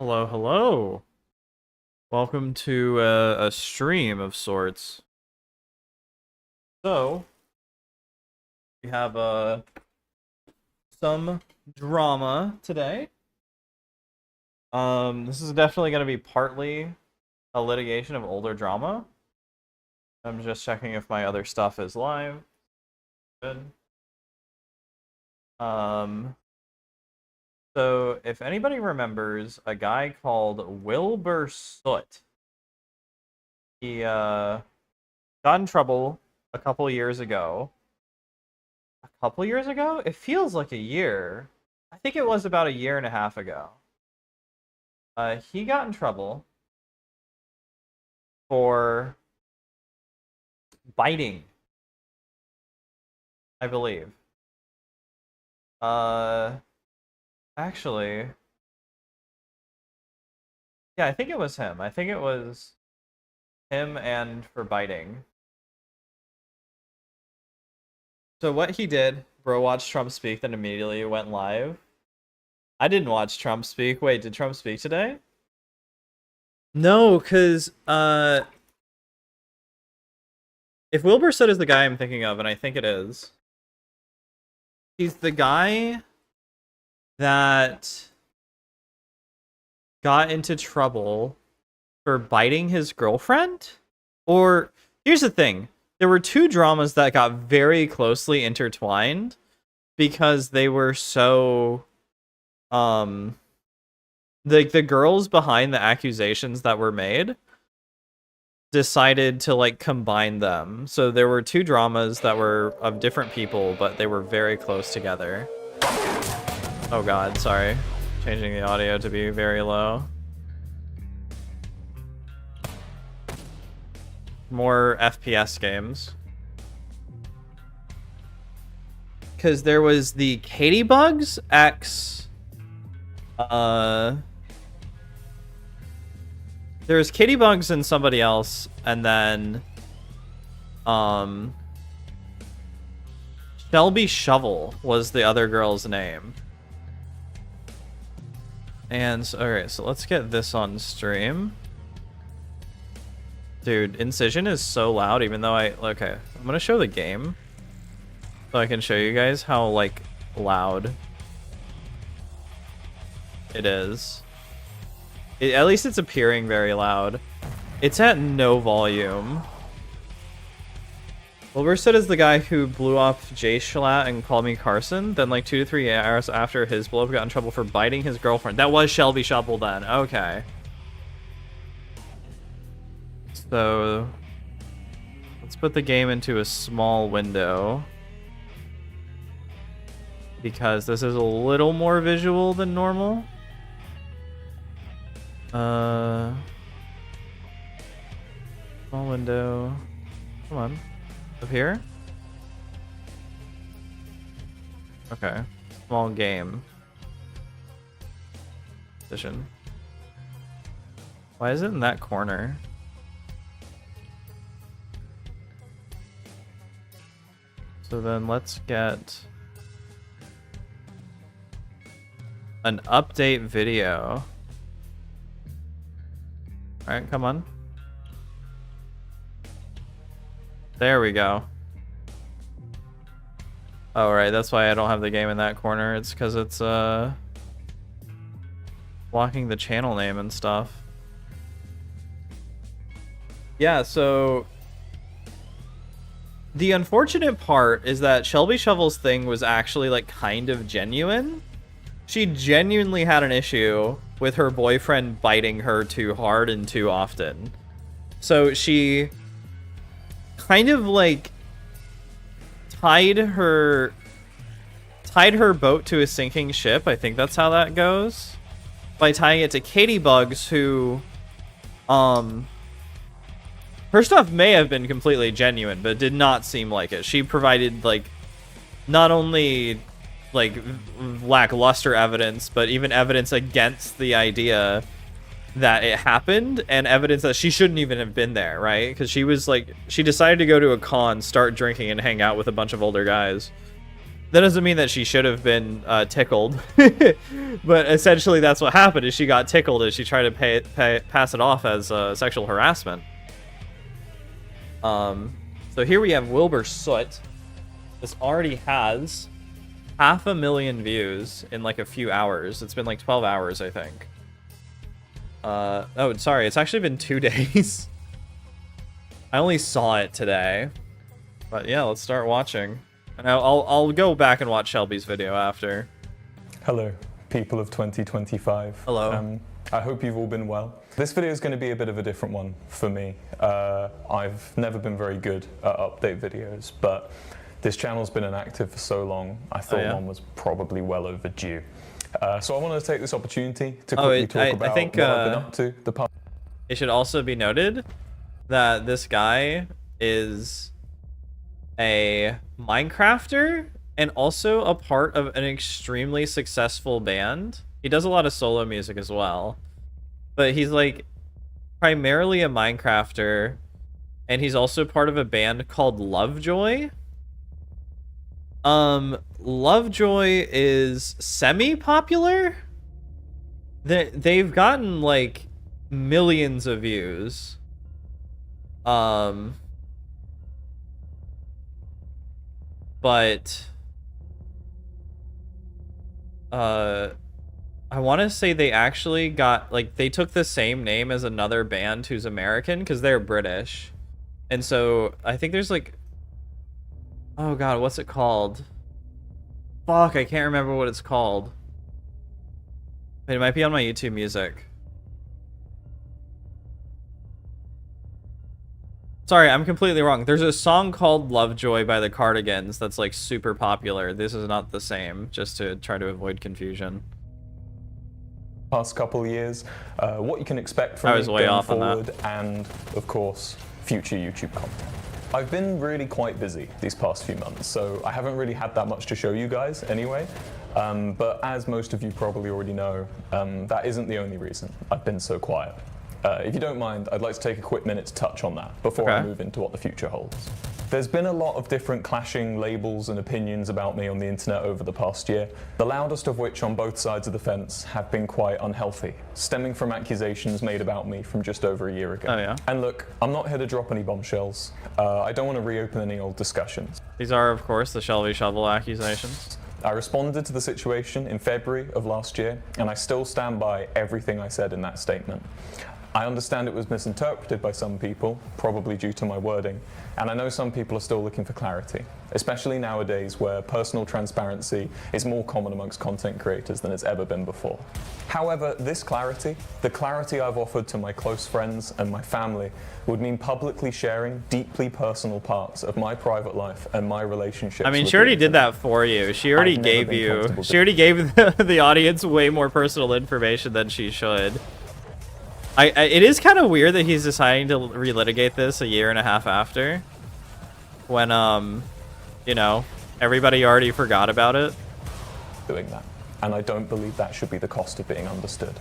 Hello, hello. Welcome to a stream of sorts. So, we have some drama today. This is definitely going to be partly a litigation of older drama. I'm just checking if my other stuff is live. Good. So if anybody remembers a guy called Wilbur Soot, he got in trouble a couple years ago. A couple years ago? It feels like a year. I think it was about a year and a half ago. He got in trouble for biting, I believe. Actually, yeah, I think it was him. I think it was him and for biting. So what he did, bro watched Trump speak, then immediately went live. I didn't watch Trump speak. Wait, did Trump speak today? No, because, if Wilbur Soot is the guy I'm thinking of, and I think it is, he's the guy that got into trouble for biting his girlfriend? Or, here's the thing. There were two dramas that got very closely intertwined because they were so, like, the girls behind the accusations that were made decided to, like, combine them. So there were two dramas that were of different people, but they were very close together. Oh god, sorry. Changing the audio to be very low. More FPS games. Because there was the Katie Bugs X. There was Katie Bugs and somebody else, and then Shelby Shovel was the other girl's name. And alright, so let's get this on stream. Dude, Incision is so loud, even though okay, I'm gonna show the game so I can show you guys how, like, loud it is. At least it's appearing very loud. It's at no volume. Wilbur Soot is the guy who blew off Jay Shalat and Call Me Carson. Then, like, 2 to 3 hours after his blow up, got in trouble for biting his girlfriend. That was Shelby Shovel then. Okay. So, let's put the game into a small window. Because this is a little more visual than normal. Small window. Come on. Up here? Okay. Small game. Position. Why is it in that corner? So then let's get an update video. Alright, come on. There we go. Oh, right, that's why I don't have the game in that corner. It's because it's, blocking the channel name and stuff. Yeah, so the unfortunate part is that Shelby Shovel's thing was actually, like, kind of genuine. She genuinely had an issue with her boyfriend biting her too hard and too often. So she kind of, like, tied her boat to a sinking ship. I think that's how that goes. By tying it to Katie Bugs, who, her stuff may have been completely genuine, but it did not seem like it. She provided, like, not only, like, lackluster evidence, but even evidence against the idea that it happened, and evidence that she shouldn't even have been there, right? Because she was, like, she decided to go to a con, start drinking, and hang out with a bunch of older guys. That doesn't mean that she should have been tickled, but essentially that's what happened. Is she got tickled as she tried to pass it off as sexual harassment. So here we have Wilbur Soot. This already has 500,000 views in like a few hours. It's been like 12 hours, I think. Oh, sorry, it's actually been 2 days. I only saw it today, but yeah, let's start watching. And I'll go back and watch Shelby's video after. Hello, people of 2025. Hello. I hope you've all been well. This video is going to be a bit of a different one for me. I've never been very good at update videos, but this channel's been inactive for so long, I thought one was probably well overdue. So I wanted to take this opportunity to quickly talk about what I've been up to the past. It should also be noted that this guy is a Minecrafter and also a part of an extremely successful band. He does a lot of solo music as well, but he's like primarily a Minecrafter, and he's also part of a band called Lovejoy. Lovejoy is semi-popular. They've gotten like millions of views. But I want to say they actually got, like, they took the same name as another band who's American because they're British. And so I think there's like, oh god, what's it called? Fuck, I can't remember what it's called. But it might be on my YouTube Music. Sorry, I'm completely wrong. There's a song called Lovejoy by the Cardigans that's like super popular. This is not the same, just to try to avoid confusion. Past couple of years, what you can expect from me going forward, and of course, future YouTube content. I've been really quite busy these past few months, so I haven't really had that much to show you guys anyway. But as most of you probably already know, that isn't the only reason I've been so quiet. If you don't mind, I'd like to take a quick minute to touch on that before I move into what the future holds. There's been a lot of different clashing labels and opinions about me on the internet over the past year, the loudest of which on both sides of the fence have been quite unhealthy, stemming from accusations made about me from just over a year ago. Oh, yeah? And look, I'm not here to drop any bombshells. I don't want to reopen any old discussions. These are, of course, the Shelby Shovel accusations. I responded to the situation in February of last year, and I still stand by everything I said in that statement. I understand it was misinterpreted by some people, probably due to my wording, and I know some people are still looking for clarity, especially nowadays where personal transparency is more common amongst content creators than it's ever been before. However, this clarity, the clarity I've offered to my close friends and my family, would mean publicly sharing deeply personal parts of my private life and my relationships. I mean, she already did that for you. She already gave the audience way more personal information than she should. It is kind of weird that he's deciding to relitigate this a year and a half after, when, you know, everybody already forgot about it. Doing that, and I don't believe that should be the cost of being understood.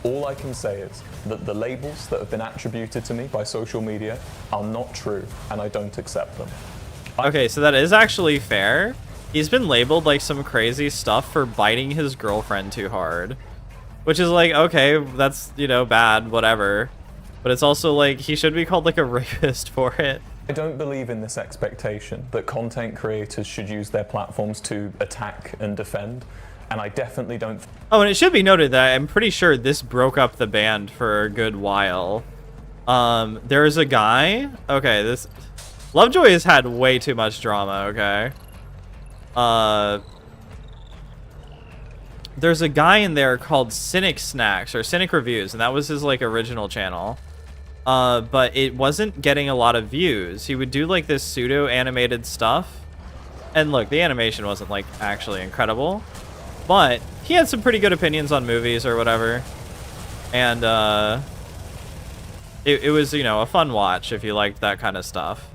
All I can say is that the labels that have been attributed to me by social media are not true, and I don't accept them. Okay, so that is actually fair. He's been labeled like some crazy stuff for biting his girlfriend too hard. Which is like, okay, that's, you know, bad, whatever. But it's also like, he should be called like a rapist for it. I don't believe in this expectation that content creators should use their platforms to attack and defend. And I definitely don't. Oh, and it should be noted that I'm pretty sure this broke up the band for a good while. There's a guy. Okay, this Lovejoy has had way too much drama, okay? There's a guy in there called Cynic Snacks or Cynic Reviews, and that was his like original channel. But it wasn't getting a lot of views. He would do like this pseudo animated stuff. And look, the animation wasn't like actually incredible, but he had some pretty good opinions on movies or whatever. And it was, you know, a fun watch if you liked that kind of stuff.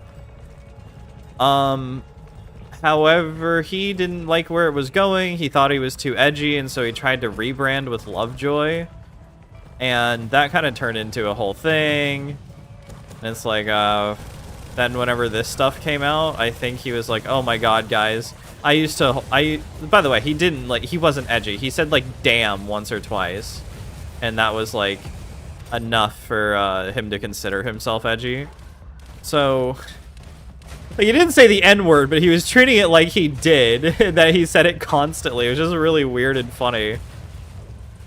However, he didn't like where it was going. He thought he was too edgy, and so he tried to rebrand with Lovejoy. And that kind of turned into a whole thing. And it's like, then whenever this stuff came out, I think he was like, oh my god, guys, by the way, he didn't, like, he wasn't edgy. He said, like, damn once or twice. And that was, like, enough for him to consider himself edgy. So, like, he didn't say the N-word, but he was treating it like he did, that he said it constantly. It was just really weird and funny.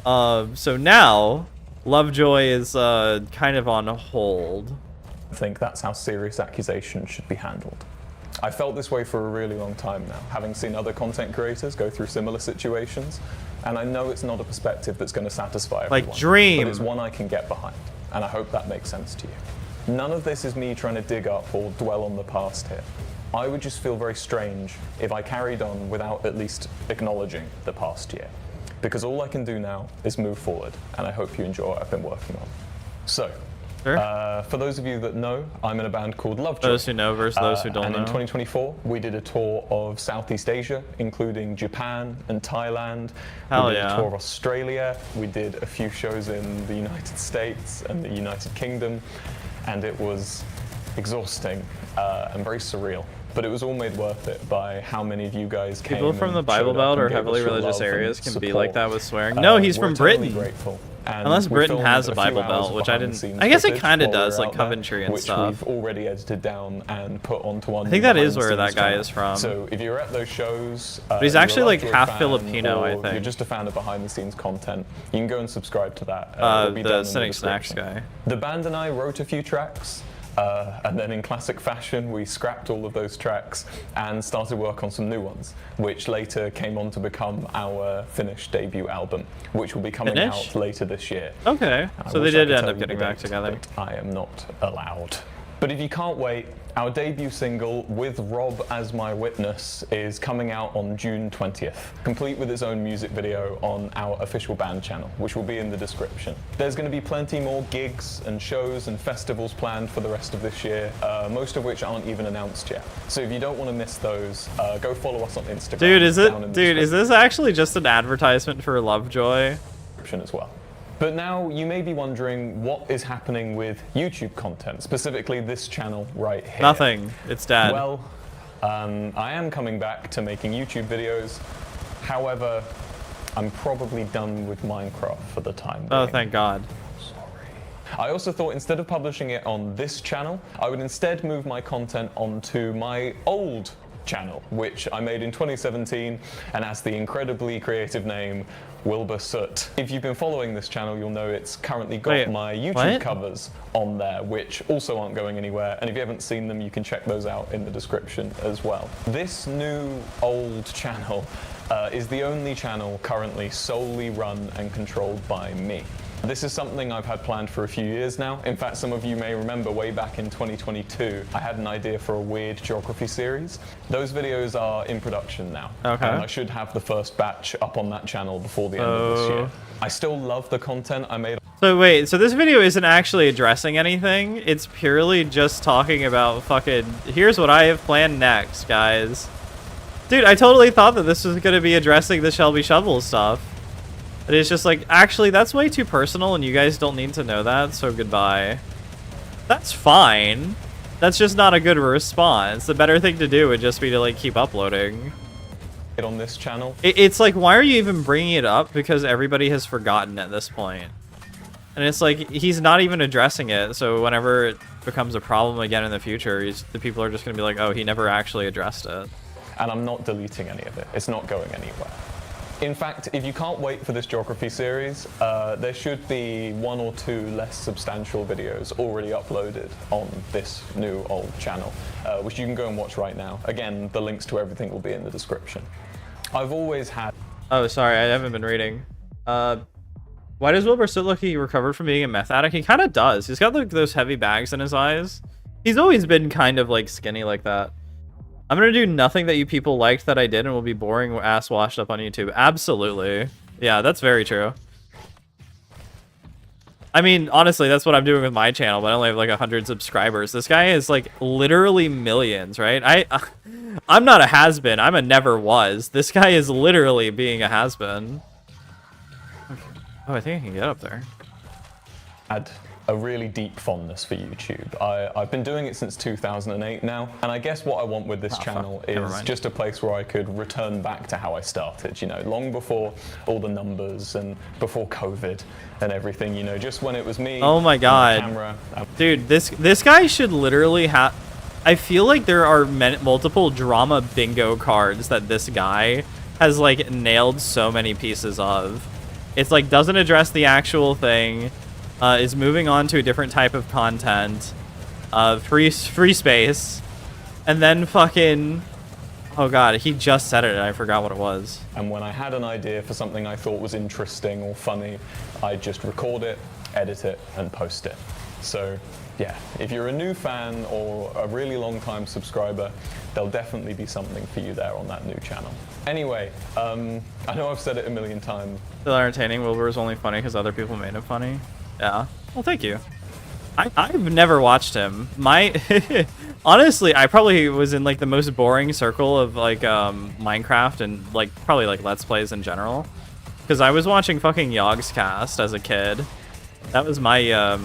So now, Lovejoy is kind of on hold. I think that's how serious accusations should be handled. I felt this way for a really long time now, having seen other content creators go through similar situations, and I know it's not a perspective that's going to satisfy everyone. Like Dream. But it's one I can get behind, and I hope that makes sense to you. None of this is me trying to dig up or dwell on the past here. I would just feel very strange if I carried on without at least acknowledging the past year. Because all I can do now is move forward, and I hope you enjoy what I've been working on. So, for those of you that know, I'm in a band called Lovejoy. Those who know versus those who don't and know. In 2024, we did a tour of Southeast Asia, including Japan and Thailand. Hell we did yeah. a tour of Australia. We did a few shows in the United States and the United Kingdom, and it was exhausting and very surreal. But it was all made worth it by how many of you guys came. People from the Bible Belt or heavily religious areas can be like that with swearing. No, he's from Britain. Grateful. Unless Britain has a Bible Belt, which I didn't. I guess it kind of does, like Coventry and stuff. We've already edited down and put onto one. I think that is where that guy is from. So if you're at those shows, but he's actually like half Filipino, I think. You're just a fan of behind-the-scenes content. You can go and subscribe to that. The Cynic Snacks guy. The band and I wrote a few tracks. And then in classic fashion, we scrapped all of those tracks and started work on some new ones, which later came on to become our finished debut album, which will be coming out later this year. Okay, so they did end up getting back together. I am not allowed. But if you can't wait, our debut single, with Rob as my witness, is coming out on June 20th, complete with its own music video on our official band channel, which will be in the description. There's going to be plenty more gigs and shows and festivals planned for the rest of this year, most of which aren't even announced yet. So if you don't want to miss those, go follow us on Instagram. Dude, is this actually just an advertisement for Lovejoy? As well. But now you may be wondering what is happening with YouTube content, specifically this channel right here. Nothing. It's dead. Well, I am coming back to making YouTube videos. However, I'm probably done with Minecraft for the time being. Oh, thank God. I also thought instead of publishing it on this channel, I would instead move my content onto my old channel, which I made in 2017 and has the incredibly creative name Wilbur Soot. If you've been following this channel, you'll know it's currently got my YouTube covers on there, which also aren't going anywhere, and if you haven't seen them, you can check those out in the description as well. This new old channel is the only channel currently solely run and controlled by me. This is something I've had planned for a few years now. In fact, some of you may remember way back in 2022, I had an idea for a weird geography series. Those videos are in production now. Okay. And I should have the first batch up on that channel before the end of this year. I still love the content I made. So wait, so this video isn't actually addressing anything? It's purely just talking about fucking, here's what I have planned next, guys. Dude, I totally thought that this was gonna be addressing the Shelby Shovel stuff. But it's just like, actually, that's way too personal and you guys don't need to know that, so goodbye. That's fine. That's just not a good response. The better thing to do would just be to, like, keep uploading. On this channel. It's like, why are you even bringing it up? Because everybody has forgotten at this point. And it's like, he's not even addressing it, so whenever it becomes a problem again in the future, the people are just going to be like, oh, he never actually addressed it. And I'm not deleting any of it. It's not going anywhere. In fact, if you can't wait for this geography series, there should be 1 or 2 less substantial videos already uploaded on this new old channel, which you can go and watch right now. Again, the links to everything will be in the description. I've always had... Oh, sorry, I haven't been reading. Why does Wilbur Soot look like he recovered from being a meth addict? He kind of does. He's got like those heavy bags in his eyes. He's always been kind of like skinny like that. I'm gonna do nothing that you people liked that I did and will be boring ass washed up on YouTube. Absolutely. Yeah, that's very true. I mean, honestly, that's what I'm doing with my channel, but I only have like 100 subscribers. This guy is like literally millions, right? I'm not a has-been. I'm a never was. This guy is literally being a has-been. Okay. Oh, I think I can get up there. had a really deep fondness for YouTube. I've been doing it since 2008 now, and I guess what I want with this channel is just a place where I could return back to how I started, you know, long before all the numbers and before COVID and everything, you know, just when it was me. Oh my god. Camera. Dude, this guy should literally have... I feel like there are multiple drama bingo cards that this guy has, like, nailed so many pieces of. It's like, doesn't address the actual thing, is moving on to a different type of content, free space, and then fucking... Oh god, he just said it and I forgot what it was. And when I had an idea for something I thought was interesting or funny, I'd just record it, edit it, and post it. So, yeah, if you're a new fan or a really long-time subscriber, there'll definitely be something for you there on that new channel. Anyway, I know I've said it a million times. Still entertaining. Wilbur is only funny because other people made him funny. Yeah. Well, thank you. I've never watched him. Honestly, I probably was in like the most boring circle of like Minecraft and like probably like Let's Plays in general. Because I was watching fucking Yogscast as a kid. That was my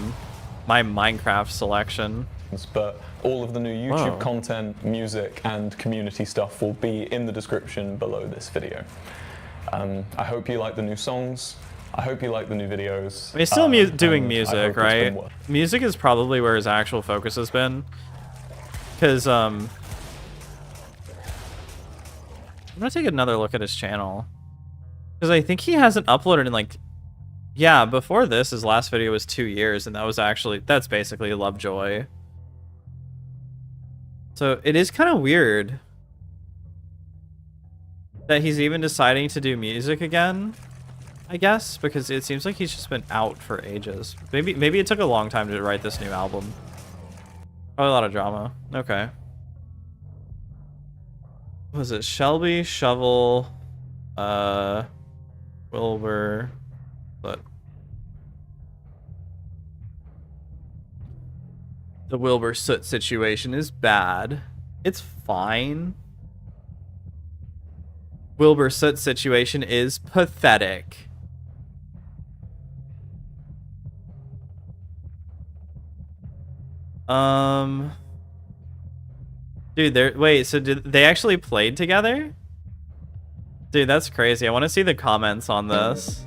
my Minecraft selection. But all of the new YouTube content, music, and community stuff will be in the description below this video. I hope you like the new songs. I hope you like the new videos. I mean, he's still doing music, right? Music is probably where his actual focus has been. Because, I'm gonna take another look at his channel. Because I think he hasn't uploaded in, like... Yeah, before this, his last video was 2 years, and that was actually... That's basically Lovejoy. So, it is kind of weird that he's even deciding to do music again. I guess, because it seems like he's just been out for ages. Maybe it took a long time to write this new album. Oh, a lot of drama. Okay. What was it? Shelby, Shovel, Wilbur, but the Wilbur Soot situation is bad. It's fine. Wilbur Soot situation is pathetic. Dude, wait, so did they actually played together? Dude, that's crazy. I want to see the comments on this.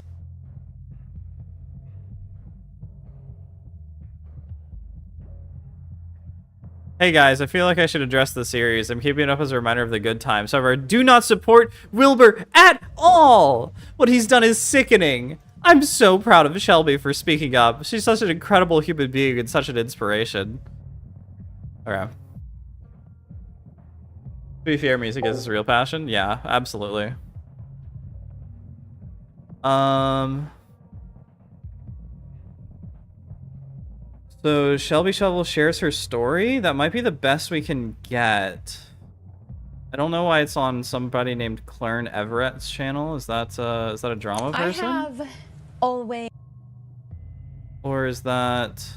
Hey guys, I feel like I should address the series. I'm keeping it up as a reminder of the good times. However, do not support Wilbur at all! What he's done is sickening. I'm so proud of Shelby for speaking up. She's such an incredible human being and such an inspiration. Okay. To be fair, music is his real passion. Yeah, absolutely. So Shelby Shovel shares her story. That might be the best we can get. I don't know why it's on somebody named Clarn Everett's channel. Is that a drama person? I have always. Or is that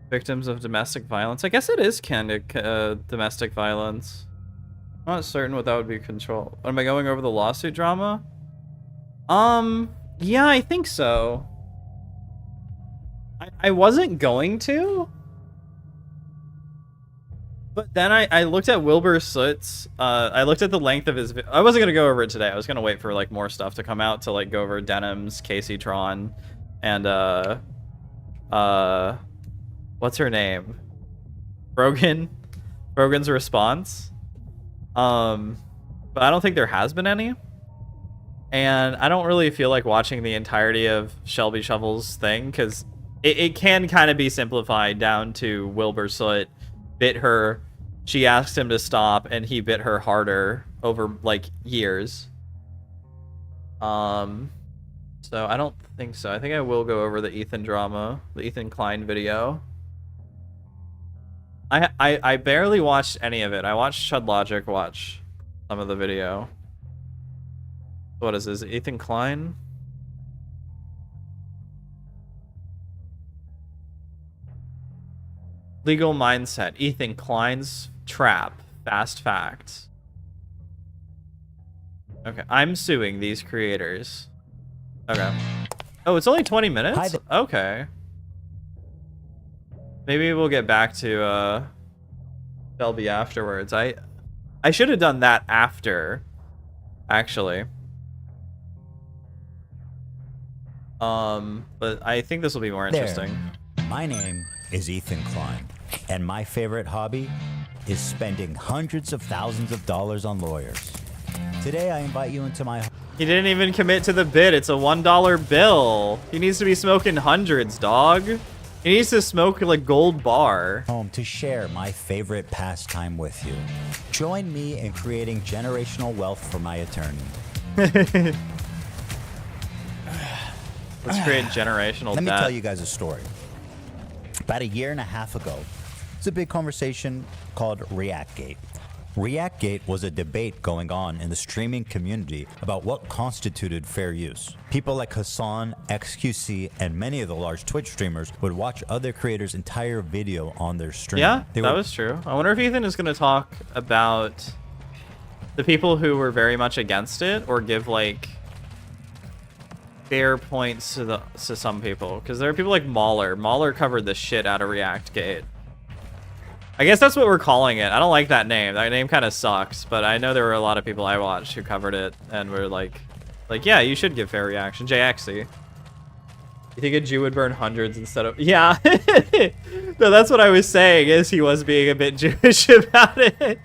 victims of domestic violence? I guess it is kind of domestic violence. I'm not certain what that would be control. Am I going over the lawsuit drama? Yeah, I think so. I wasn't going to. But then I looked at Wilbur Soot's, I looked at the length of his, I wasn't going to go over it today. I was going to wait for like more stuff to come out to like go over Denim's, Casey Tron, and what's her name? Brogan's response. But I don't think there has been any. And I don't really feel like watching the entirety of Shelby Shovel's thing, because it can kind of be simplified down to Wilbur Soot bit her, she asked him to stop, and he bit her harder over like years. So I don't think so. I think I will go over the Ethan drama, the Ethan Klein video. I barely watched any of it. I watched Chud Logic watch some of the video. What is this? Ethan Klein? Legal mindset. Ethan Klein's trap. Fast facts. Okay, I'm suing these creators. Okay. Oh, it's only 20 minutes? Okay. Maybe we'll get back to Shelby afterwards. I should have done that after, actually. But I think this will be more interesting. There. My name is Ethan Klein, and my favorite hobby is spending hundreds of thousands of dollars on lawyers. Today, I invite you into my... He didn't even commit to the bid. It's a $1 bill. He needs to be smoking hundreds, dog. He needs to smoke like gold bar. Home to share my favorite pastime with you. Join me in creating generational wealth for my attorney. Let's create generational Let me debt. tell you guys a story. About a year and a half ago, it's a big conversation called ReactGate. ReactGate was a debate going on in the streaming community about what constituted fair use. People like Hassan, XQC, and many of the large Twitch streamers would watch other creators' entire video on their stream. Yeah, that was true. I wonder if Ethan is going to talk about the people who were very much against it, or give like fair points to some people, because there are people like Mauler. Mauler covered the shit out of ReactGate. I guess that's what we're calling it. I don't like that name. That name kind of sucks, but I know there were a lot of people I watched who covered it and were like, yeah, you should give fair reaction. JXC. You think a Jew would burn hundreds instead of... Yeah. No, that's what I was saying, is he was being a bit Jewish about it.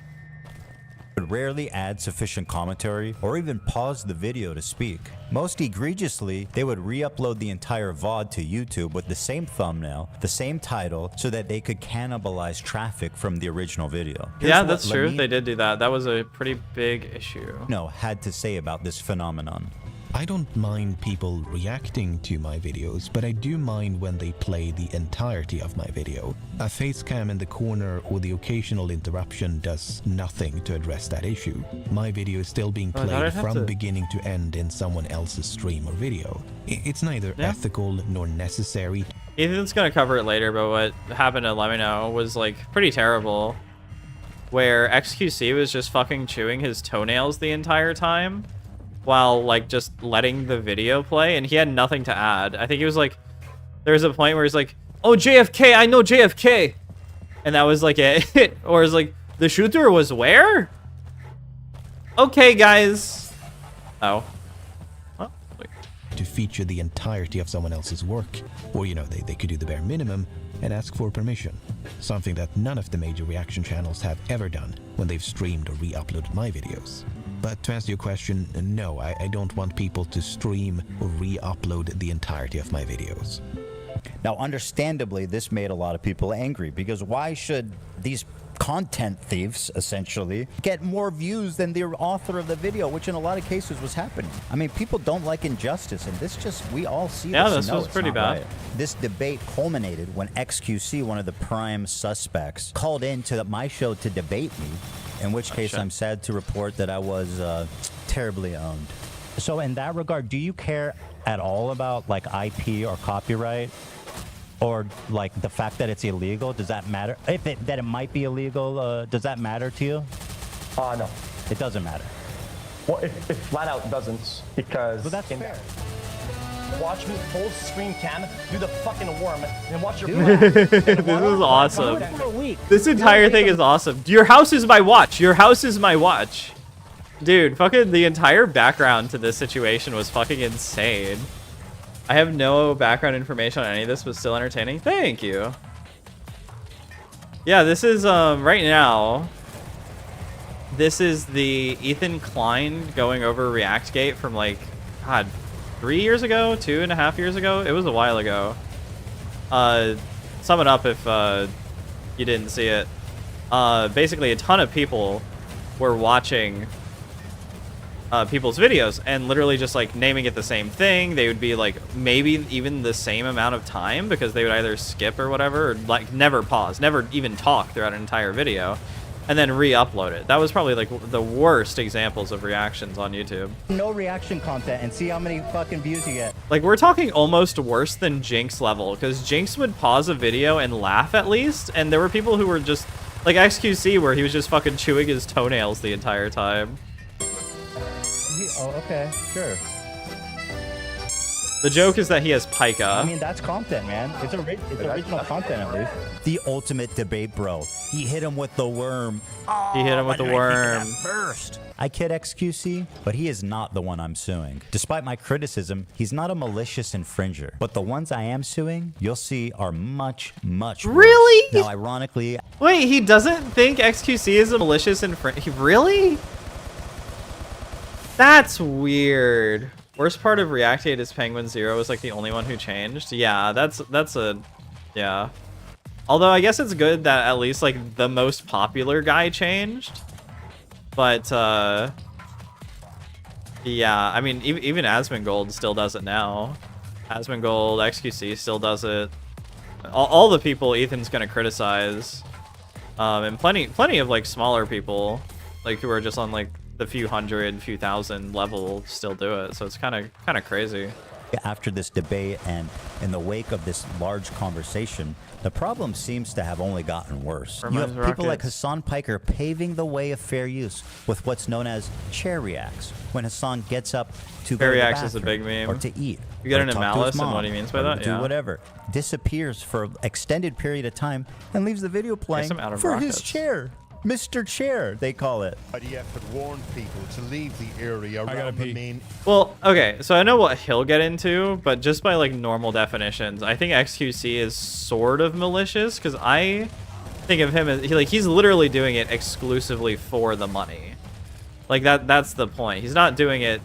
Would rarely add sufficient commentary or even pause the video to speak. Most egregiously, they would re-upload the entire VOD to YouTube with the same thumbnail, the same title, so that they could cannibalize traffic from the original video. Yeah, that's true. They did do that. That was a pretty big issue. Had to say about this phenomenon. I don't mind people reacting to my videos, but I do mind when they play the entirety of my video. A face cam in the corner or the occasional interruption does nothing to address that issue. My video is still being played from beginning to end in someone else's stream or video. It's neither ethical nor necessary. Ethan's gonna cover it later, but what happened to Let Me Know was like pretty terrible. Where XQC was just fucking chewing his toenails the entire time, while like just letting the video play, and he had nothing to add. I think he was like, there was a point where he's like, oh, JFK, I know JFK. And that was like it. Or it's like, the shooter was where? Okay, guys. Oh. Well, wait. To feature the entirety of someone else's work. Or, you know, they could do the bare minimum and ask for permission. Something that none of the major reaction channels have ever done when they've streamed or re-uploaded my videos. But to answer your question, no, I don't want people to stream or re-upload the entirety of my videos. Now, understandably, this made a lot of people angry, because why should these content thieves, essentially, get more views than the author of the video, which in a lot of cases was happening? I mean, people don't like injustice, and this just, we all see this. Yeah, this was pretty bad. Right. This debate culminated when XQC, one of the prime suspects, called into my show to debate me, in which case I'm sad to report that I was terribly owned. So in that regard, do you care at all about like IP or copyright? Or like the fact that it's illegal? Does that matter? That it might be illegal, does that matter to you? No. It doesn't matter. Well, it flat out doesn't, because... Well, that's fair. Watch me full screen cam, do the fucking worm, and watch your... This is awesome. This entire thing is awesome. Your house is my watch. Your house is my watch. Dude, fucking the entire background to this situation was fucking insane. I have no background information on any of this, but still entertaining. Thank you. Yeah, this is, right now, this is the Ethan Klein going over ReactGate from like, God, 3 years ago, 2.5 years ago. It was a while ago. Sum it up if you didn't see it. Basically, a ton of people were watching people's videos and literally just like naming it the same thing. They would be like maybe even the same amount of time, because they would either skip or whatever, or like never pause, never even talk throughout an entire video, and then re-upload it. That was probably like the worst examples of reactions on YouTube. No reaction content and see how many fucking views you get. Like, we're talking almost worse than Jinx level, because Jinx would pause a video and laugh at least, and there were people who were just like XQC, where he was just fucking chewing his toenails the entire time. Oh, okay, sure. The joke is that he has pica. I mean, that's content, man. It's original content, at least. The ultimate debate, bro. He hit him with the worm. He hit him with the worm. First. I kid XQC, but he is not the one I'm suing. Despite my criticism, he's not a malicious infringer. But the ones I am suing, you'll see, are much, much worse. Really? Now, ironically... Wait, he doesn't think XQC is a malicious infringer? Really? That's weird. Worst part of Reactate is Penguin Zero was like the only one who changed. Yeah, that's a... Yeah. Although I guess it's good that at least like the most popular guy changed. But, yeah, I mean, even Asmongold still does it now. Asmongold, XQC still does it. All the people Ethan's gonna criticize. And plenty of like smaller people, like who are just on like the few hundred, few thousand level still do it. So it's kind of crazy. After this debate and in the wake of this large conversation, the problem seems to have only gotten worse. You have people like Hassan Piker paving the way of fair use with what's known as chair reacts. When Hassan gets up to go to the bathroom, is a big meme. Or to eat, you get or into talk to Malice his and mom, what he means by or that, do yeah. whatever, disappears for an extended period of time and leaves the video playing for his chair. Mr. Chair, they call it. IDF had warned people to leave the area around the main... Well, okay, so I know what he'll get into, but just by like normal definitions, I think XQC is sort of malicious, because I think of him as he's literally doing it exclusively for the money. Like that's the point. He's not doing it...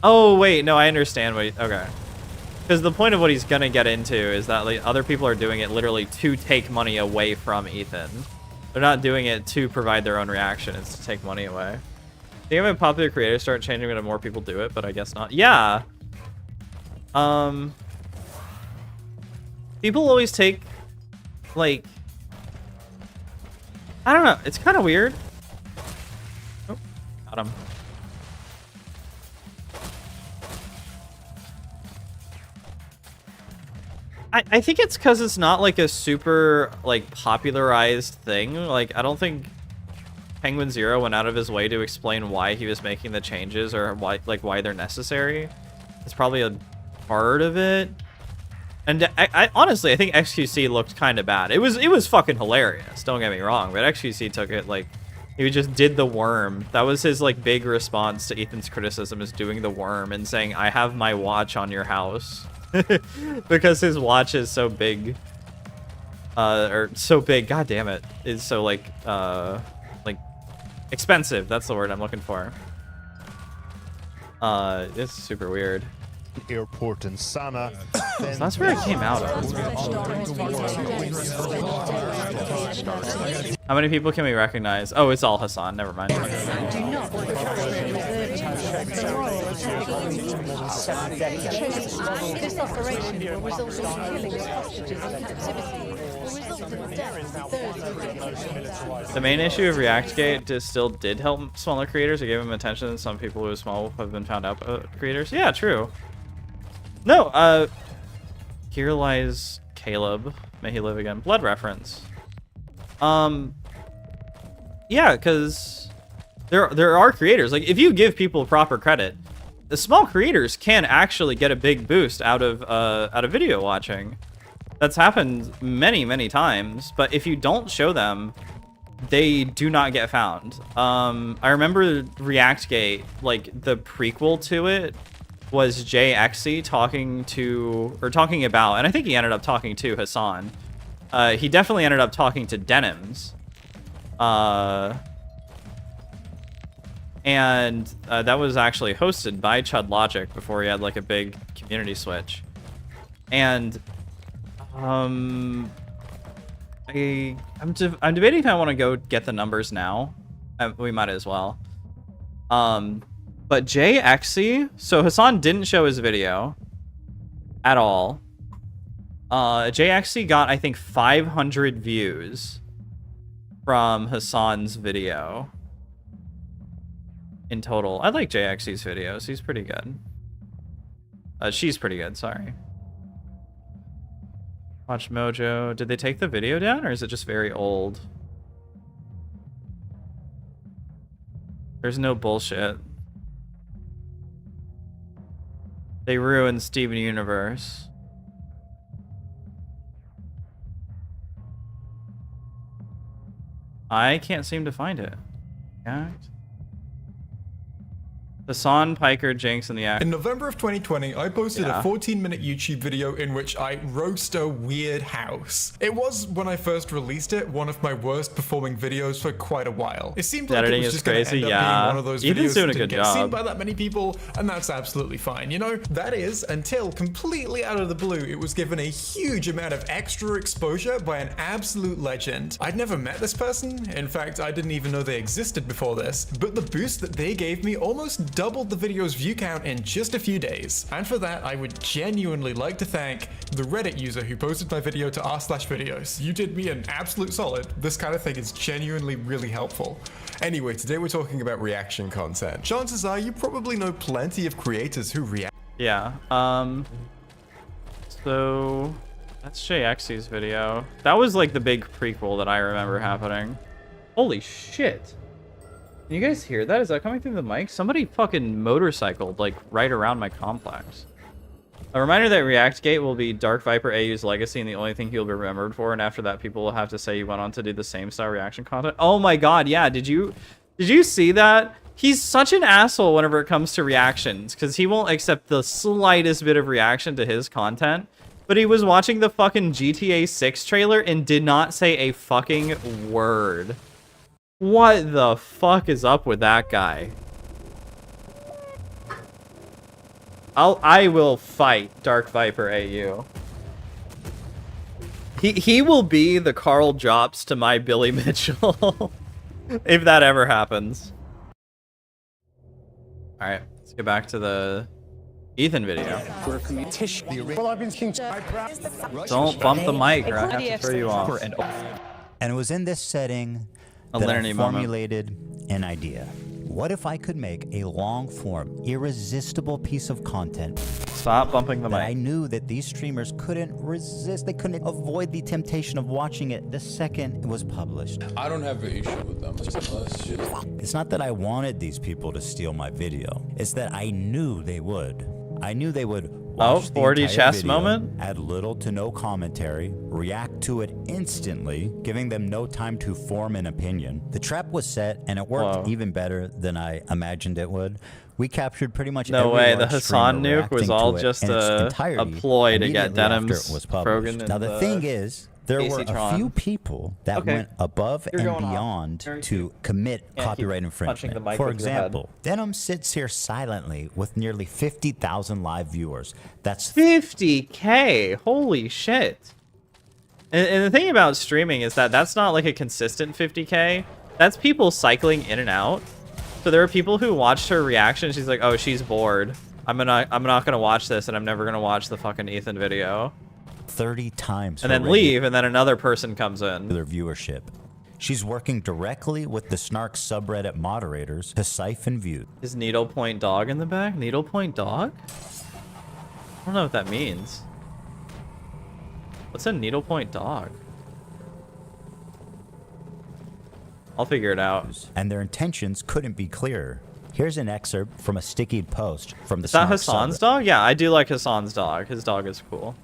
Oh, wait, no, I understand what okay. Because the point of what he's gonna get into is that like other people are doing it literally to take money away from Ethan. They're not doing it to provide their own reaction. It's to take money away. Think of popular creators start changing when more people do it, but I guess not. Yeah. People always take, like, I don't know. It's kind of weird. Oh, got him. I think it's because it's not like a super like popularized thing. Like I don't think Penguin Zero went out of his way to explain why he was making the changes or why they're necessary. It's probably a part of it. And I honestly I think XQC looked kind of bad. It was fucking hilarious. Don't get me wrong, but XQC took it like he just did the worm. That was his like big response to Ethan's criticism, is doing the worm and saying, "I have my watch on your house." Because his watch is so big, or so big, god damn it, is so like expensive. That's the word I'm looking for. It's super weird. Airport in Sana. So that's where it came out of. How many people can we recognize? Oh, it's all Hassan. Never mind. This operation will result in killing hostages in captivity. Will result in the deaths of those. The main issue of ReactGate still did help smaller creators. It gave them attention, and some people who are small have been found out creators. Yeah, true. No, here lies Caleb. May he live again. Blood reference. Yeah, because there are creators. Like, if you give people proper credit, the small creators can actually get a big boost out of video watching. That's happened many times. But if you don't show them, they do not get found. I remember ReactGate, like the prequel to it was JXC talking about, and I think he ended up talking to Hassan. He definitely ended up talking to Denims. And that was actually hosted by Chud Logic before he had like a big community switch. And I'm debating if I want to go get the numbers now. We might as well. But JXC, so Hassan didn't show his video at all. JXC got, I think, 500 views from Hassan's video in total. I like JXC's videos. He's pretty good. She's pretty good, sorry. Watch Mojo. Did they take the video down, or is it just very old? There's no bullshit. They ruined Steven Universe. I can't seem to find it. Act. Hassan, Piker, Jinx, and the act. In November of 2020, I posted Yeah. a 14-minute YouTube video in which I roast a weird house. It was, when I first released it, one of my worst performing videos for quite a while. It seemed like Editing it was is just going to crazy, end up yeah. being one of those Ethan's videos doing that a didn't good get seen job. by that many people, and that's absolutely fine. You know, that is until completely out of the blue, it was given a huge amount of extra exposure by an absolute legend. I'd never met this person. In fact, I didn't even know they existed before this, but the boost that they gave me almost doubled the video's view count in just a few days. And for that, I would genuinely like to thank the Reddit user who posted my video to r/videos. You did me an absolute solid. This kind of thing is genuinely really helpful. Anyway, today we're talking about reaction content. Chances are you probably know plenty of creators who react. Yeah. So that's JXC's video. That was like the big prequel that I remember happening. Holy shit. Can you guys hear that? Is that coming through the mic? Somebody fucking motorcycled like right around my complex. A reminder that ReactGate will be Dark Viper AU's legacy and the only thing he'll be remembered for, and after that people will have to say you went on to do the same style reaction content. Oh my god, yeah, did you see that? He's such an asshole whenever it comes to reactions, because he won't accept the slightest bit of reaction to his content. But he was watching the fucking GTA 6 trailer and did not say a fucking word. What the fuck is up with that guy? I will fight Dark Viper AU. He will be the Carl Jobs to my Billy Mitchell. If that ever happens. Alright, let's get back to the Ethan video. Don't bump the mic or I have to throw you off. And it was in this setting A that I learning moment. formulated an idea. What if I could make a long-form, irresistible piece of content Stop bumping the that I mic. knew that these streamers couldn't resist, they couldn't avoid the temptation of watching it the second it was published. I don't have an issue with them. It's not that I wanted these people to steal my video. It's that I knew they would. I knew they would watch the 40 entire chess video, moment? add little to no commentary, react to it instantly, giving them no time to form an opinion. The trap was set, and it worked even better than I imagined it would. We captured pretty much No every way, the large Hassan streamer nuke was reacting all to it just in its a entirety ploy to get immediately after Denim's it was published. Frogan Now and the thing is, there were a AC-tron. few people that Okay. went above You're and going off. beyond Very to cute. commit Yeah, copyright keep punching infringement. the mic For with your head. example, Denim sits here silently with nearly 50,000 live viewers. That's 50K. Holy shit. And the thing about streaming is that that's not like a consistent 50K. That's people cycling in and out. So there are people who watched her reaction. She's like, oh, she's bored. I'm not gonna watch this, and I'm never gonna watch the fucking Ethan video. 30 times. And her then leave, and then another person comes in. regular viewership. She's working directly with the Snark subreddit moderators to siphon views. Is needlepoint dog in the back? Needlepoint dog? I don't know what that means. What's a needlepoint dog? I'll figure it out. And their intentions couldn't be clearer. Here's an excerpt from a stickied post from the Is that Snark Hassan's subreddit. dog? Yeah, I do like Hassan's dog. His dog is cool.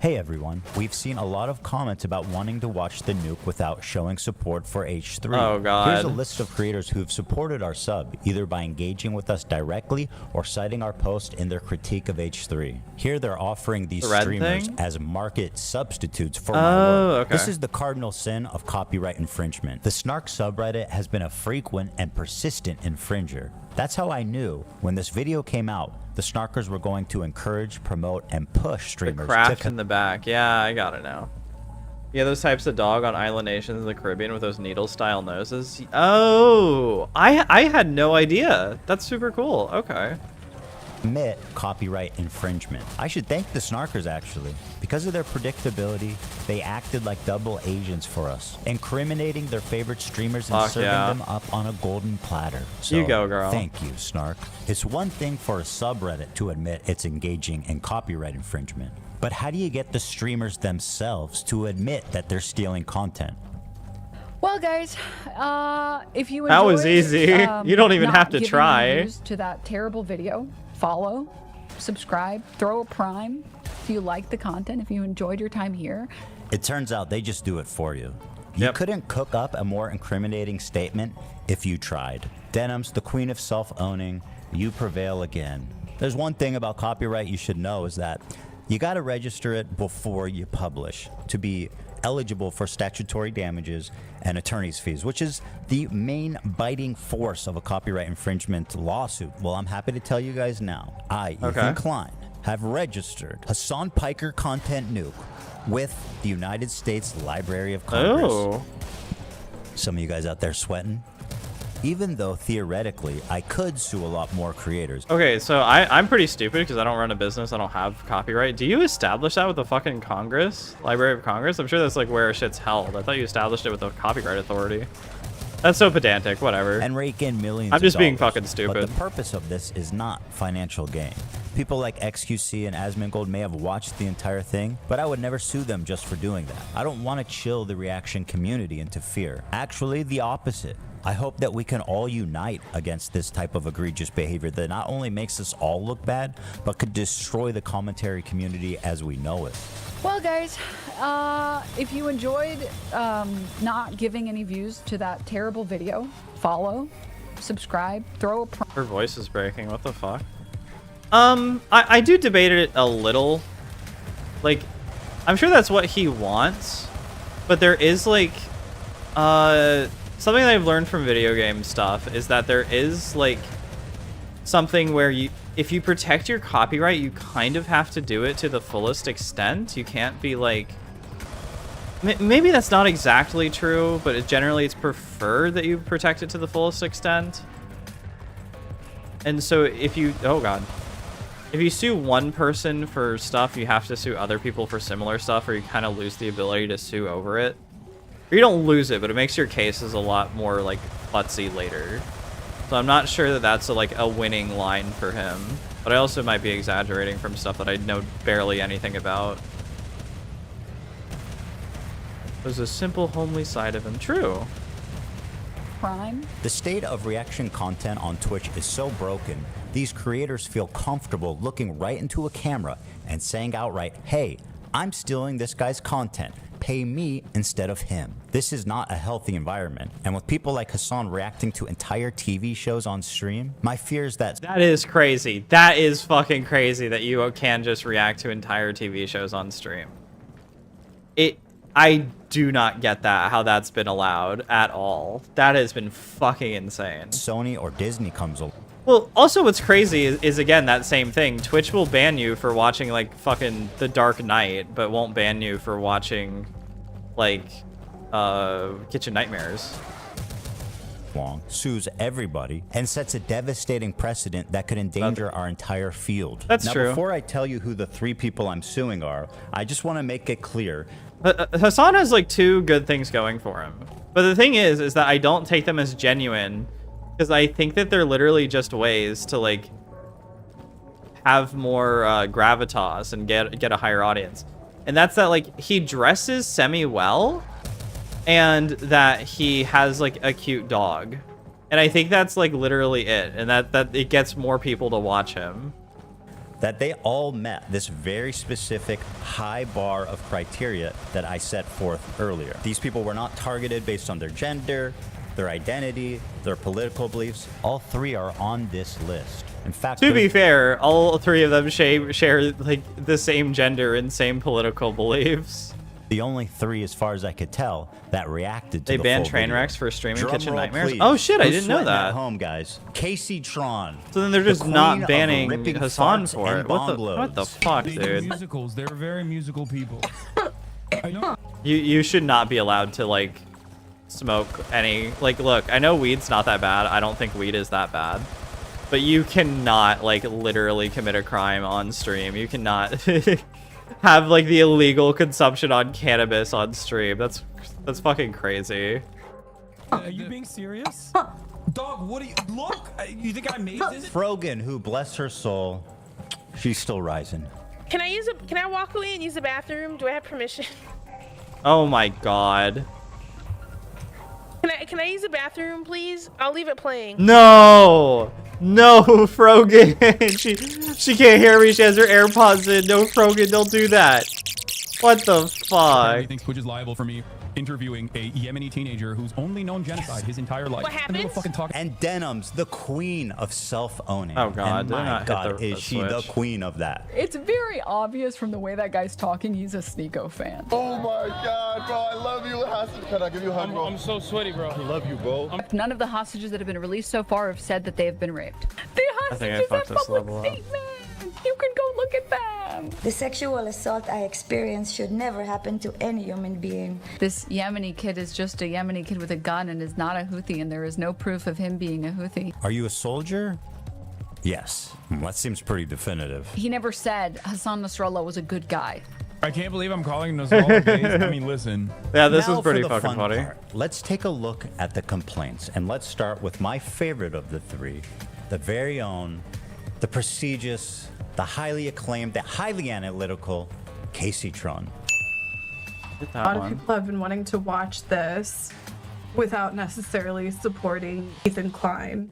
Hey everyone, we've seen a lot of comments about wanting to watch the nuke without showing support for H3. Oh, God. Here's a list of creators who've supported our sub, either by engaging with us directly or citing our post in their critique of H3. Here they're offering these The red streamers thing? as market substitutes for Oh, my work. okay. This is the cardinal sin of copyright infringement. The Snark subreddit has been a frequent and persistent infringer. That's how I knew when this video came out, the Snarkers were going to encourage, promote, and push The streamers craft to in the back. Yeah, I got it now. Yeah, those types of dog on island nations in the Caribbean with those needle-style noses. Oh, I had no idea. That's super cool. Okay. commit copyright infringement. I should thank the Snarkers, actually. Because of their predictability, they acted like double agents for us, incriminating their favorite streamers and Fuck serving yeah. them up on a golden platter. So, You go, girl. Thank you, Snark. It's one thing for a subreddit to admit it's engaging in copyright infringement. But how do you get the streamers themselves to admit that they're stealing content? Well, guys, if you That was enjoyed, easy. You don't even not have to giving try. views to that terrible video, follow, subscribe, throw a prime if you like the content, if you enjoyed your time here. It turns out they just do it for you. You couldn't cook up a more incriminating statement if you tried. Denim's the queen of self-owning. You prevail again. There's one thing about copyright you should know is that you got to register it before you publish to be eligible for statutory damages and attorney's fees, which is the main biting force of a copyright infringement lawsuit. Well, I'm happy to tell you guys now, I, Ethan Klein, have registered Hassan Piker Content Nuke with the United States Library of Congress. Some of you guys out there sweating? Even though theoretically I could sue a lot more creators. Okay, so I'm pretty stupid because I don't run a business. I don't have copyright. Do you establish that with the fucking Congress? Library of Congress? I'm sure that's like where shit's held. I thought you established it with the Copyright Authority. That's so pedantic, whatever. And rake in millions I'm just of being dollars. fucking stupid. But the purpose of this is not financial gain. People like XQC and Asmongold may have watched the entire thing, but I would never sue them just for doing that. I don't want to chill the reaction community into fear. Actually, the opposite. I hope that we can all unite against this type of egregious behavior that not only makes us all look bad, but could destroy the commentary community as we know it. Well, guys, if you enjoyed not giving any views to that terrible video, follow, subscribe, throw a... Her voice is breaking. What the fuck? I do debate it a little. Like, I'm sure that's what he wants, but there is like, something that I've learned from video game stuff is that there is like something where if you protect your copyright, you kind of have to do it to the fullest extent. You can't be like, maybe that's not exactly true, but generally it's preferred that you protect it to the fullest extent. And so if you, oh God, if you sue one person for stuff, you have to sue other people for similar stuff, or you kind of lose the ability to sue over it. Or you don't lose it, but it makes your cases a lot more like klutzy later. So I'm not sure that that's like a winning line for him. But I also might be exaggerating from stuff that I know barely anything about. There's a simple, homely side of him. True. Prime. The state of reaction content on Twitch is so broken, these creators feel comfortable looking right into a camera and saying outright, hey, I'm stealing this guy's content. Pay me instead of him. This is not a healthy environment. And with people like Hassan reacting to entire TV shows on stream, my fear is that... That is crazy. That is fucking crazy that you can just react to entire TV shows on stream. I do not get that, how that's been allowed at all. That has been fucking insane. Sony or Disney comes along. Well, also what's crazy is again, that same thing. Twitch will ban you for watching, like, fucking The Dark Knight, but won't ban you for watching, like, Kitchen Nightmares. Sues everybody and sets a devastating precedent that could endanger our entire field. That's true. Now, before I tell you who the 3 people I'm suing are, I just want to make it clear. Hassan has, like, 2 good things going for him. But the thing is that I don't take them as genuine, because I think that they're literally just ways to, like, have more gravitas and get a higher audience. And that's that, like, he dresses semi-well, and that he has, like, a cute dog. And I think that's, like, literally it. And that it gets more people to watch him. That they all met this very specific high bar of criteria that I set forth earlier. These people were not targeted based on their gender, their identity, their political beliefs. All 3 are on this list. In fact, to be fair, all 3 of them share like the same gender and same political beliefs. The only 3, as far as I could tell, that reacted to they the banned full train video. wrecks for streaming Drum Kitchen roll, Nightmares. please. Oh shit, I Who's didn't know sweating that. At home, guys. Casey Tron. So then they're just not banning ripping Hassan farts for it. and What the fuck, They do dude? musicals. They're very musical people. I know. You should not be allowed to, like, smoke any, like, look, I know weed's not that bad. I don't think weed is that bad. But you cannot, like, literally commit a crime on stream. You cannot have, like, the illegal consumption on cannabis on stream. That's fucking crazy. Are you being serious? Dog, what do you... Look! You think I made this? Frogan, who, bless her soul, she's still rising. Can I walk away and use the bathroom? Do I have permission? Oh my god. Can I use the bathroom, please? I'll leave it playing. No! No, Frogan. she can't hear me. She has her AirPods in. No, Frogan, don't do that. What the fuck? He thinks Twitch is liable for me interviewing a Yemeni teenager who's only known genocide his entire life. What happened? And Denim's the queen of self-owning. Oh god, and my god, is she the switch. queen of that? It's very obvious from the way that guy's talking, he's a Sneeko fan. Oh my god, bro, I love you. Can I give you a hug, bro? I'm so sweaty, bro. I love you, bro. None of the hostages that have been released so far have said that they have been raped. The I think I hostages fucked have this public level up. statements. You can go look at them. The sexual assault I experienced should never happen to any human being. This Yemeni kid is just a Yemeni kid with a gun and is not a Houthi, and there is no proof of him being a Houthi. Are you a soldier? Yes. That seems pretty definitive. He never said Hassan Nasrallah was a good guy. I can't believe I'm calling Nasrallah gay. I mean, listen. Yeah, this Now is pretty for the fucking fun funny. part. Let's take a look at the complaints, and let's start with my favorite of the three, the very own, the prestigious, the highly acclaimed, the highly analytical Casey Tron. A lot of people have been wanting to watch this without necessarily supporting Ethan Klein.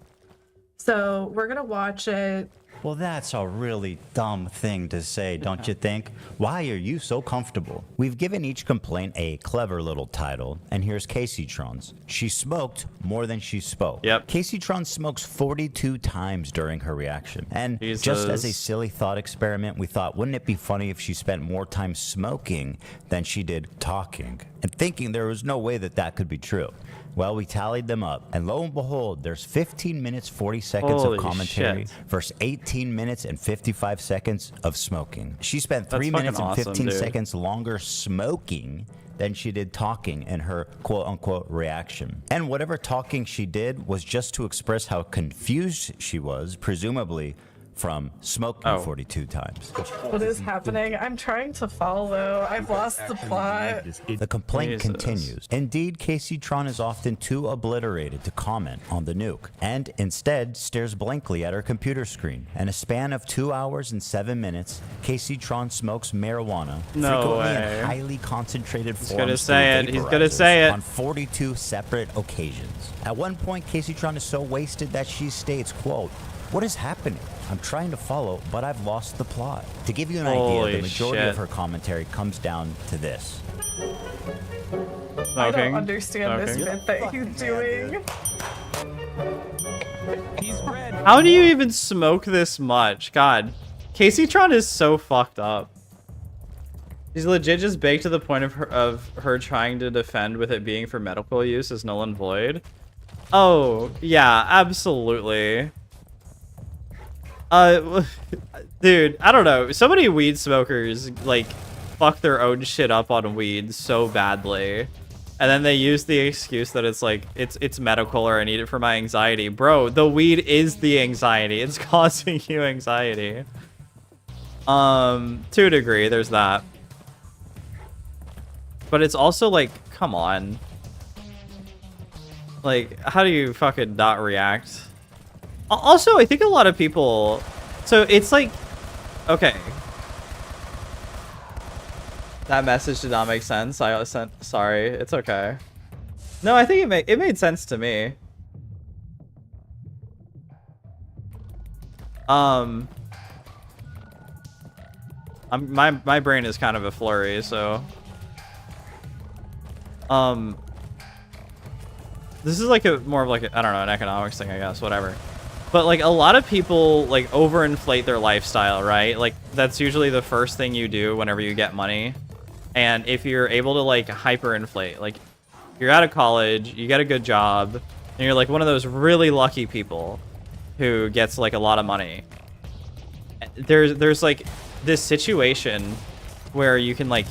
So we're gonna watch it. Well, that's a really dumb thing to say, don't you think? Why are you so comfortable? We've given each complaint a clever little title, and here's Casey Tron's. She smoked more than she spoke. Yep. Casey Tron smokes 42 times during her reaction. And just as a silly thought experiment, we thought, wouldn't it be funny if she spent more time smoking than she did talking? And thinking there was no way that that could be true. Well, we tallied them up, and lo and behold, there's 15 minutes, 40 seconds Holy of commentary shit. versus 18 minutes and 55 seconds of smoking. She spent 3 That's minutes and fucking 15 awesome, dude. seconds longer smoking than she did talking in her quote-unquote reaction. And whatever talking she did was just to express how confused she was, presumably from smoking 42 times. What is happening? I'm trying to follow. I've lost the plot. The complaint Jesus. continues. Indeed, Casey Tron is often too obliterated to comment on the nuke, and instead stares blankly at her computer screen. In a span of 2 hours and 7 minutes, Casey Tron smokes marijuana, No frequently way. in highly concentrated He's forms gonna through say it. He's gonna vaporizers say it. on 42 separate occasions. At one point, Casey Tron is so wasted that she states, quote, "What is happening? I'm trying to follow, but I've lost the plot." To give you an Holy idea, the majority shit. of her commentary comes down to this. I don't Smoking. understand this Smoking. bit that he's doing. He's red. How do you even smoke this much? God, Casey Tron is so fucked up. He's legit just baked to the point of her trying to defend with it being for medical use as null and void. Oh, yeah, absolutely. Dude, I don't know. So many weed smokers, like, fuck their own shit up on weed so badly. And then they use the excuse that it's like, it's medical or I need it for my anxiety. Bro, the weed is the anxiety. It's causing you anxiety. To a degree, there's that. But it's also like, come on. Like, how do you fucking not react? Also, I think a lot of people... So, it's like... Okay. That message did not make sense. I sent... Sorry. It's okay. No, I think it made sense to me. My brain is kind of a flurry, so... This is like more of like, I don't know, an economics thing, I guess, whatever. But like a lot of people like overinflate their lifestyle, right? Like that's usually the first thing you do whenever you get money. And if you're able to like hyperinflate, like you're out of college, you get a good job, and you're like one of those really lucky people who gets like a lot of money. There's like this situation where you can like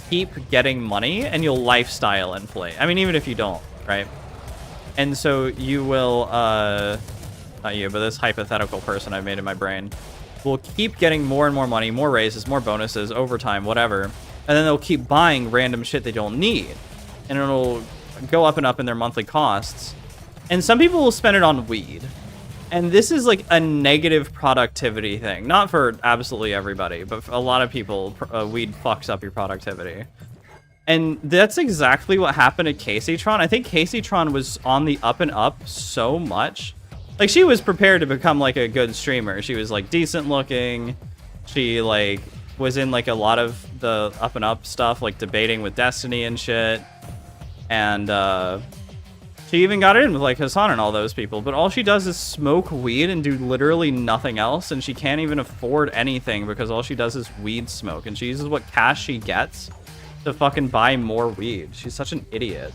keep getting money and you'll lifestyle inflate. I mean, even if you don't, right? And so you will, not you, but this hypothetical person I've made in my brain will keep getting more and more money, more raises, more bonuses, overtime, whatever. And then they'll keep buying random shit they don't need. And it'll go up and up in their monthly costs. And some people will spend it on weed. And this is like a negative productivity thing. Not for absolutely everybody, but for a lot of people, weed fucks up your productivity. And that's exactly what happened to Casey Tron. I think Casey Tron was on the up and up so much Like, she was prepared to become, like, a good streamer. She was, like, decent looking. She, like, was in, like, a lot of the up and up stuff, like debating with Destiny and shit. And, she even got in with, like, Hassan and all those people. But all she does is smoke weed and do literally nothing else. And she can't even afford anything because all she does is weed smoke. And she uses what cash she gets to fucking buy more weed. She's such an idiot.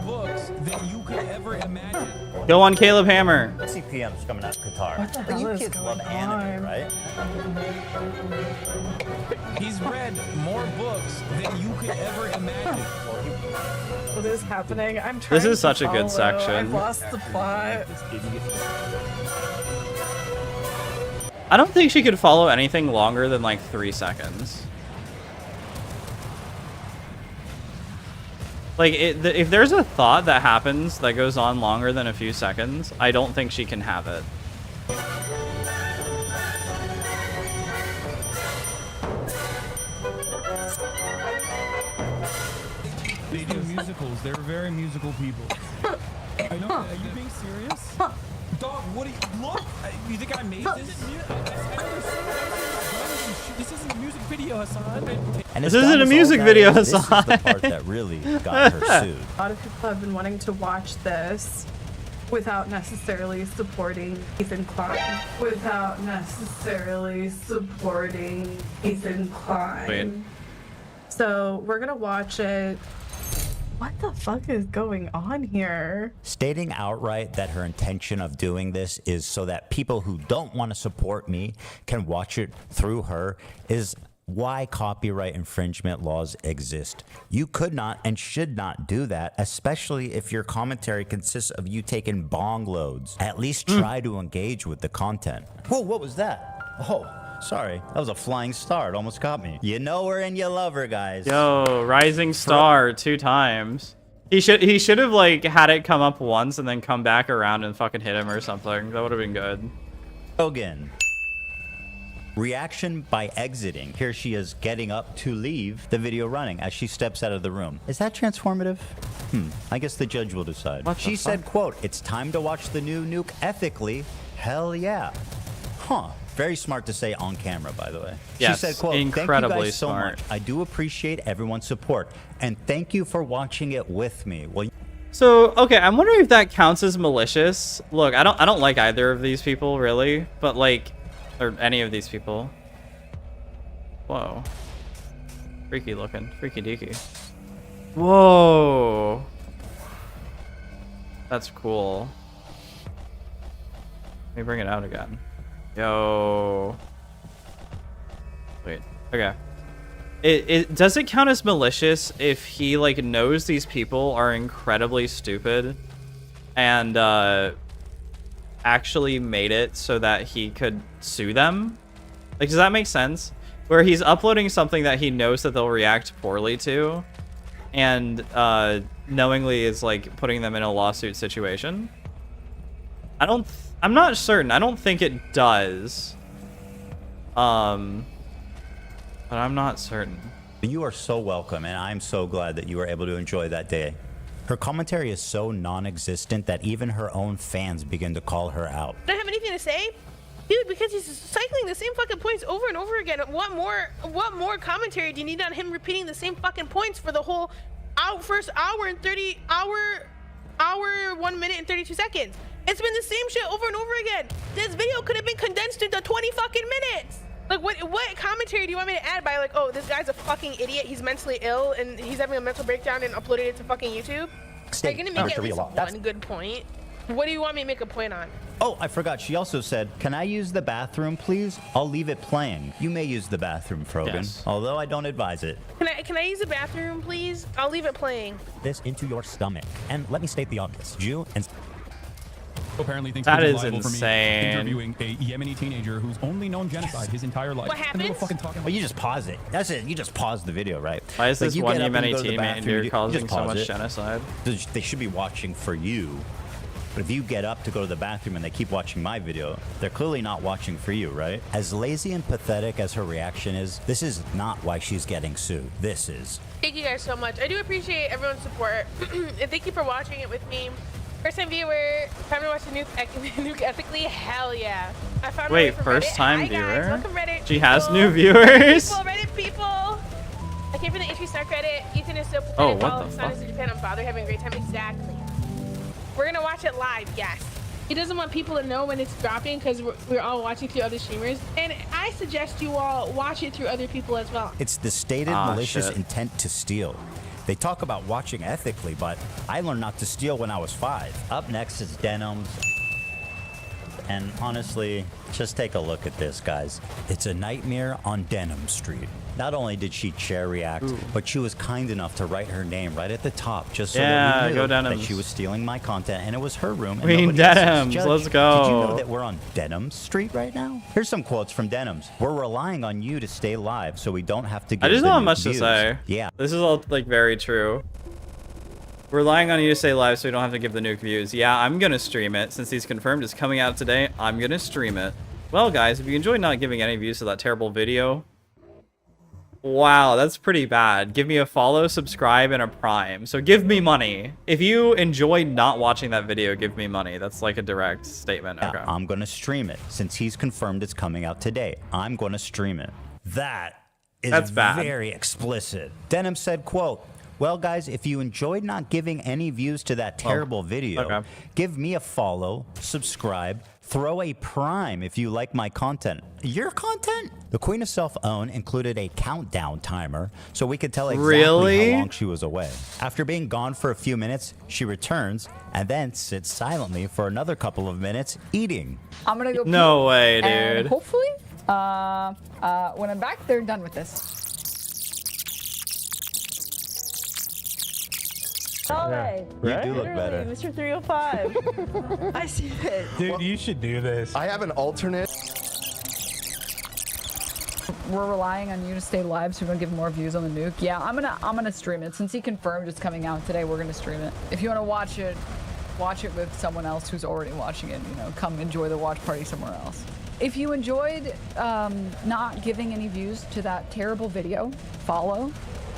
Books that you could ever imagine. Go on, Caleb Hammer. CPM's coming out of Qatar. What the hell You is kids going love anime, on? right? He's read more books than you could ever imagine. What is happening? I'm trying This is to such a good follow. section. I've lost the plot. I don't think she could follow anything longer than like 3 seconds. Like, if there's a thought that happens that goes on longer than a few seconds, I don't think she can have it. They do musicals. They're very musical people. I know. Are you being serious? Dog, what do you look? You think I made this? This isn't a music video, Hassan. And this isn't a music video, Hassan. This is the part that really got her sued. A lot of people have been wanting to watch this without necessarily supporting Ethan Klein. Without necessarily supporting Ethan Klein. Wait. So we're gonna watch it. What the fuck is going on here? Stating outright that her intention of doing this is so that people who don't want to support me can watch it through her is why copyright infringement laws exist. You could not and should not do that, especially if your commentary consists of you taking bong loads. At least try to engage with the content. Whoa, what was that? Oh, sorry. That was a flying star. It almost got me. You know her and you love her, guys. Yo, rising star 2 times. He should have like had it come up once and then come back around and fucking hit him or something. That would have been good. Logan. Reaction by exiting. Here she is getting up to leave the video running as she steps out of the room. Is that transformative? I guess the judge will decide. She said, quote, "It's time to watch the new Nuke ethically." Hell yeah. Huh. Very smart to say on camera, by the way. Yes, she said, quote, incredibly "Thank you guys so smart. much. I do appreciate everyone's support. And thank you for watching it with me." Well, So, okay, I'm wondering if that counts as malicious. Look, I don't like either of these people really, but like, or any of these people. Whoa. Freaky looking. Freaky deaky. Whoa. That's cool. Let me bring it out again. Yo. Wait. Okay. Does it count as malicious if he like knows these people are incredibly stupid and actually made it so that he could sue them? Like, does that make sense? Where he's uploading something that he knows that they'll react poorly to and knowingly is like putting them in a lawsuit situation? I'm not certain. I don't think it does. But I'm not certain. you are so welcome, and I'm so glad that you were able to enjoy that day. Her commentary is so non-existent that even her own fans begin to call her out. Don't have anything to say? Dude, because he's cycling the same fucking points over and over again. What more commentary do you need on him repeating the same fucking points for the whole first hour and 1 minute and 32 seconds? It's been the same shit over and over again. This video could have been condensed into 20 fucking minutes. Like, what commentary do you want me to add by, like, oh, this guy's a fucking idiot, he's mentally ill, and he's having a mental breakdown and uploaded it to fucking YouTube? Are you gonna make at least one good point? What do you want me to make a point on? Oh, I forgot. She also said, "Can I use the bathroom, please? I'll leave it playing." You may use the bathroom, Frogan, yes, although I don't advise it. Can I use the bathroom, please? I'll leave it playing. This into your stomach. And let me state the obvious. Jew and... Apparently thinks that is insane. Interviewing a Yemeni teenager who's only known genocide his entire life. What happens? Well, you just pause it. That's it. You just pause the video, right? Why is this one Yemeni teenager causing so much it. genocide? They should be watching for you. But if you get up to go to the bathroom and they keep watching my video, they're clearly not watching for you, right? As lazy and pathetic as her reaction is, this is not why she's getting sued. This is. Thank you guys so much. I do appreciate everyone's support. And thank you for watching it with me. First time viewer, time to watch the nuke ethically? Hell yeah. I found Wait, from first Reddit. time Hi viewer? guys, welcome Reddit She has people. new viewers? Reddit people. I came from the Itchy Snark Reddit. Ethan is so pathetic. Oh, what All the of Son fuck? is in Japan. I'm bothered having a great time. Exactly. We're gonna watch it live, yes. He doesn't want people to know when it's dropping because we're all watching through other streamers. And I suggest you all watch it through other people as well. It's the stated malicious intent to steal. They talk about watching ethically, but I learned not to steal when I was 5. Up next is Denims. And honestly, just take a look at this, guys. It's a nightmare on Denim Street. Not only did she chair react, but she was kind enough to write her name right at the top, just so that we knew that she was stealing my content, and it was her room. And Denims, let's go. Did you know that we're on Denim Street right now? Here's some quotes from Denims. We're relying on you to stay live, so we don't have to give I just the don't have new much views. to say. Yeah. This is all like very true. Relying on you to stay live so we don't have to give the nuke views. Yeah, I'm gonna stream it. Since he's confirmed it's coming out today, I'm gonna stream it. Well, guys, if you enjoyed not giving any views to that terrible video, wow, that's pretty bad. Give me a follow, subscribe, and a prime. So give me money. If you enjoyed not watching that video, give me money. That's like a direct statement. Okay. I'm gonna stream it. Since he's confirmed it's coming out today, I'm gonna stream it. That's bad. Very explicit. Denim said, quote, well, guys, if you enjoyed not giving any views to that terrible video, give me a follow, subscribe, throw a prime if you like my content. Your content? The Queen of Self-Own included a countdown timer so we could tell exactly how long she was away. After being gone for a few minutes, she returns and then sits silently for another couple of minutes eating. I'm gonna go. No way, and dude. hopefully, when I'm back, they're done with this. Right. You do look better. Mr. 305. I see it. Dude, you should do this. I have an alternate. We're relying on you to stay live so we don't give more views on the nuke. Yeah, I'm gonna stream it. Since he confirmed it's coming out today, we're gonna stream it. If you want to watch it with someone else who's already watching it. You know, come enjoy the watch party somewhere else. If you enjoyed not giving any views to that terrible video, follow,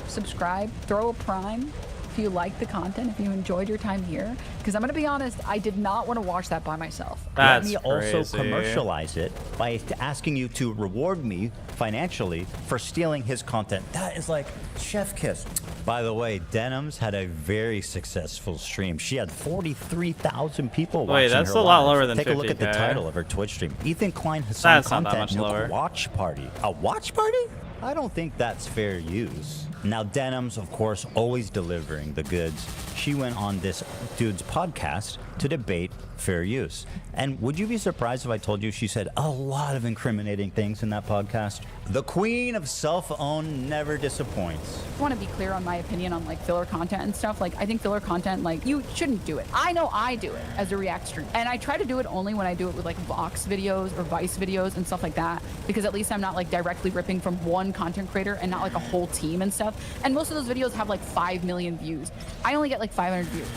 subscribe, throw a prime. If you like the content, if you enjoyed your time here, because I'm gonna be honest, I did not want to watch that by myself. Let me also commercialize it by asking you to reward me financially for stealing his content. That is like chef kiss. By the way, Denims had a very successful stream. She had 43,000 people watching her. Wait, that's a lot lower than 50K. Take a look at the title of her Twitch stream. Ethan Klein has some content nuke watch party. A watch party? I don't think that's fair use. Now, Denims, of course, always delivering the goods. She went on this dude's podcast to debate fair use. And would you be surprised if I told you she said a lot of incriminating things in that podcast? The Queen of Self-Own never disappoints. I want to be clear on my opinion on like filler content and stuff. Like, I think filler content, like, you shouldn't do it. I know I do it as a react stream. And I try to do it only when I do it with like Vox videos or Vice videos and stuff like that. Because at least I'm not like directly ripping from one content creator and not like a whole team and stuff. And most of those videos have like 5 million views. I only get like 500 views.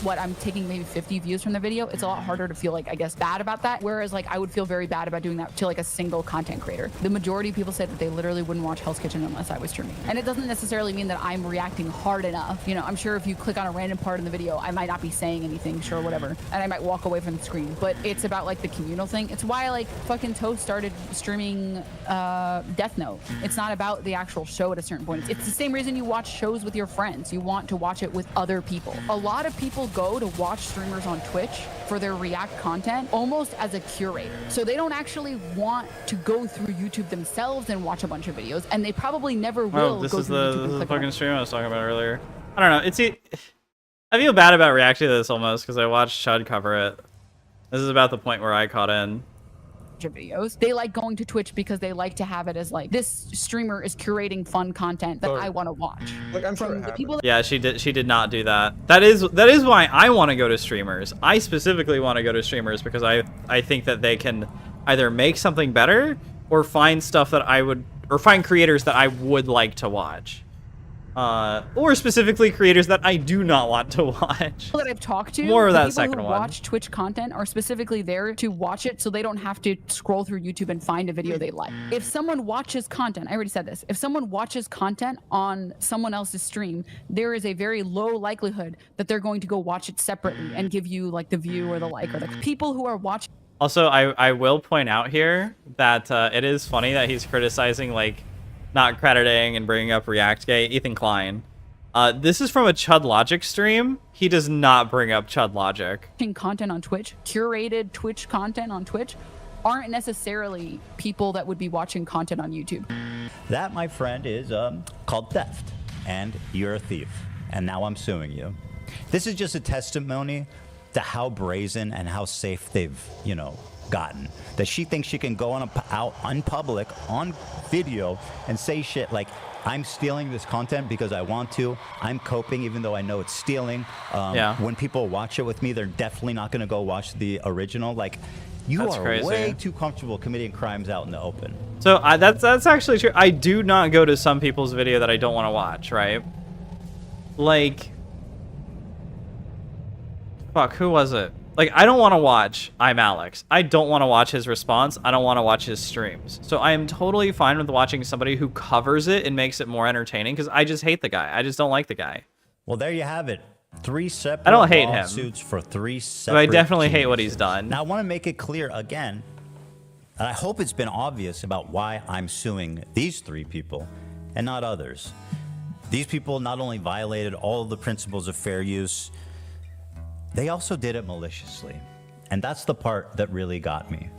I'm taking maybe 50 views from the video. It's a lot harder to feel like, I guess, bad about that. Whereas like I would feel very bad about doing that to like a single content creator. The majority of people said that they literally wouldn't watch Hell's Kitchen unless I was streaming. And it doesn't necessarily mean that I'm reacting hard enough. You know, I'm sure if you click on a random part in the video, I might not be saying anything, sure, whatever. And I might walk away from the screen. But it's about like the communal thing. It's why like fucking Toast started streaming Death Note. It's not about the actual show at a certain point. It's the same reason you watch shows with your friends. You want to watch it with other people. A lot of people go to watch streamers on Twitch for their react content almost as a curator. So they don't actually want to go through YouTube themselves and watch a bunch of videos, and they probably never will. This go is through YouTube the and click fucking on stream I was talking about earlier. I don't know. I feel bad about reacting to this almost because I watched Chud cover it. This is about the point where I caught in. videos. They like going to Twitch because they like to have it as like, this streamer is curating fun content that I want to watch. Like, I'm From the people that Yeah, she did not do that. That is why I want to go to streamers. I specifically want to go to streamers because I think that they can either make something better or find stuff that find creators that I would like to watch. or specifically creators that I do not want to watch. People that I've talked to, more of that people second who one. watch Twitch content are specifically there to watch it so they don't have to scroll through YouTube and find a video they like. If someone watches content, I already said this, if someone watches content on someone else's stream, there is a very low likelihood that they're going to go watch it separately and give you like the view or the like, or the people who are watching. Also, I will point out here that it is funny that he's criticizing like not crediting and bringing up ReactGate. Ethan Klein. This is from a Chud Logic stream. He does not bring up Chud Logic. Content on Twitch, curated Twitch content on Twitch, aren't necessarily people that would be watching content on YouTube. That, my friend, is called theft, and you're a thief, and now I'm suing you. This is just a testimony to how brazen and how safe they've, you know, gotten. That she thinks she can go out in public on video and say shit like, I'm stealing this content because I want to. I'm coping even though I know it's stealing. Yeah. When people watch it with me, they're definitely not going to go watch the original. Like, That's are crazy. way too comfortable committing crimes out in the open. So that's actually true. I do not go to some people's video that I don't want to watch, right? Like, fuck, who was it? Like, I don't want to watch I'm Alex. I don't want to watch his response. I don't want to watch his streams. So I am totally fine with watching somebody who covers it and makes it more entertaining because I just hate the guy. I just don't like the guy. Well, there you have it. 3 separate I don't hate him. lawsuits for 3 separate But I definitely hate cases. what he's done. Now, I want to make it clear again, and I hope it's been obvious about why I'm suing these 3 people and not others. These people not only violated all of the principles of fair use, they also did it maliciously. And that's the part that really got me.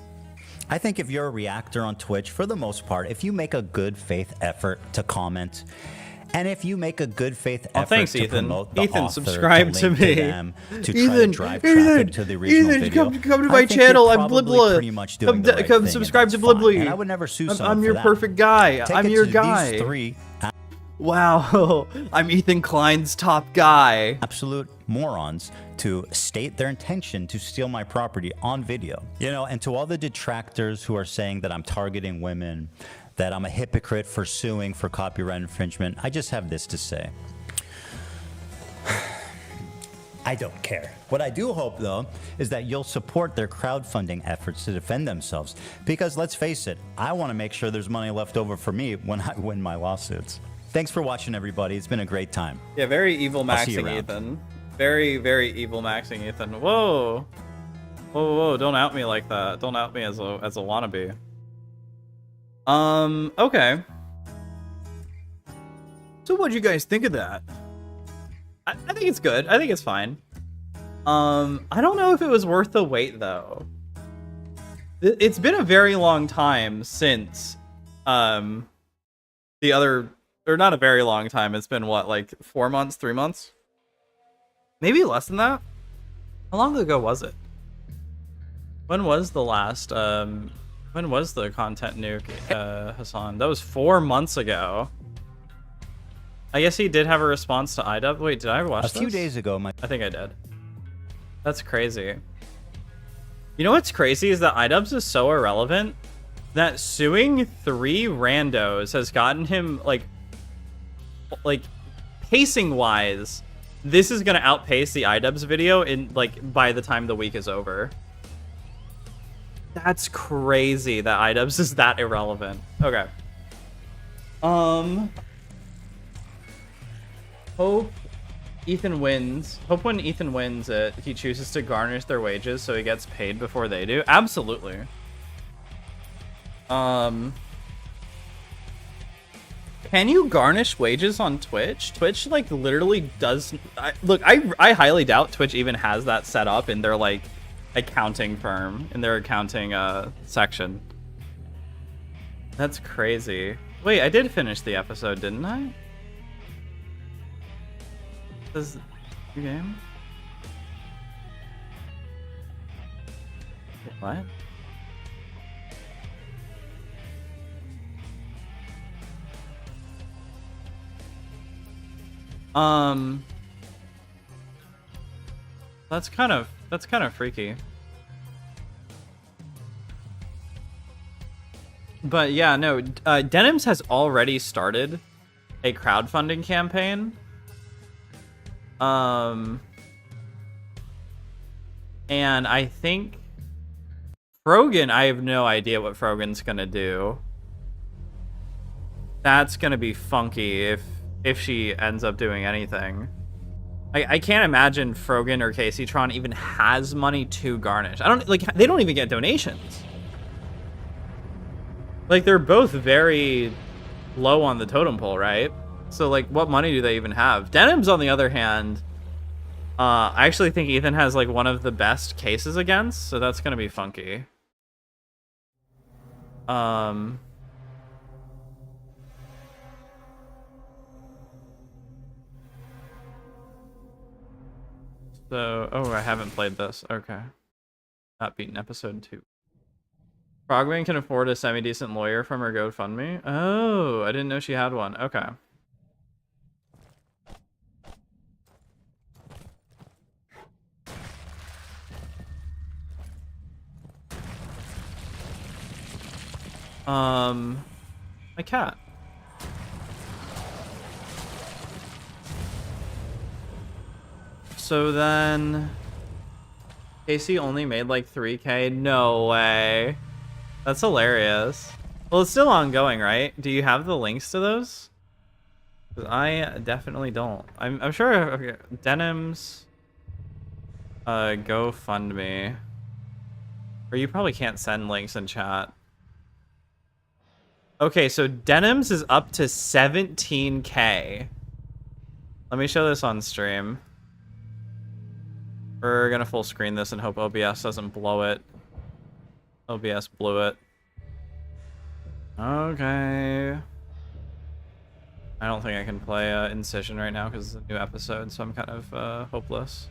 I think if you're a reactor on Twitch, for the most part, if you make a good faith effort to comment, and if you make a good faith effort to promote the Ethan, author, subscribe to to link me. them, to try to drive traffic to the original Ethan, video, come to I my think channel. you're I'm probably Blibla. pretty much doing the right Come thing, subscribe and to that's fine. Blibly. And I would never sue someone I'm for your that. perfect guy. Take I'm it your to guy. These 3 Wow, I'm Ethan Klein's top guy. Absolute morons to state their intention to steal my property on video. You know, and to all the detractors who are saying that I'm targeting women, that I'm a hypocrite for suing for copyright infringement, I just have this to say. I don't care. What I do hope, though, is that you'll support their crowdfunding efforts to defend themselves. Because let's face it, I want to make sure there's money left over for me when I win my lawsuits. Thanks for watching, everybody. It's been a great time. Yeah, very evil I'll see you maxing around. Ethan. Very, very evil maxing Ethan. Whoa. Whoa, don't out me like that. Don't out me as a wannabe. Okay. So what do you guys think of that? I think it's good. I think it's fine. I don't know if it was worth the wait though. It's been a very long time since the other, or not a very long time. It's been what, like 4 months, 3 months? Maybe less than that? How long ago was it? When was the last, when was the content nuke, Hassan? That was 4 months ago. I guess he did have a response to IDub. Wait, did I watch this? A few days ago, I think I did. That's crazy. You know what's crazy is that iDubbbz is so irrelevant that suing 3 randos has gotten him, like pacing-wise, this is gonna outpace the iDubbbz video in, like, by the time the week is over. That's crazy that iDubbbz is that irrelevant. Okay. Hope Ethan wins. Hope when Ethan wins it, he chooses to garnish their wages so he gets paid before they do. Absolutely. Can you garnish wages on Twitch? Twitch, like, literally does... Look, I highly doubt Twitch even has that set up in their, like, accounting firm, in their accounting section. That's crazy. Wait, I did finish the episode, didn't I? Does your game? What? That's kind of freaky. But yeah, no, Denims has already started a crowdfunding campaign. And I think Frogan, I have no idea what Frogan's gonna do. That's gonna be funky if she ends up doing anything. I can't imagine Frogan or Caseytron even has money to garnish. They don't even get donations. Like, they're both very low on the totem pole, right? So, like, what money do they even have? Denim's, on the other hand, I actually think Ethan has, like, one of the best cases against, so that's gonna be funky. So, oh, I haven't played this. Okay. Not beaten episode 2. Frogman can afford a semi-decent lawyer from her GoFundMe. Oh, I didn't know she had one. Okay. My cat. So then, Casey only made like 3K? No way. That's hilarious. Well, it's still ongoing, right? Do you have the links to those? 'Cause I definitely don't. I'm sure. Okay, Denim's GoFundMe. Or you probably can't send links in chat. Okay, so Denim's is up to 17K. Let me show this on stream. We're gonna full screen this and hope OBS doesn't blow it. OBS blew it. Okay. I don't think I can play Incision right now because it's a new episode, so I'm kind of hopeless.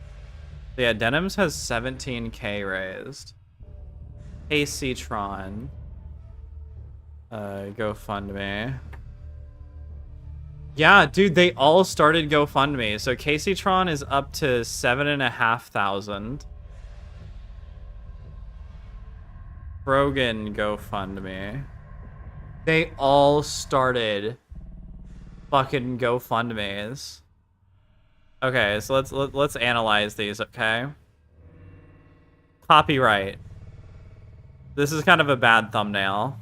So yeah, Denim's has 17K raised. Caseytron. GoFundMe. Yeah, dude, they all started GoFundMe. So Caseytron is up to 7,500. Brogan GoFundMe. They all started fucking GoFundMes. Okay, so let's analyze these, okay? Copyright. This is kind of a bad thumbnail.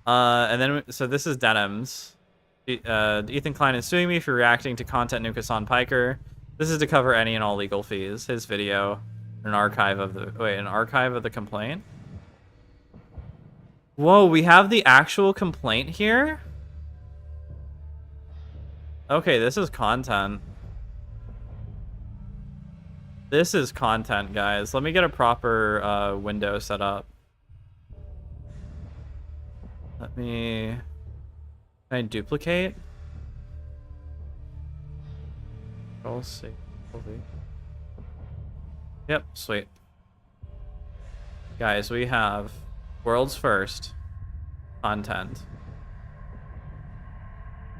And then, so this is Denim's. Ethan Klein is suing me for reacting to content Nukasan Piker. This is to cover any and all legal fees. His video, an archive of the complaint. Whoa, we have the actual complaint here? Okay, this is content. This is content, guys. Let me get a proper window set up. Let me... Can I duplicate? Control C. Yep, sweet. Guys, we have world's first content.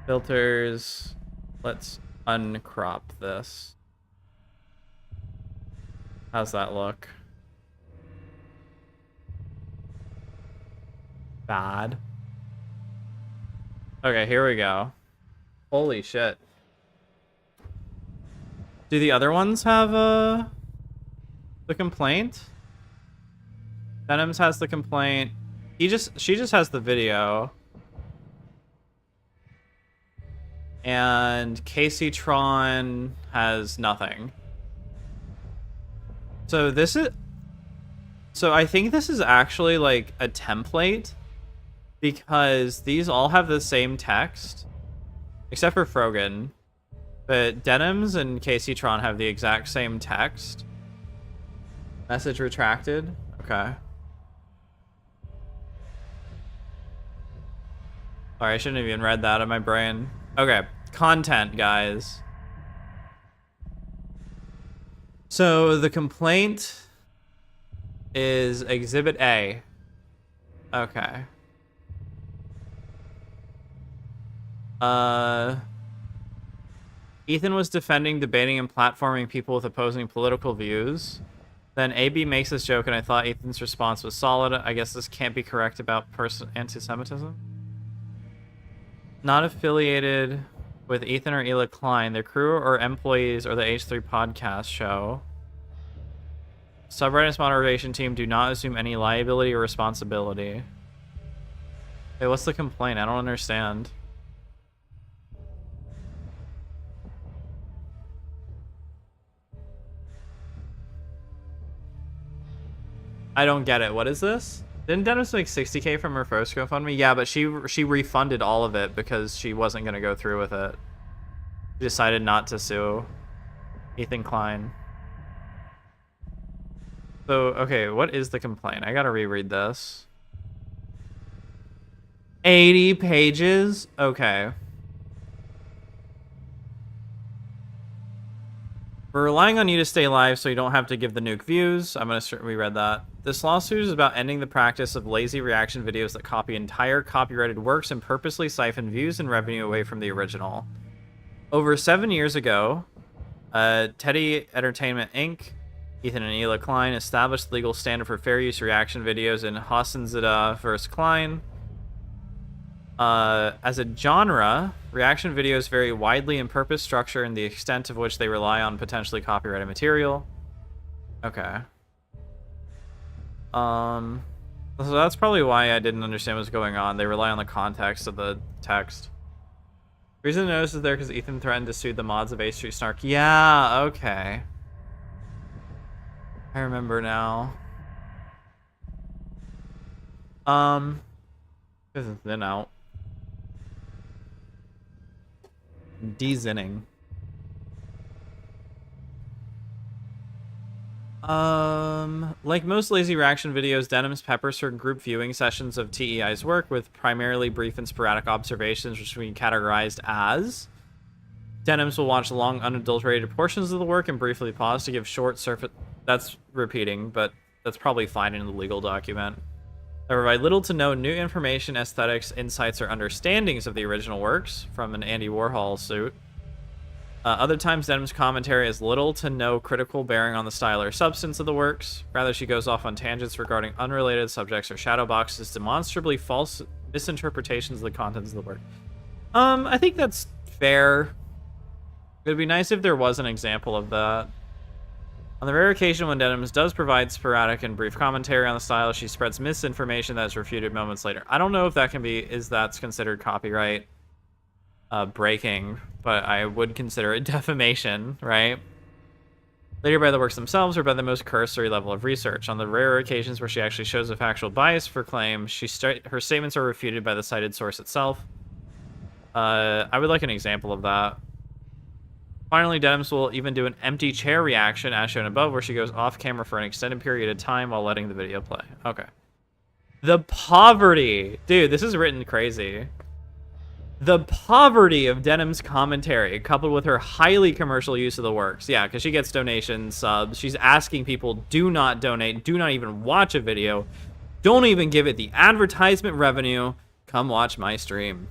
Filters. Let's uncrop this. How's that look? Bad. Okay, here we go. Holy shit. Do the other ones have the complaint? Denim's has the complaint. She just has the video. And Caseytron has nothing. So this is... So I think this is actually like a template, because these all have the same text, except for Frogan. But Denim's and Caseytron have the exact same text. Message retracted. Okay. Sorry, I shouldn't have even read that in my brain. Okay, content, guys. So the complaint is Exhibit A. Okay. Ethan was defending, debating, and platforming people with opposing political views. Then AB makes this joke, and I thought Ethan's response was solid. I guess this can't be correct about anti-Semitism. Not affiliated with Ethan or Ela Klein, their crew or employees or the H3 podcast show. Subreddit's moderation team do not assume any liability or responsibility. Hey, what's the complaint? I don't understand. I don't get it. What is this? Didn't Dennis make 60K from her first GoFundMe? Yeah, but she refunded all of it because she wasn't going to go through with it. She decided not to sue Ethan Klein. So, okay, what is the complaint? I gotta reread this. 80 pages? Okay. We're relying on you to stay live so you don't have to give the nuke views. I'm gonna reread that. This lawsuit is about ending the practice of lazy reaction videos that copy entire copyrighted works and purposely siphon views and revenue away from the original. Over 7 years ago, Teddy Entertainment Inc., Ethan and Ela Klein established the legal standard for fair use reaction videos in Hassanzada vs. Klein. As a genre, reaction videos vary widely in purpose, structure, and the extent of which they rely on potentially copyrighted material. Okay. So that's probably why I didn't understand what's going on. They rely on the context of the text. The reason the notice is there because Ethan threatened to sue the mods of H3 Snark. Yeah, okay. I remember now. This is then out. De-zinning. Like most lazy reaction videos, Denim's peppers certain group viewing sessions of TEI's work with primarily brief and sporadic observations, which we categorized as. Denims will watch long, unadulterated portions of the work and briefly pause to give short surface... That's repeating, but that's probably fine in the legal document. They provide little to no new information, aesthetics, insights, or understandings of the original works from an Andy Warhol suit. Other times, Denim's commentary has little to no critical bearing on the style or substance of the works. Rather, she goes off on tangents regarding unrelated subjects or shadow boxes, demonstrably false misinterpretations of the contents of the work. I think that's fair. It would be nice if there was an example of that. On the rare occasion when Denims does provide sporadic and brief commentary on the style, she spreads misinformation that is refuted moments later. I don't know if that can be, that's considered copyright breaking, but I would consider it defamation, right? Later by the works themselves or by the most cursory level of research. On the rare occasions where she actually shows a factual bias for claim, her statements are refuted by the cited source itself. I would like an example of that. Finally, Denims will even do an empty chair reaction, as shown above, where she goes off camera for an extended period of time while letting the video play. Okay. The poverty. Dude, this is written crazy. The poverty of Denim's commentary, coupled with her highly commercial use of the works. Yeah, because she gets donations, subs. She's asking people, do not donate, do not even watch a video. Don't even give it the advertisement revenue. Come watch my stream.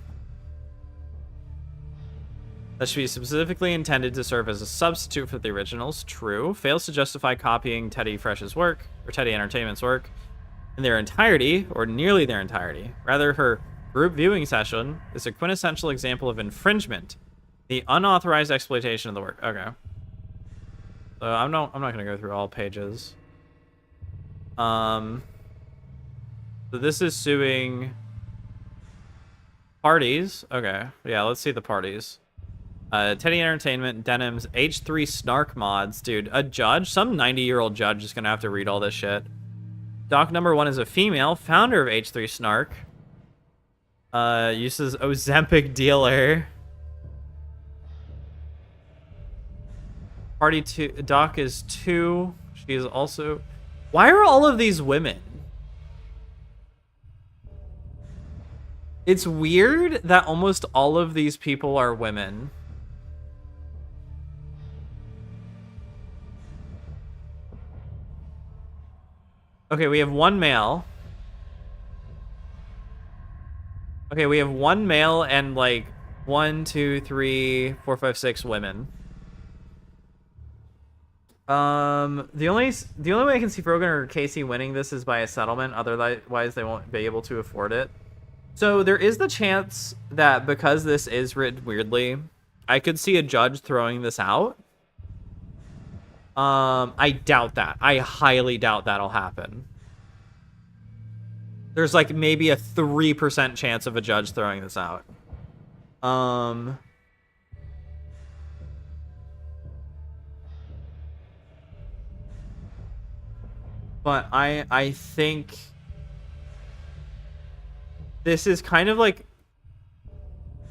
That should be specifically intended to serve as a substitute for the originals. True. Fails to justify copying Teddy Fresh's work, or Teddy Entertainment's work, in their entirety, or nearly their entirety. Rather, her group viewing session is a quintessential example of infringement, the unauthorized exploitation of the work. Okay. So I'm not gonna go through all pages. So this is suing parties. Okay. Yeah, let's see the parties. Teddy Entertainment, Denim's, H3 Snark mods. Dude, a judge? Some 90-year-old judge is going to have to read all this shit. Doc number 1 is a female, founder of H3 Snark. Uses Ozempic dealer. Party 2, Doc is 2. She is also... Why are all of these women? It's weird that almost all of these people are women. Okay, we have one male. Okay, we have one male and like 1, 2, 3, 4, 5, 6 women. The only way I can see Frogan or Casey winning this is by a settlement. Otherwise, they won't be able to afford it. So there is the chance that because this is written weirdly, I could see a judge throwing this out. I doubt that. I highly doubt that'll happen. There's like maybe a 3% chance of a judge throwing this out. But I think this is kind of like,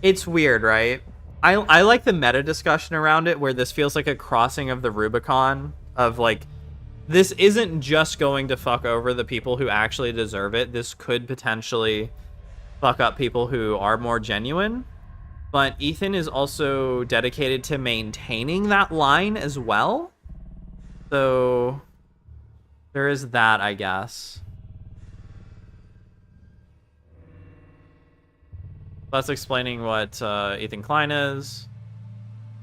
it's weird, right? I like the meta discussion around it where this feels like a crossing of the Rubicon of like, this isn't just going to fuck over the people who actually deserve it. This could potentially fuck up people who are more genuine. But Ethan is also dedicated to maintaining that line as well. So there is that, I guess. That's explaining what Ethan Klein is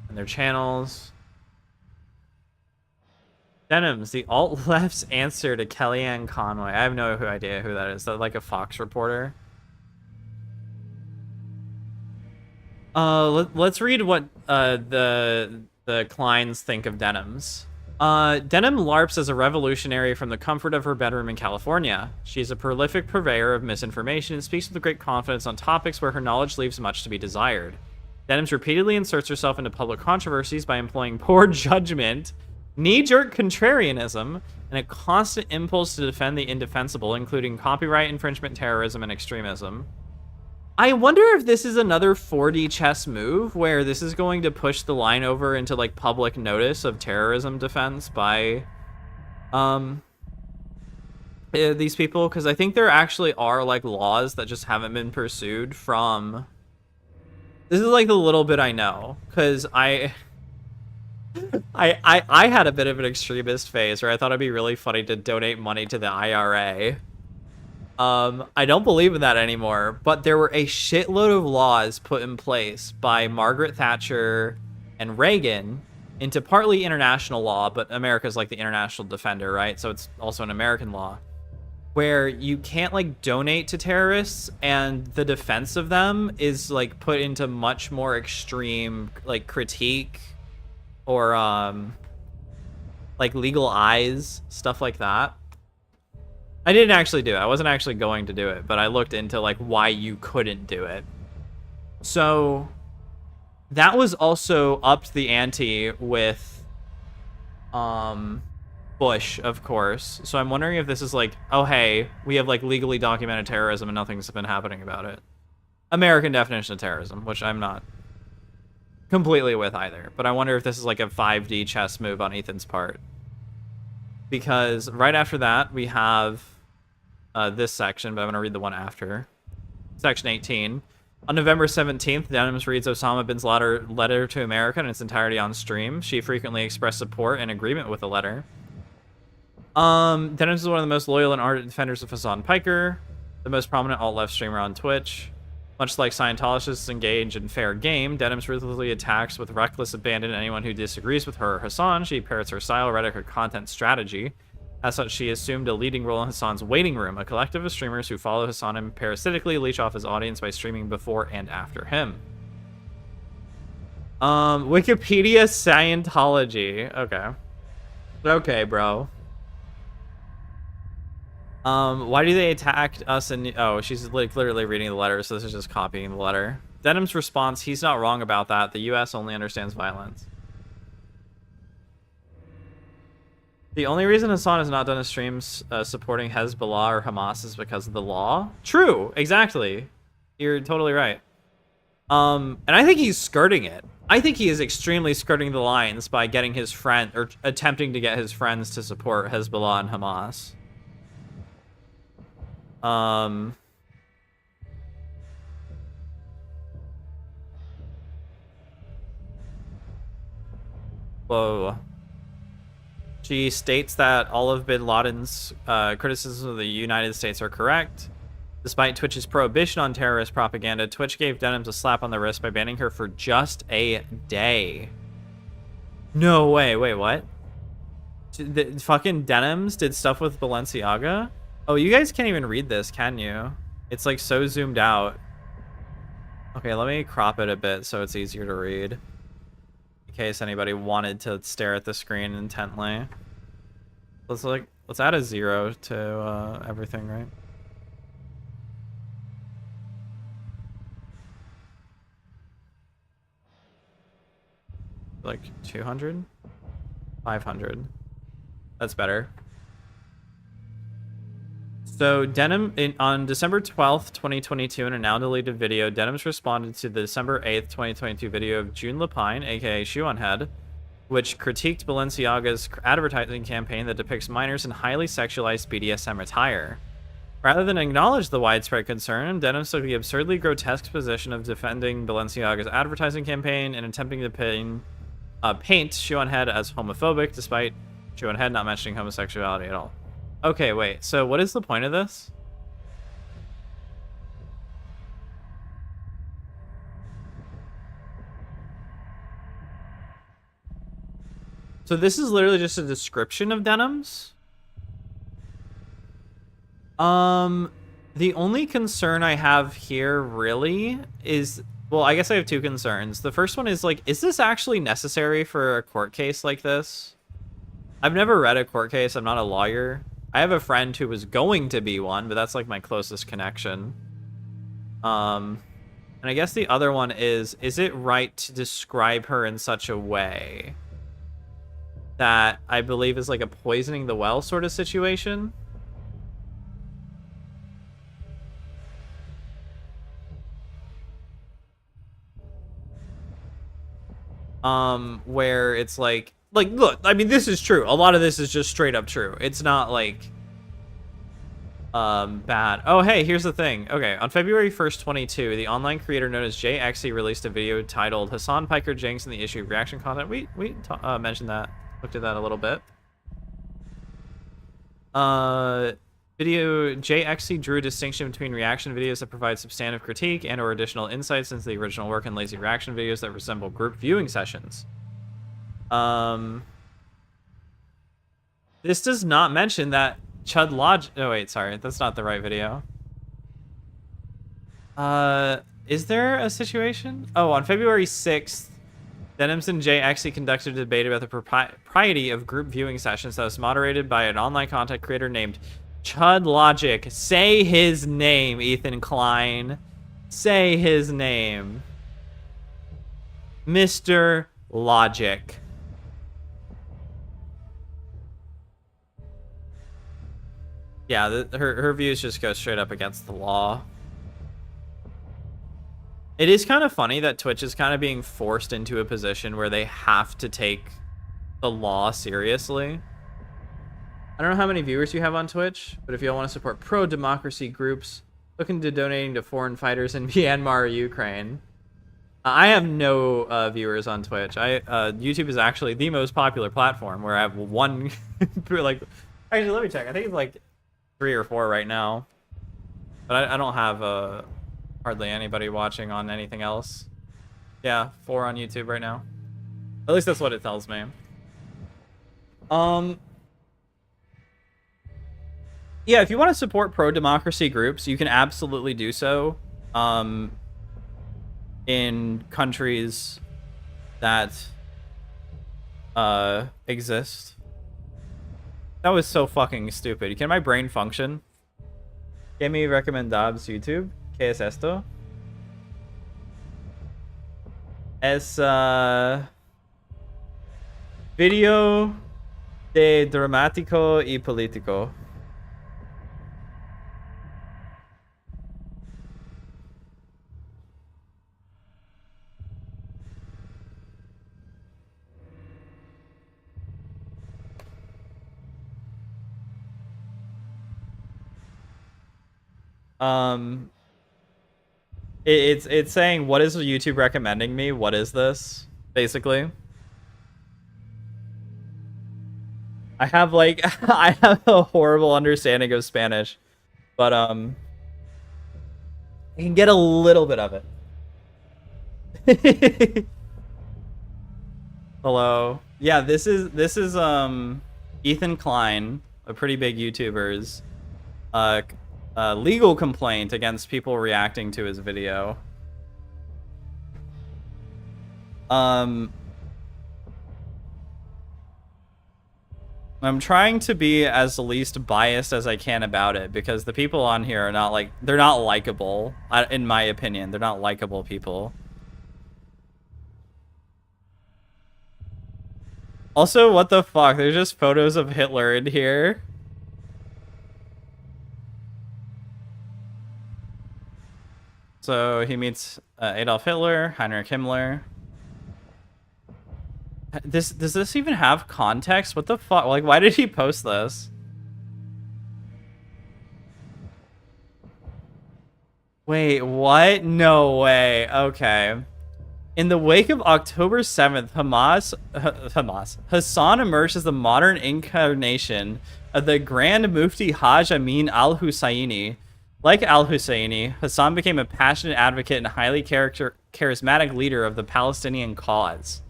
and their channels. Denims, the alt-left's answer to Kellyanne Conway. I have no idea who that is. Is that like a Fox reporter? Let's read what the Kleins think of Denims. Denim LARPs as a revolutionary from the comfort of her bedroom in California. She is a prolific purveyor of misinformation and speaks with great confidence on topics where her knowledge leaves much to be desired. Denims repeatedly inserts herself into public controversies by employing poor judgment, knee-jerk contrarianism, and a constant impulse to defend the indefensible, including copyright infringement, terrorism, and extremism. I wonder if this is another 4D chess move where this is going to push the line over into like public notice of terrorism defense by these people, because I think there actually are like laws that just haven't been pursued from. This is like the little bit I know, because I had a bit of an extremist phase where I thought it'd be really funny to donate money to the IRA. I don't believe in that anymore, but there were a shitload of laws put in place by Margaret Thatcher and Reagan into partly international law, but America's like the international defender, right? So it's also an American law where you can't like donate to terrorists, and the defense of them is like put into much more extreme like critique or like legal eyes, stuff like that. I didn't actually do it. I wasn't actually going to do it, but I looked into like why you couldn't do it. So that was also upped the ante with Bush, of course. So I'm wondering if this is like, oh hey, we have like legally documented terrorism and nothing's been happening about it. American definition of terrorism, which I'm not completely with either. But I wonder if this is like a 5D chess move on Ethan's part. Because right after that, we have this section, but I'm going to read the one after. Section 18. On November 17th, Denims reads Osama bin's letter to America in its entirety on stream. She frequently expressed support and agreement with the letter. Denims is one of the most loyal and ardent defenders of Hassan Piker, the most prominent alt-left streamer on Twitch. Much like Scientologists engage in fair game, Denims ruthlessly attacks with reckless abandon anyone who disagrees with her or Hassan. She parrots her style, rhetoric, her content strategy. As such, she assumed a leading role in Hassan's waiting room, a collective of streamers who follow Hassan and parasitically leech off his audience by streaming before and after him. Wikipedia Scientology. Okay. Okay, bro. Why do they attack us? And oh, she's like literally reading the letter, so this is just copying the letter. Denim's response: he's not wrong about that. The U.S. only understands violence. The only reason Hassan has not done his streams supporting Hezbollah or Hamas is because of the law. True, exactly. You're totally right. And I think he's skirting it. I think he is extremely skirting the lines by getting his friend or attempting to get his friends to support Hezbollah and Hamas. Whoa. She states that all of bin Laden's criticisms of the United States are correct. Despite Twitch's prohibition on terrorist propaganda, Twitch gave Denims a slap on the wrist by banning her for just a day. No way. Wait, what? The fucking Denims did stuff with Balenciaga? Oh, you guys can't even read this, can you? It's like so zoomed out. Okay, let me crop it a bit so it's easier to read. In case anybody wanted to stare at the screen intently. Let's add a 0 to everything, right? Like 200? 500. That's better. So Denim, on December 12th, 2022, in a now deleted video, Denims responded to the December 8th, 2022 video of June Lapine, aka Shoe on Head, which critiqued Balenciaga's advertising campaign that depicts minors in highly sexualized BDSM attire. Rather than acknowledge the widespread concern, Denims took the absurdly grotesque position of defending Balenciaga's advertising campaign and attempting to paint Shoe on Head as homophobic, despite Shoe on Head not mentioning homosexuality at all. Okay, wait, so what is the point of this? So this is literally just a description of Denims? The only concern I have here really is, well, I guess I have two concerns. The first one is like, is this actually necessary for a court case like this? I've never read a court case. I'm not a lawyer. I have a friend who was going to be one, but that's like my closest connection. And I guess the other one is it right to describe her in such a way that I believe is like a poisoning the well sort of situation? Where it's like, look, I mean, this is true. A lot of this is just straight up true. It's not like, bad. Oh, hey, here's the thing. Okay, on February 1st, 2022, the online creator known as JXE released a video titled Hassan Piker Jinx in the issue of reaction content. We mentioned that, looked at that a little bit. Video JXE drew a distinction between reaction videos that provide substantive critique and or additional insights into the original work and lazy reaction videos that resemble group viewing sessions. This does not mention that Chud Lodge. Oh wait, sorry, that's not the right video. Is there a situation? Oh, on February 6th, Denims and JXE conducted a debate about the propriety of group viewing sessions that was moderated by an online content creator named Chud Logic. Say his name, Ethan Klein. Say his name. Mr. Logic. Yeah, her views just go straight up against the law. It is kind of funny that Twitch is kind of being forced into a position where they have to take the law seriously. I don't know how many viewers you have on Twitch, but if you all want to support pro-democracy groups, look into donating to foreign fighters in Myanmar or Ukraine. I have no viewers on Twitch. YouTube is actually the most popular platform where I have one, like, actually, let me check. I think it's like 3 or 4 right now. But I don't have hardly anybody watching on anything else. Yeah, 4 on YouTube right now. At least that's what it tells me. Yeah, if you want to support pro-democracy groups, you can absolutely do so. In countries that exist. That was so fucking stupid. Can my brain function? ¿Qué me recomendabas YouTube? ¿Qué es esto? Es video de dramático y político. It's saying, what is YouTube recommending me? What is this? Basically. I have like I have a horrible understanding of Spanish, but I can get a little bit of it. Hello. Yeah, this is Ethan Klein, a pretty big YouTuber's legal complaint against people reacting to his video. I'm trying to be as least biased as I can about it because the people on here are not like, they're not likable, in my opinion. They're not likable people. Also, what the fuck? There's just photos of Hitler in here. So he meets Adolf Hitler, Heinrich Himmler. Does this even have context? What the fuck? Like, why did he post this? Wait, what? No way. Okay. In the wake of October 7th, Hassan emerged as the modern incarnation of the Grand Mufti Haj Amin al-Husseini. Like al-Husseini, Hassan became a passionate advocate and highly charismatic leader of the Palestinian cause.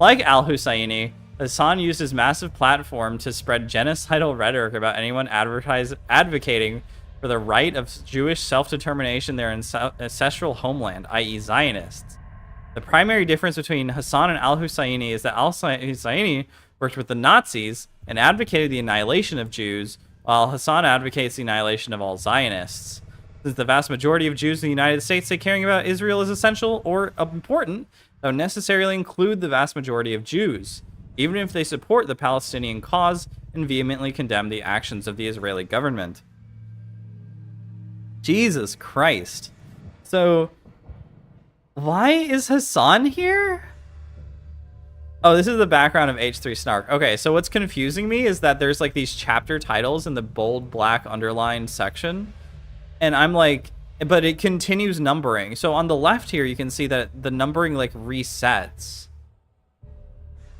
Like al-Husseini, Hassan used his massive platform to spread genocidal rhetoric about anyone advocating for the right of Jewish self-determination in their ancestral homeland, i.e. Zionists. The primary difference between Hassan and al-Husseini is that al-Husseini worked with the Nazis and advocated the annihilation of Jews, while Hassan advocates the annihilation of all Zionists. Since the vast majority of Jews in the United States say caring about Israel is essential or important, don't necessarily include the vast majority of Jews, even if they support the Palestinian cause and vehemently condemn the actions of the Israeli government. Jesus Christ. So, why is Hassan here? Oh, this is the background of H3 Snark. Okay, so what's confusing me is that there's like these chapter titles in the bold black underlined section. And I'm like, but it continues numbering. So on the left here, you can see that the numbering like resets.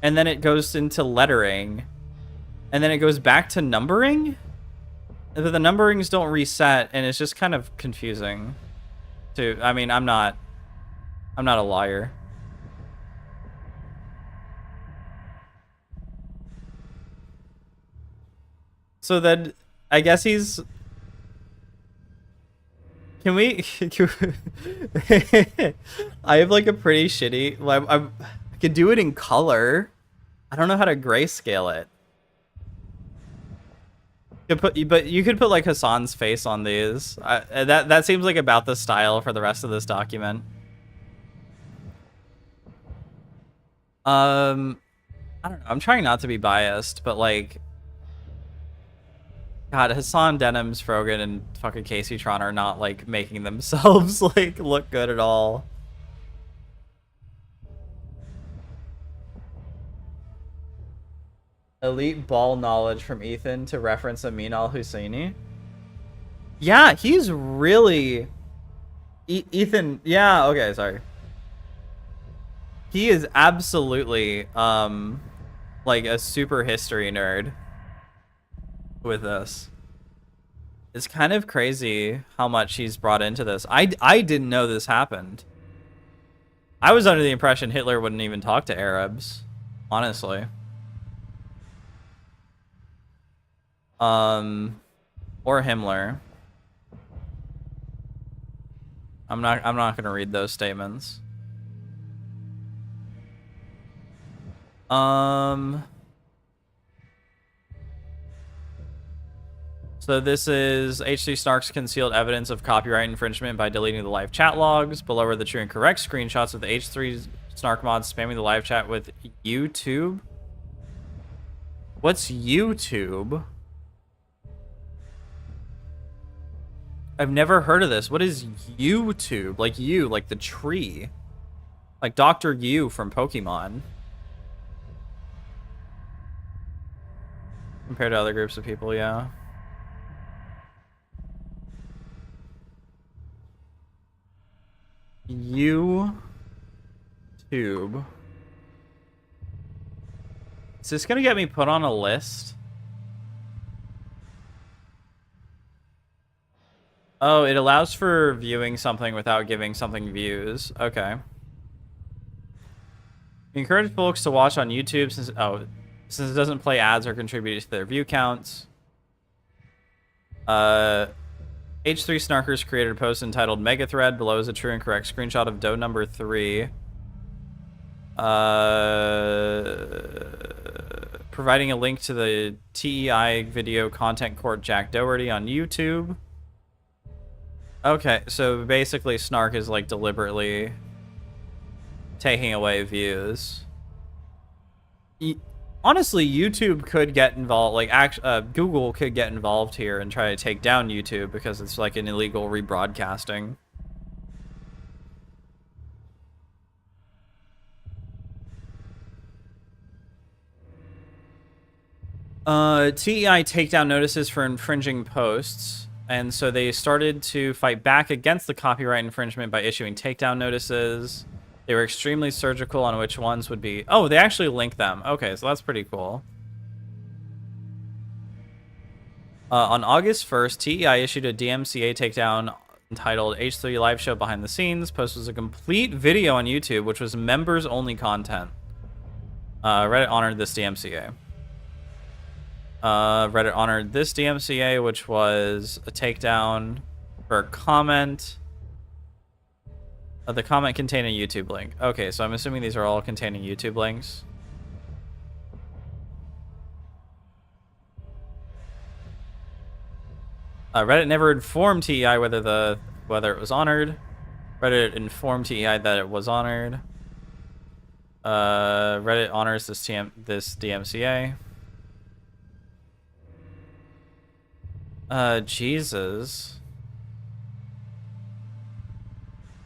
And then it goes into lettering. And then it goes back to numbering. But the numberings don't reset, and it's just kind of confusing. I mean, I'm not a liar. So then, I guess he's... Can we... I have like a pretty shitty... I could do it in color. I don't know how to grayscale it. But you could put like Hassan's face on these. That seems like about the style for the rest of this document. I don't know. I'm trying not to be biased, but like, God, Hassan Denims, Frogan, and fucking Casey Tron are not like making themselves like look good at all. Elite ball knowledge from Ethan to reference Amin al-Husseini. Yeah, he's really... Ethan, yeah, okay, sorry. He is absolutely, like a super history nerd with this. It's kind of crazy how much he's brought into this. I didn't know this happened. I was under the impression Hitler wouldn't even talk to Arabs, honestly. Or Himmler. I'm not gonna read those statements. So this is H3 Snark's concealed evidence of copyright infringement by deleting the live chat logs. Below are the true and correct screenshots of the H3 Snark mods spamming the live chat with YouTube. What's YouTube? I've never heard of this. What is YouTube? Like you, like the tree. Like Dr. Yu from Pokemon. Compared to other groups of people, yeah. YouTube. Is this gonna get me put on a list? Oh, it allows for viewing something without giving something views. Okay. We encourage folks to watch on YouTube since it doesn't play ads or contribute to their view counts. H3 Snarkers created a post entitled Mega Thread. Below is a true and correct screenshot of doe number 3. Providing a link to the TEI video content court Jack Doherty on YouTube. Okay, so basically Snark is like deliberately taking away views. Honestly, YouTube could get involved, like Google could get involved here and try to take down YouTube because it's like an illegal rebroadcasting. TEI takedown notices for infringing posts, and so they started to fight back against the copyright infringement by issuing takedown notices. They were extremely surgical on which ones would be... Oh, they actually link them. Okay, so that's pretty cool. On August 1st, TEI issued a DMCA takedown entitled H3 Live Show Behind the Scenes. Post was a complete video on YouTube, which was members-only content. Reddit honored this DMCA. Reddit honored this DMCA, which was a takedown for a comment. The comment contained a YouTube link. Okay, so I'm assuming these are all containing YouTube links. Reddit never informed TEI whether it was honored. Reddit informed TEI that it was honored. Reddit honors this DMCA. Jesus.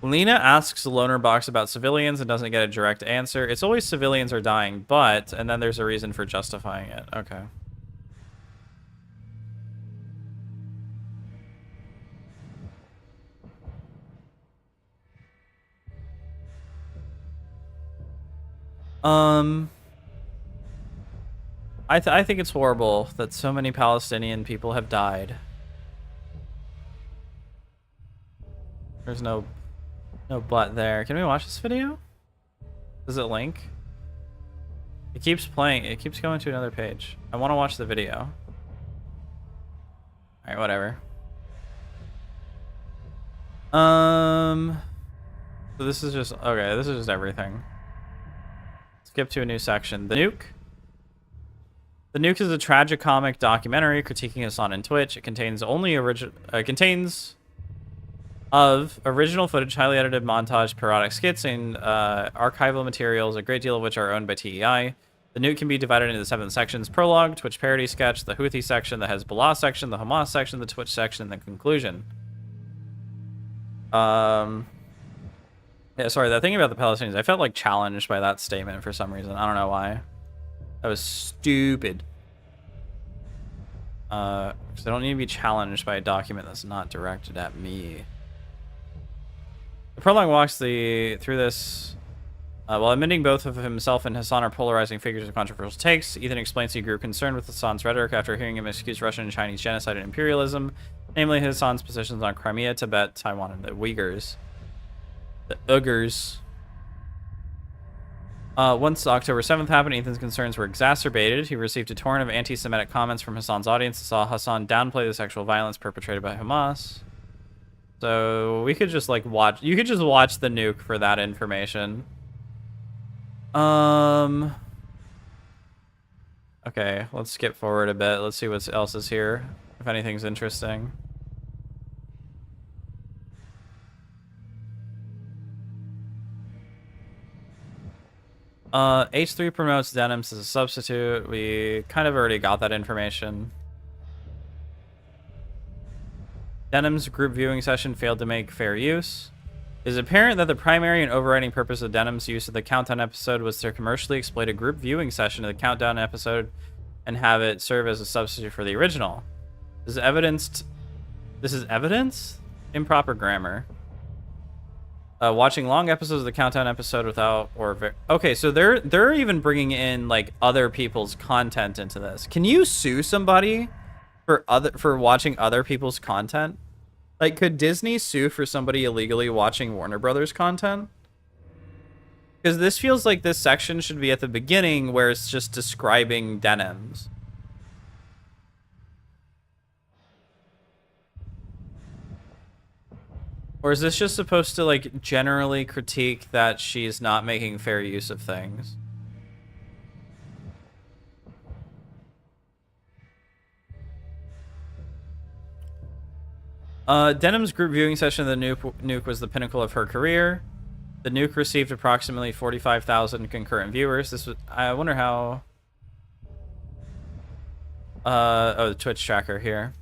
Lena asks the loner box about civilians and doesn't get a direct answer. It's always civilians are dying, but... And then there's a reason for justifying it. Okay. I think it's horrible that so many Palestinian people have died. There's no but there. Can we watch this video? Does it link? It keeps playing. It keeps going to another page. I want to watch the video. Alright, whatever. So this is just... Okay, this is just everything. Skip to a new section. The Nuke. The Nuke is a tragicomic documentary critiquing Hassan and Twitch. It contains of original footage, highly edited montage, parodic skits, and archival materials, a great deal of which are owned by TEI. The Nuke can be divided into 7 sections: prologue, Twitch parody sketch, the Houthi section, the Hezbollah section, the Hamas section, the Twitch section, and the conclusion. Yeah, sorry, that thing about the Palestinians, I felt like challenged by that statement for some reason. I don't know why. That was stupid. Because I don't need to be challenged by a document that's not directed at me. The prologue walks through this. While admitting both of himself and Hassan are polarizing figures with controversial takes, Ethan explains he grew concerned with Hassan's rhetoric after hearing him accuse Russian and Chinese genocide and imperialism, namely Hassan's positions on Crimea, Tibet, Taiwan, and the Uyghurs. The Uyghurs. Once October 7th happened, Ethan's concerns were exacerbated. He received a torrent of anti-Semitic comments from Hassan's audience and saw Hassan downplay the sexual violence perpetrated by Hamas. So we could just like watch. You could just watch the Nuke for that information. Okay, let's skip forward a bit. Let's see what else is here. If anything's interesting. H3 promotes denims as a substitute. We kind of already got that information. Denim's group viewing session failed to make fair use. It is apparent that the primary and overriding purpose of Denim's use of the Countdown episode was to commercially exploit a group viewing session of the Countdown episode and have it serve as a substitute for the original. This is evidence? Improper grammar. Watching long episodes of the Countdown episode without okay, so they're even bringing in like other people's content into this. Can you sue somebody for watching other people's content? Like, could Disney sue for somebody illegally watching Warner Brothers content? Because this feels like this section should be at the beginning where it's just describing denims. Or is this just supposed to, like, generally critique that she's not making fair use of things? Denim's group viewing session of the nuke was the pinnacle of her career. The nuke received approximately 45,000 concurrent viewers. This was, I wonder how... oh, the Twitch tracker here.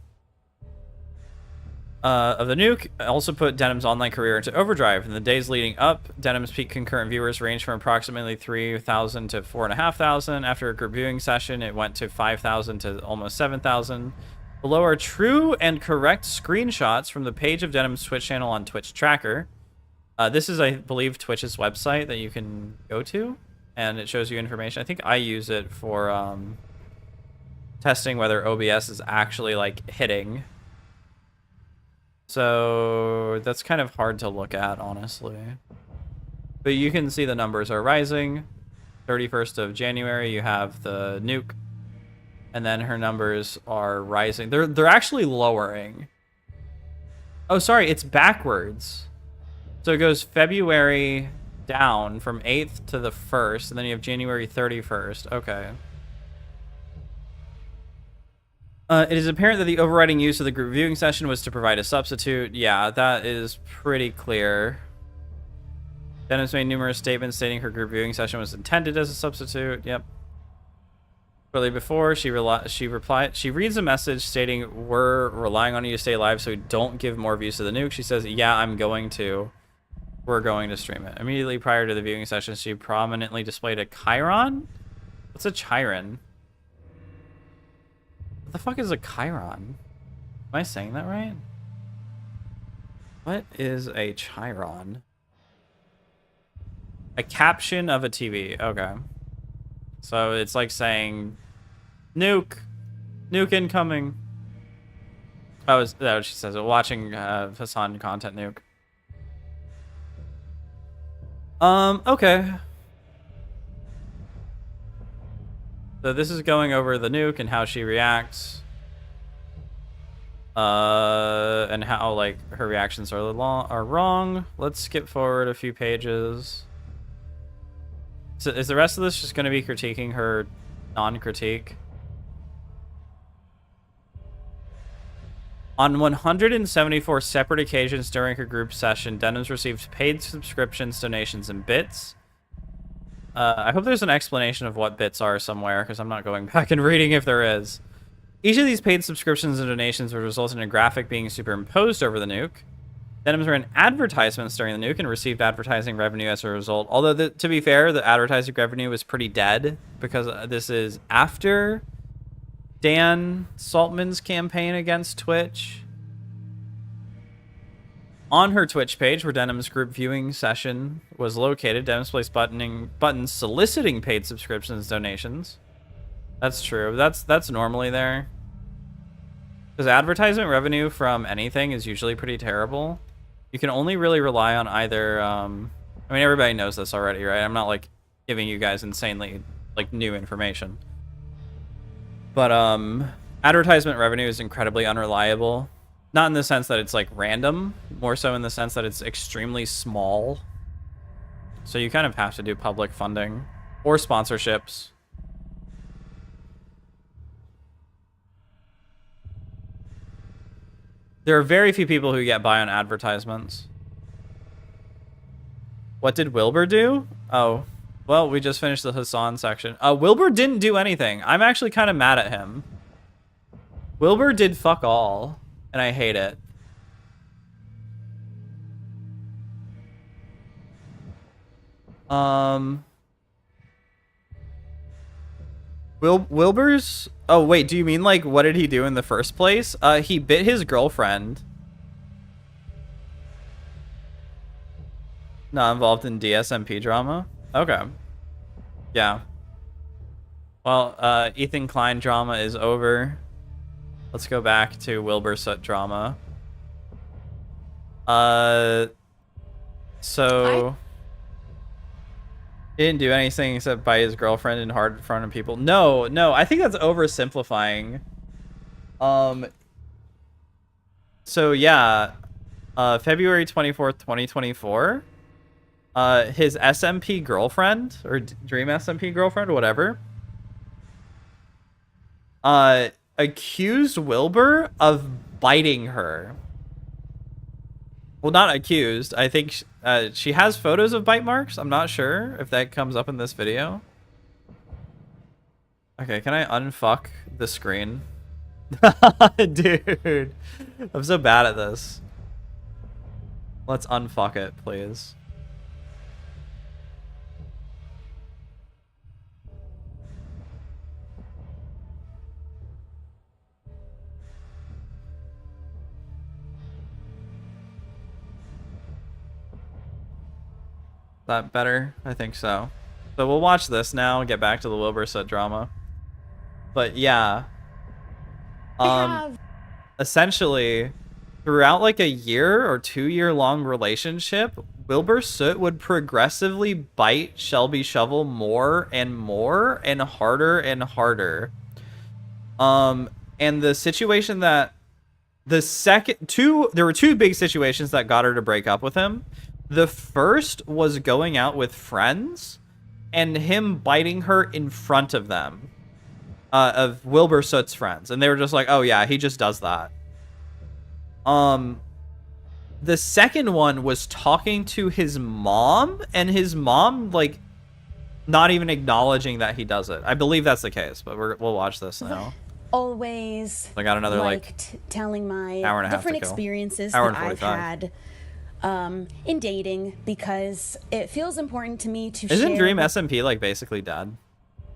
Of the nuke also put Denim's online career into overdrive. In the days leading up, Denim's peak concurrent viewers ranged from approximately 3,000 to 4,500. After a group viewing session, it went to 5,000 to almost 7,000. Below are true and correct screenshots from the page of Denim's Twitch channel on Twitch Tracker. This is, I believe, Twitch's website that you can go to, and it shows you information. I think I use it for testing whether OBS is actually, like, hitting. So that's kind of hard to look at, honestly. But you can see the numbers are rising. 31st of January, you have the nuke. And then her numbers are rising. They're actually lowering. Oh, sorry, it's backwards. So it goes February down from 8th to the 1st, and then you have January 31st. Okay. It is apparent that the overriding use of the group viewing session was to provide a substitute. Yeah, that is pretty clear. Dennis made numerous statements stating her group viewing session was intended as a substitute. Yep. Shortly before, she reads a message stating, "We're relying on you to stay alive, so don't give more views to the nuke." She says, "Yeah, I'm going to. We're going to stream it." Immediately prior to the viewing session, she prominently displayed a chyron. What's a chyron? What the fuck is a chyron? Am I saying that right? What is a chyron? A caption of a TV. Okay. So it's like saying, nuke incoming. Oh, is that what she says? Watching Hassan content nuke. Okay. So this is going over the nuke and how she reacts. And how, like, her reactions are wrong. Let's skip forward a few pages. So is the rest of this just going to be critiquing her non-critique? On 174 separate occasions during her group session, Denim's received paid subscriptions, donations, and bits. I hope there's an explanation of what bits are somewhere, because I'm not going back and reading if there is. Each of these paid subscriptions and donations would result in a graphic being superimposed over the nuke. Denim's ran advertisements during the nuke and received advertising revenue as a result. Although, to be fair, the advertising revenue was pretty dead, because this is after Dan Saltman's campaign against Twitch. On her Twitch page, where Denim's group viewing session was located, Denim's placed buttons soliciting paid subscriptions donations. That's true. That's normally there. Because advertisement revenue from anything is usually pretty terrible. You can only really rely on either... I mean, everybody knows this already, right? I'm not, like, giving you guys insanely, like, new information. But, advertisement revenue is incredibly unreliable. Not in the sense that it's, like, random. More so in the sense that it's extremely small. So you kind of have to do public funding. Or sponsorships. There are very few people who get by on advertisements. What did Wilbur do? Oh, well, we just finished the Hassan section. Wilbur didn't do anything. I'm actually kind of mad at him. Wilbur did fuck all, and I hate it. Wilbur's... Oh, wait, do you mean, like, what did he do in the first place? He bit his girlfriend. Not involved in DSMP drama? Okay. Yeah. Well, Ethan Klein drama is over. Let's go back to Wilbur Soot drama. So... He didn't do anything except bite his girlfriend in hard in front of people. No, I think that's oversimplifying. So yeah, February 24th, 2024. His SMP girlfriend, or Dream SMP girlfriend, or whatever, accused Wilbur of biting her. Well, not accused. I think she has photos of bite marks. I'm not sure if that comes up in this video. Okay, can I unfuck the screen? Dude, I'm so bad at this. Let's unfuck it, please. That better? I think so. So we'll watch this now and get back to the Wilbur Soot drama. But yeah. Essentially, throughout like a year or 2 year long relationship, Wilbur Soot would progressively bite Shelby Shovel more and more and harder and harder. And the situation that there were two big situations that got her to break up with him. The first was going out with friends and him biting her in front of them, of Wilbur Soot's friends. And they were just like, oh yeah, he just does that. The second one was talking to his mom, and his mom, like, not even acknowledging that he does it. I believe that's the case, but we'll watch this now. Always, I got another like telling my hour and a half different to kill. experiences Hour that and I've had in dating, because it feels important to me to Isn't share Dream SMP like basically dead?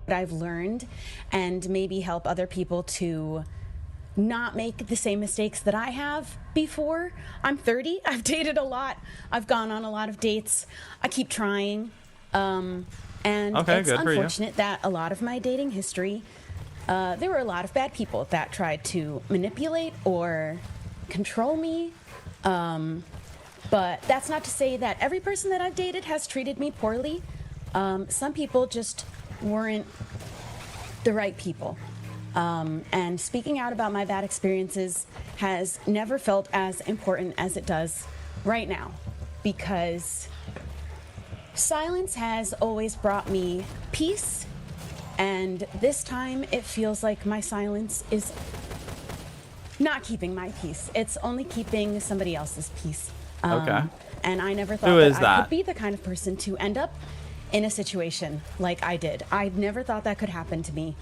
what I've learned and maybe help other people to not make the same mistakes that I have before. I'm 30. I've dated a lot. I've gone on a lot of dates. I keep trying. And it's unfortunate that a lot of my dating history, there were a lot of bad people that tried to manipulate or control me. But that's not to say that every person that I've dated has treated me poorly. Some people just weren't the right people. And speaking out about my bad experiences has never felt as important as it does right now, because silence has always brought me peace, and this time it feels like my silence is not keeping my peace. It's only keeping somebody else's peace. Okay. And I never thought I could be the kind of person to end up in a situation like I did. I never thought that could happen to me.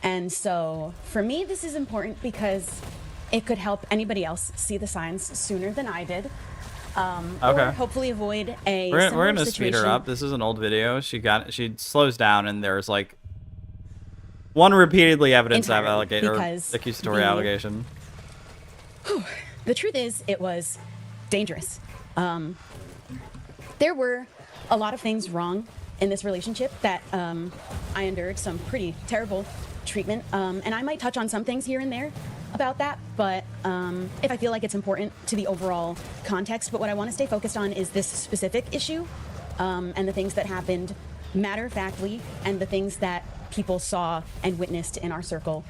And so for me, this is important because it could help anybody else see the signs sooner than I did. Or hopefully avoid a We're similar gonna speed her up. This is an old video. She slows down, and there's like one repeatedly evidence of accusatory allegation. The truth is, it was dangerous. There were a lot of things wrong in this relationship that I endured some pretty terrible treatment, and I might touch on some things here and there about that, but if I feel like it's important to the overall context. But what I want to stay focused on is this specific issue, and the things that happened matter-of-factly, and the things that people saw and witnessed in our circle.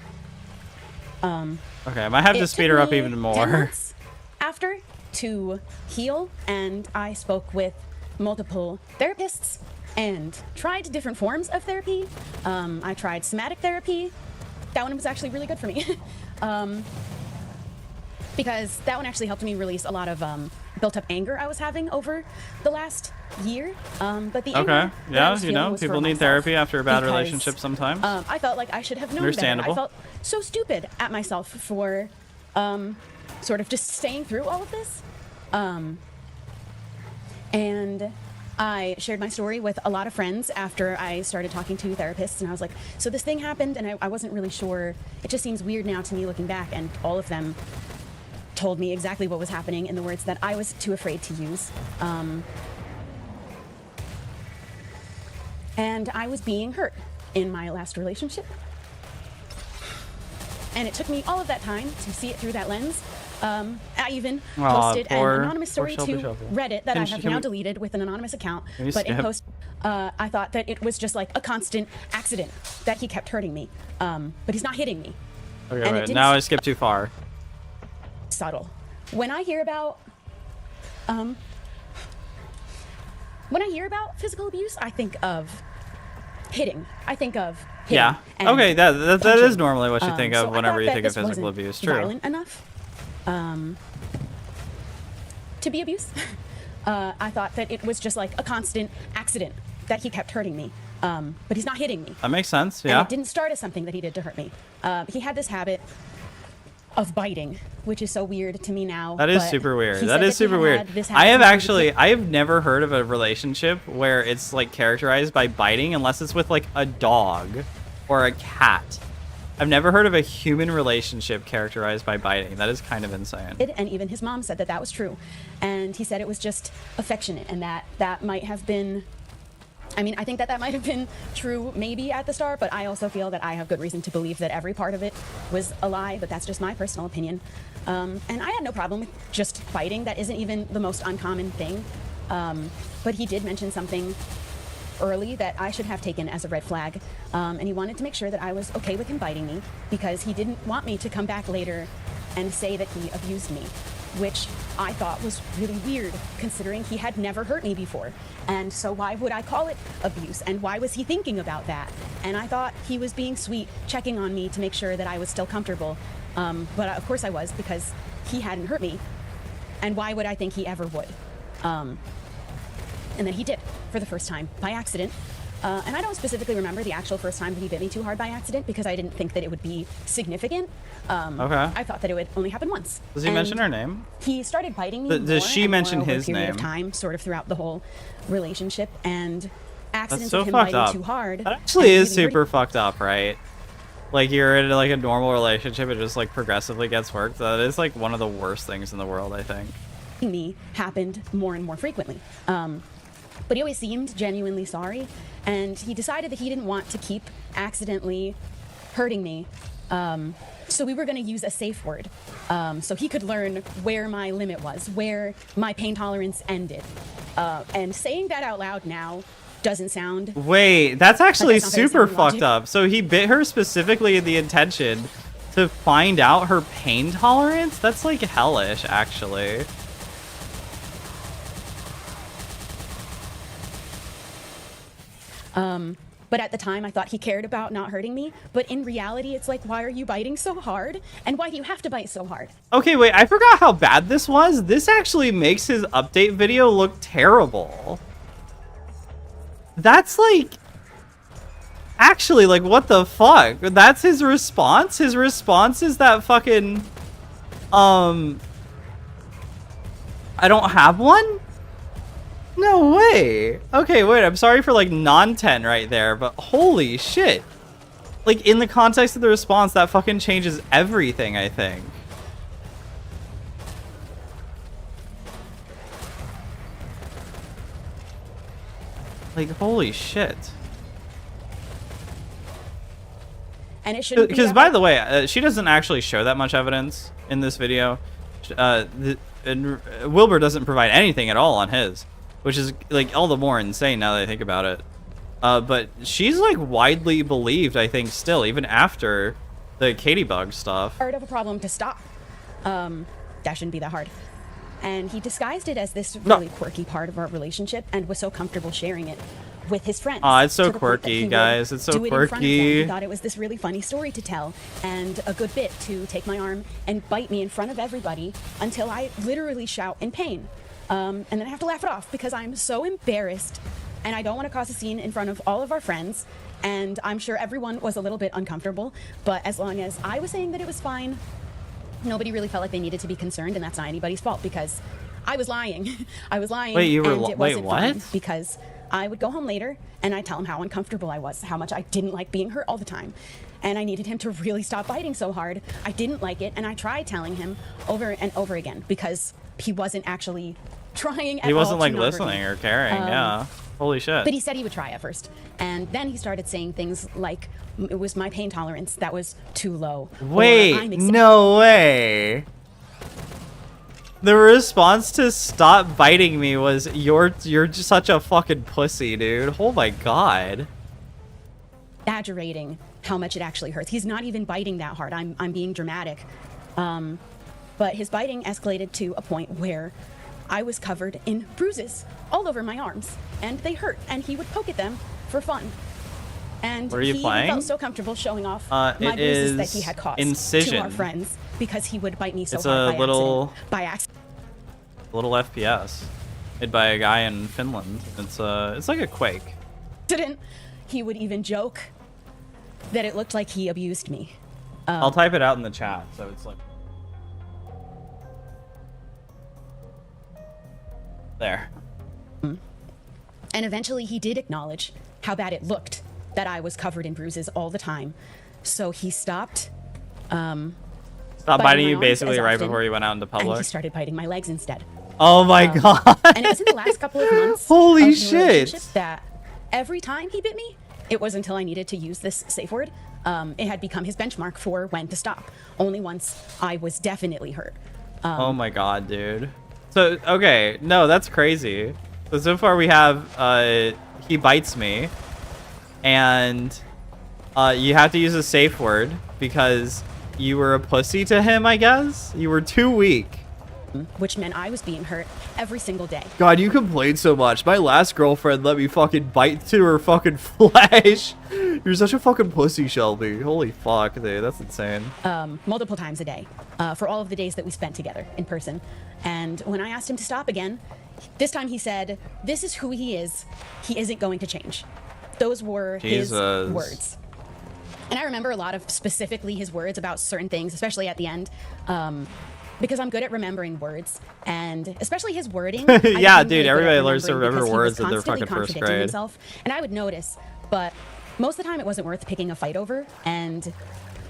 Okay, I might have to speed her up even more. 10 months after to heal, and I spoke with multiple therapists and tried different forms of therapy. I tried somatic therapy. That one was actually really good for me. Because that one actually helped me release a lot of built-up anger I was having over the last year. But the anger people need therapy after a bad relationship sometimes. I felt like I should have known better. I felt so stupid at myself for sort of just staying through all of this. And I shared my story with a lot of friends after I started talking to therapists, and I was like, so this thing happened, and I wasn't really sure. It just seems weird now to me looking back, and all of them told me exactly what was happening in the words that I was too afraid to use. And I was being hurt in my last relationship. And it took me all of that time to see it through that lens. I even posted an anonymous story to Reddit that I have now deleted with an anonymous account. But in post, I thought that it was just like a constant accident that he kept hurting me. But he's not hitting me. Okay, right. Now I skipped too far. Subtle. When I hear about When I hear about physical abuse, I think of hitting. I think of hitting. Yeah. And Okay, that is normally what you think of so whenever you think of this physical wasn't abuse. True. Violent enough to be abuse. I thought that it was just like a constant accident that he kept hurting me. But he's not hitting me. That makes sense. And Yeah. it didn't start as something that he did to hurt me. He had this habit of biting, which is so weird to me now. That is but super weird. he That said is he super had weird. this I have habit I have never heard of a relationship where it's like characterized by biting unless it's with like a dog or a cat. I've never heard of a human relationship characterized by biting. That is kind of insane. And even his mom said that that was true. And he said it was just affectionate and that might have been, I mean, I think that might have been true maybe at the start, but I also feel that I have good reason to believe that every part of it was a lie, but that's just my personal opinion. And I had no problem with just fighting. That isn't even the most uncommon thing. But he did mention something early that I should have taken as a red flag. And he wanted to make sure that I was okay with him biting me because he didn't want me to come back later and say that he abused me, which I thought was really weird considering he had never hurt me before. And so why would I call it abuse? And why was he thinking about that? And I thought he was being sweet, checking on me to make sure that I was still comfortable. But of course I was because he hadn't hurt me. And why would I think he ever would? And then he did for the first time by accident. And I don't specifically remember the actual first time that he bit me too hard by accident because I didn't think that it would be significant. Okay. I thought that it would only happen once. Does he mention her name? He started biting me. Does she mention his period name? Of time, sort of throughout the whole relationship, and accidents That's so of him fucked biting up. too hard. That actually is really super fucked up, right? Like you're in like a normal relationship, it just like progressively gets worse. That is like one of the worst things in the world, I think. Me happened more and more frequently. But he always seemed genuinely sorry, and he decided that he didn't want to keep accidentally hurting me. So we were going to use a safe word, so he could learn where my limit was, where my pain tolerance ended. And saying that out loud now doesn't sound... Wait, that's actually That doesn't super sound fucked up. So he bit her specifically in the intention to find out her pain tolerance? That's like hellish, actually. But at the time, I thought he cared about not hurting me. But in reality, it's like, why are you biting so hard? And why do you have to bite so hard? Okay, wait, I forgot how bad this was. This actually makes his update video look terrible. That's like... Actually, like, what the fuck? That's his response? His response is that fucking... I don't have one? No way. Okay, wait, I'm sorry for like non-10 right there, but holy shit. Like in the context of the response, that fucking changes everything, I think. Like, holy shit. And it shouldn't be Because, by the way, she doesn't actually show that much evidence in this video. And Wilbur doesn't provide anything at all on his, which is like all the more insane now that I think about it. But she's like widely believed, I think, still, even after the Katybug stuff. Hard of a problem to stop. That shouldn't be that hard. And he disguised it as this really quirky part of our relationship and was so comfortable sharing it with his friends. Aw, it's so to the point that quirky, he would guys. It's so do it in front of them. He quirky. thought it was this really funny story to tell and a good bit to take my arm and bite me in front of everybody until I literally shout in pain. And then I have to laugh it off because I'm so embarrassed and I don't want to cause a scene in front of all of our friends. And I'm sure everyone was a little bit uncomfortable, but as long as I was saying that it was fine, nobody really felt like they needed to be concerned, and that's not anybody's fault because I was lying. I was lying. Wait, you were and it wait, wasn't what? fun because I would go home later and I'd tell him how uncomfortable I was, how much I didn't like being hurt all the time. And I needed him to really stop biting so hard. I didn't like it, and I tried telling him over and over again because he wasn't actually trying at all. He wasn't like to not hurt listening me. or caring, yeah. Holy shit. But he said he would try at first. And then he started saying things like it was my pain tolerance that was too low. Wait, no way. The response to stop biting me was, you're just such a fucking pussy, dude. Oh my god. Exaggerating how much it actually hurts. He's not even biting that hard. I'm being dramatic. But his biting escalated to a point where I was covered in bruises all over my arms, and they hurt, and he would poke at them for fun. And What are you he playing? felt so comfortable showing off my it bruises is that he had caused Incision. to our friends because he would bite me so It's hard a little by accident. little FPS made by a guy in Finland. It's like a Quake. He would even joke that it looked like he abused me. I'll type it out in the chat, so it's like there. And eventually he did acknowledge how bad it looked that I was covered in bruises all the time. So he stopped. Stop biting you basically right before you went out into And public. he started biting my legs instead. Oh my god. And it was in the last couple of months Holy of the shit. relationship that every time he bit me, it was until I needed to use this safe word. It had become his benchmark for when to stop. Only once I was definitely hurt. Oh my god, dude. So, okay. No, that's crazy. So far we have, he bites me. And, you have to use a safe word because you were a pussy to him, I guess? You were too weak. Which meant I was being hurt every single day. God, you complain so much. My last girlfriend let me fucking bite to her fucking flesh. You're such a fucking pussy, Shelby. Holy fuck, dude. That's insane. Multiple times a day for all of the days that we spent together in person. And when I asked him to stop again, this time he said, this is who he is. He isn't going to change. Those were his words. And I remember a lot of specifically his words about certain things, especially at the end. Because I'm good at remembering words, and especially his wording. Yeah, dude, everybody learns to remember words in their fucking first grade. Himself, and I would notice, but most of the time it wasn't worth picking a fight over.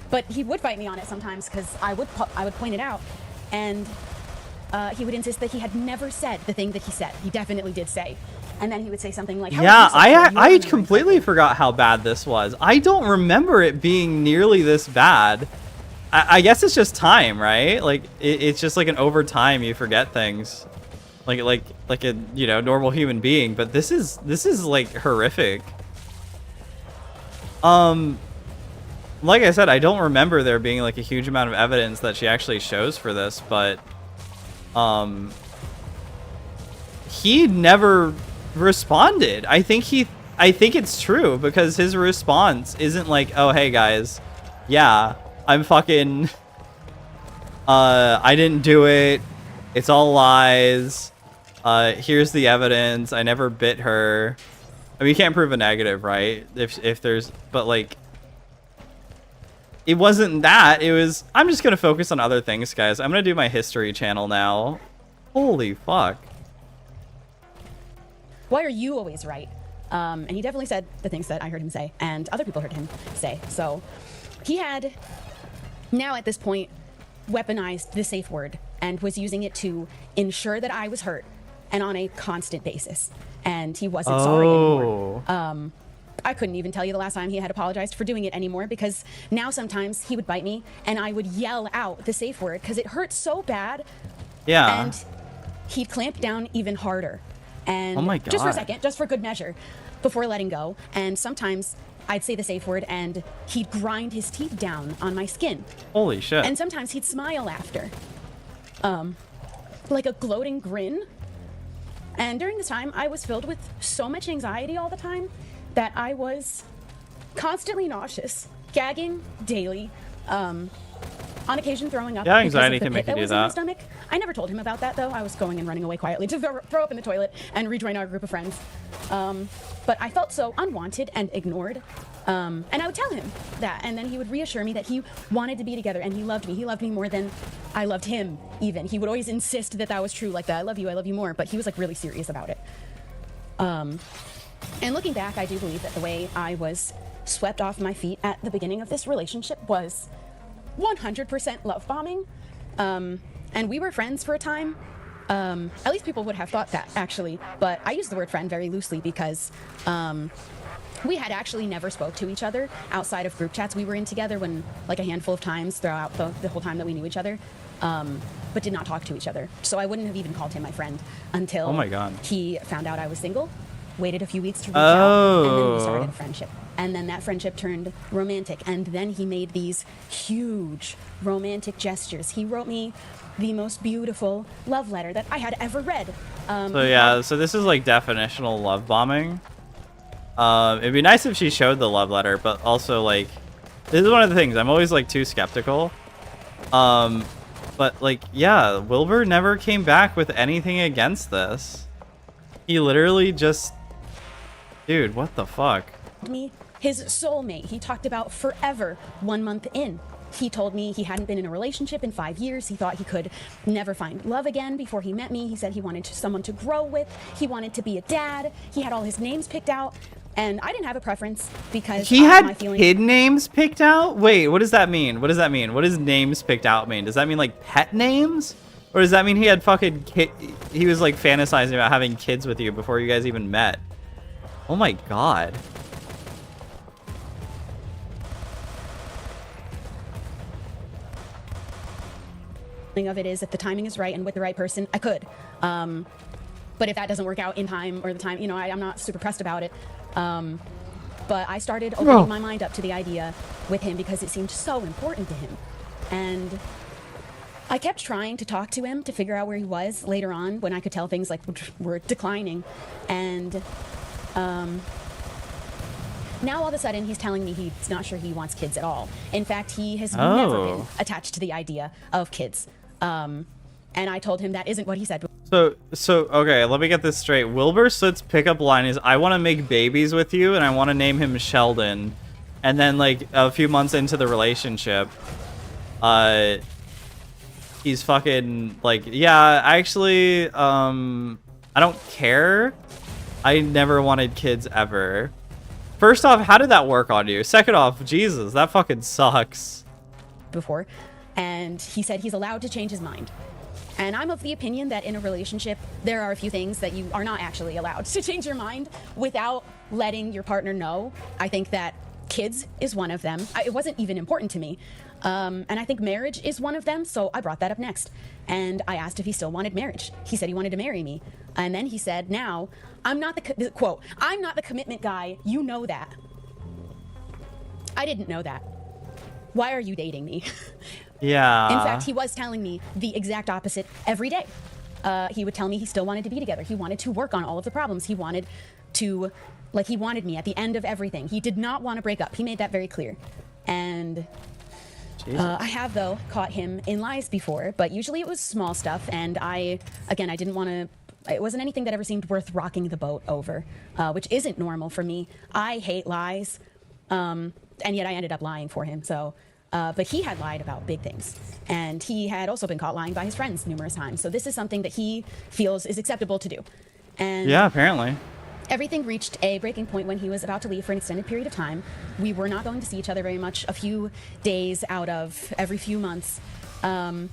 But he would fight me on it sometimes because I would point it out, and he would insist that he had never said the thing that he said. He definitely did say, and then he would say something like, "Yeah, I completely forgot how bad this was. I don't remember it being nearly this bad." I guess it's just time, right? Like it's just like an over time you forget things, like a normal human being. But this is like horrific. Like I said, I don't remember there being like a huge amount of evidence that she actually shows for this, but he never responded. I think it's true because his response isn't like, oh hey guys, yeah. I'm fucking, I didn't do it. It's all lies. Here's the evidence. I never bit her. I mean, you can't prove a negative, right? If there's, but like, it wasn't that. It was, I'm just going to focus on other things, guys. I'm going to do my history channel now. Holy fuck. Why are you always right? And he definitely said the things that I heard him say and other people heard him say. So he had now at this point weaponized the safe word and was using it to ensure that I was hurt and on a constant basis. And he wasn't sorry anymore. I couldn't even tell you the last time he had apologized for doing it anymore because now sometimes he would bite me and I would yell out the safe word because it hurt so bad. Yeah. And he'd clamp down even harder. And oh my God. Just for a second, just for good measure, before letting go. And sometimes I'd say the safe word and he'd grind his teeth down on my skin. Holy shit. And sometimes he'd smile after. Like a gloating grin. And during this time, I was filled with so much anxiety all the time that I was constantly nauseous, gagging daily, on occasion throwing up. Yeah, anxiety because of the can make pit you do that was in my that. stomach. I never told him about that though. I was going and running away quietly to throw up in the toilet and rejoin our group of friends. But I felt so unwanted and ignored. And I would tell him that, and then he would reassure me that he wanted to be together and he loved me. He loved me more than I loved him, even. He would always insist that that was true, like that. I love you more. But he was like really serious about it. And looking back, I do believe that the way I was swept off my feet at the beginning of this relationship was 100% love bombing. And we were friends for a time. At least people would have thought that, actually. But I use the word friend very loosely because we had actually never spoke to each other outside of group chats we were in together when, like, a handful of times throughout the whole time that we knew each other, but did not talk to each other. So I wouldn't have even called him my friend until oh my God. he found out I was single. waited a few weeks to reach out, and then we started a friendship. And then that friendship turned romantic, and then he made these huge romantic gestures. He wrote me the most beautiful love letter that I had ever read. So yeah, so this is like definitional love bombing. It'd be nice if she showed the love letter, but also like, this is one of the things, I'm always like too skeptical. But like, yeah, Wilbur never came back with anything against this. He literally just, dude, what the fuck? Me, his soulmate. He talked about forever 1 month in. He told me he hadn't been in a relationship in 5 years. He thought he could never find love again before he met me. He said he wanted someone to grow with. He wanted to be a dad. He had all his names picked out. And I didn't have a preference because he had kid names picked out? Wait, what does that mean? What does that mean? What does names picked out mean? Does that mean like pet names? Or does that mean he had fucking he was like fantasizing about having kids with you before you guys even met? Oh my god. Of it is, if the timing is right and with the right person, I could. But if that doesn't work out in time or the time, you know, I'm not super pressed about it. But I started opening my mind up to the idea with him because it seemed so important to him. And I kept trying to talk to him to figure out where he was later on when I could tell things like were declining. And now all of a sudden he's telling me he's not sure he wants kids at all. In fact, he has never been attached to the idea of kids. And I told him that isn't what he said. So okay, let me get this straight. Wilbur Soot's pickup line is, I want to make babies with you and I want to name him Sheldon. And then like a few months into the relationship, he's fucking like, yeah, actually, I don't care. I never wanted kids ever. First off, how did that work on you? Second off, Jesus, that fucking sucks. Before, and he said he's allowed to change his mind. And I'm of the opinion that in a relationship, there are a few things that you are not actually allowed to change your mind without letting your partner know. I think that kids is one of them. It wasn't even important to me. And I think marriage is one of them, so I brought that up next. And I asked if he still wanted marriage. He said he wanted to marry me. And then he said, now, I'm not the, quote, I'm not the commitment guy, you know that. I didn't know that. Why are you dating me? Yeah. In fact, he was telling me the exact opposite every day. He would tell me he still wanted to be together. He wanted to work on all of the problems. He wanted to, like, he wanted me at the end of everything. He did not want to break up. He made that very clear. And I have, though, caught him in lies before, but usually it was small stuff. And I didn't want to, it wasn't anything that ever seemed worth rocking the boat over, which isn't normal for me. I hate lies. And yet I ended up lying for him. So, but he had lied about big things. And he had also been caught lying by his friends numerous times. So this is something that he feels is acceptable to do. And yeah, apparently. Everything reached a breaking point when he was about to leave for an extended period of time. We were not going to see each other very much, a few days out of every few months. And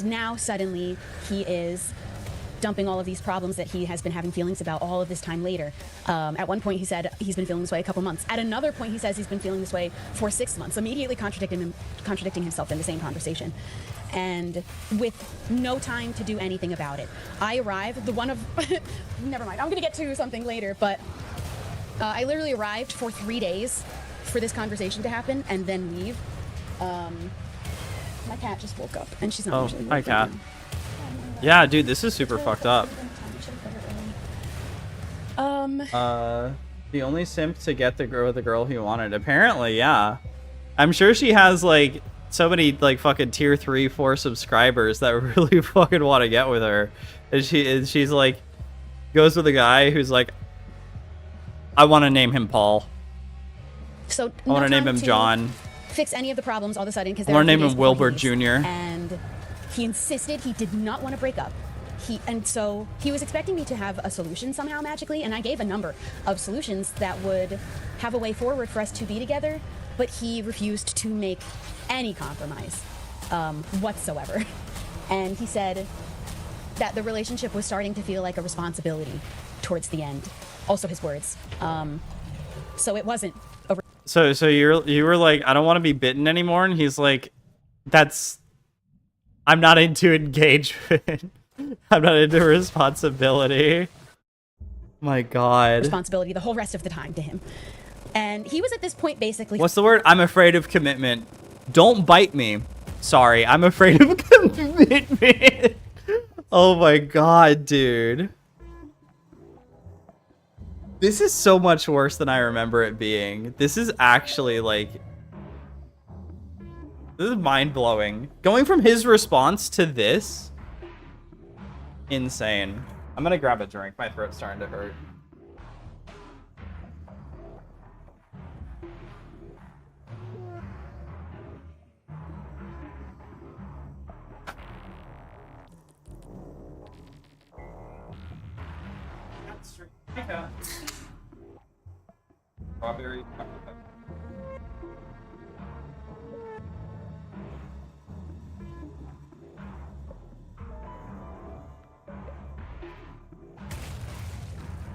now suddenly he is dumping all of these problems that he has been having feelings about all of this time later. At one point he said he's been feeling this way a couple months. At another point he says he's been feeling this way for 6 months, immediately contradicting himself in the same conversation. And with no time to do anything about it. I arrived, never mind, I'm gonna get to something later, but I literally arrived for 3 days for this conversation to happen and then leave. My cat just woke up and she's not usually hi cat. Yeah, dude, this is super fucked up. The only simp to get the girl he wanted. Apparently, yeah. I'm sure she has like so many like fucking tier 3, 4 subscribers that really fucking want to get with her. And she's like goes with a guy who's like, I want to name him Paul. So I want to name him John. Fix any of the problems all of a sudden because I want to name him Wilbur Jr. And he insisted he did not want to break up. So he was expecting me to have a solution somehow magically, and I gave a number of solutions that would have a way forward for us to be together, but he refused to make any compromise whatsoever. And he said that the relationship was starting to feel like a responsibility towards the end. Also his words. So it wasn't over. So you were like, I don't want to be bitten anymore, and he's like, I'm not into engagement. I'm not into responsibility. My God. Responsibility the whole rest of the time to him. And he was at this point basically... What's the word? I'm afraid of commitment. Don't bite me. Sorry, I'm afraid of commitment. Oh my God, dude. This is so much worse than I remember it being. This is actually like... This is mind-blowing. Going from his response to this... Insane. I'm gonna grab a drink. My throat's starting to hurt. Strawberry.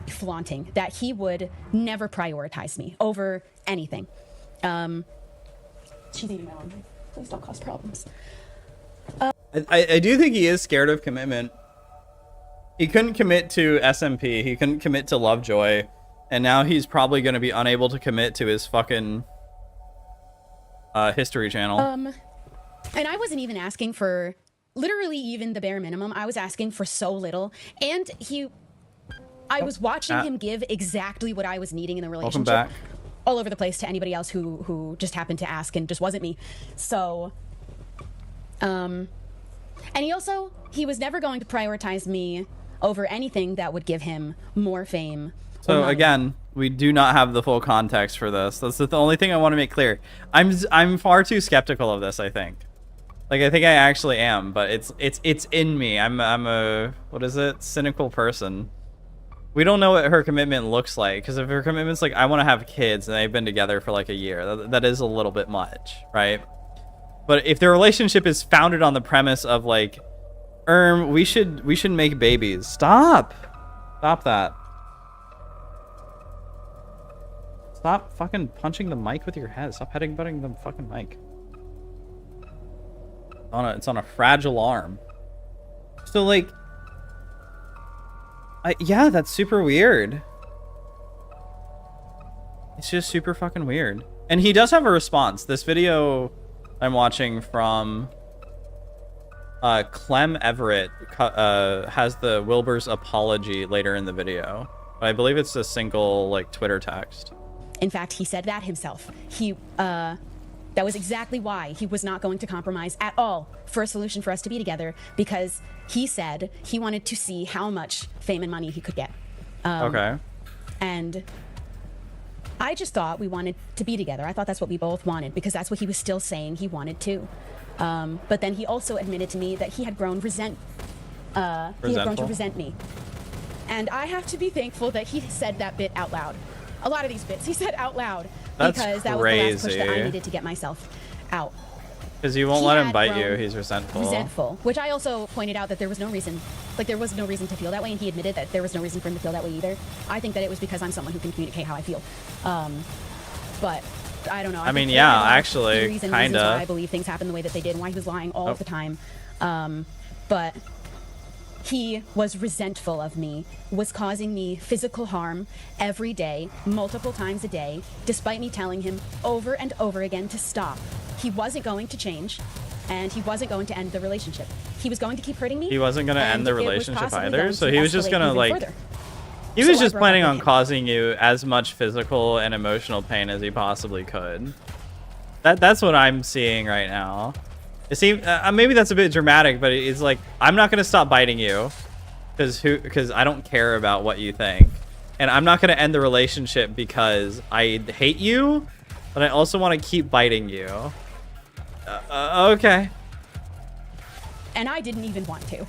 Flaunting that he would never prioritize me over anything. She's eating my laundry. Please don't cause problems. I do think he is scared of commitment. He couldn't commit to SMP. He couldn't commit to Lovejoy. And now he's probably going to be unable to commit to his fucking History Channel. And I wasn't even asking for literally even the bare minimum. I was asking for so little. And I was watching him give exactly what I was needing in the relationship. Welcome back. All over the place to anybody else who just happened to ask and just wasn't me. So, and he was never going to prioritize me over anything that would give him more fame. So again, we do not have the full context for this. That's the only thing I want to make clear. I'm far too skeptical of this, I think. Like, I think I actually am, but it's in me. I'm a, what is it? Cynical person. We don't know what her commitment looks like, because if her commitment's like, I want to have kids and they've been together for like a year, that is a little bit much, right? But if their relationship is founded on the premise of like, we should make babies. Stop that. Stop fucking punching the mic with your head. Stop headbutting the fucking mic. It's on a fragile arm. So like, yeah, that's super weird. It's just super fucking weird. And he does have a response. This video I'm watching from Clem Everett has the Wilbur's apology later in the video. I believe it's a single like Twitter text. In fact, he said that himself. That was exactly why he was not going to compromise at all for a solution for us to be together, because he said he wanted to see how much fame and money he could get. Okay. And I just thought we wanted to be together. I thought that's what we both wanted, because that's what he was still saying he wanted to. But then he also admitted to me that he had grown to resent me. And I have to be thankful that he said that bit out loud. A lot of these bits he said out loud. That's because that was the last push that I needed to get myself out. Because you won't let him bite you. He's resentful. Which I also pointed out that there was no reason, to feel that way, and he admitted that there was no reason for him to feel that way either. I think that it was because I'm someone who can communicate how I feel. But I don't know. I mean, yeah, actually, kind of. I believe things happened the way that they did, and why he was lying all the time. But he was resentful of me, was causing me physical harm every day, multiple times a day, despite me telling him over and over again to stop. He wasn't going to change, and he wasn't going to end the relationship. He was going to keep hurting me. He wasn't going to end the relationship either, so he was just going to like... Further. He was just planning on causing you as much physical and emotional pain as he possibly could. That's what I'm seeing right now. It seems maybe that's a bit dramatic, but it's like, I'm not gonna stop biting you, because I don't care about what you think, and I'm not gonna end the relationship because I hate you, but I also want to keep biting you. Okay. And I didn't even want to,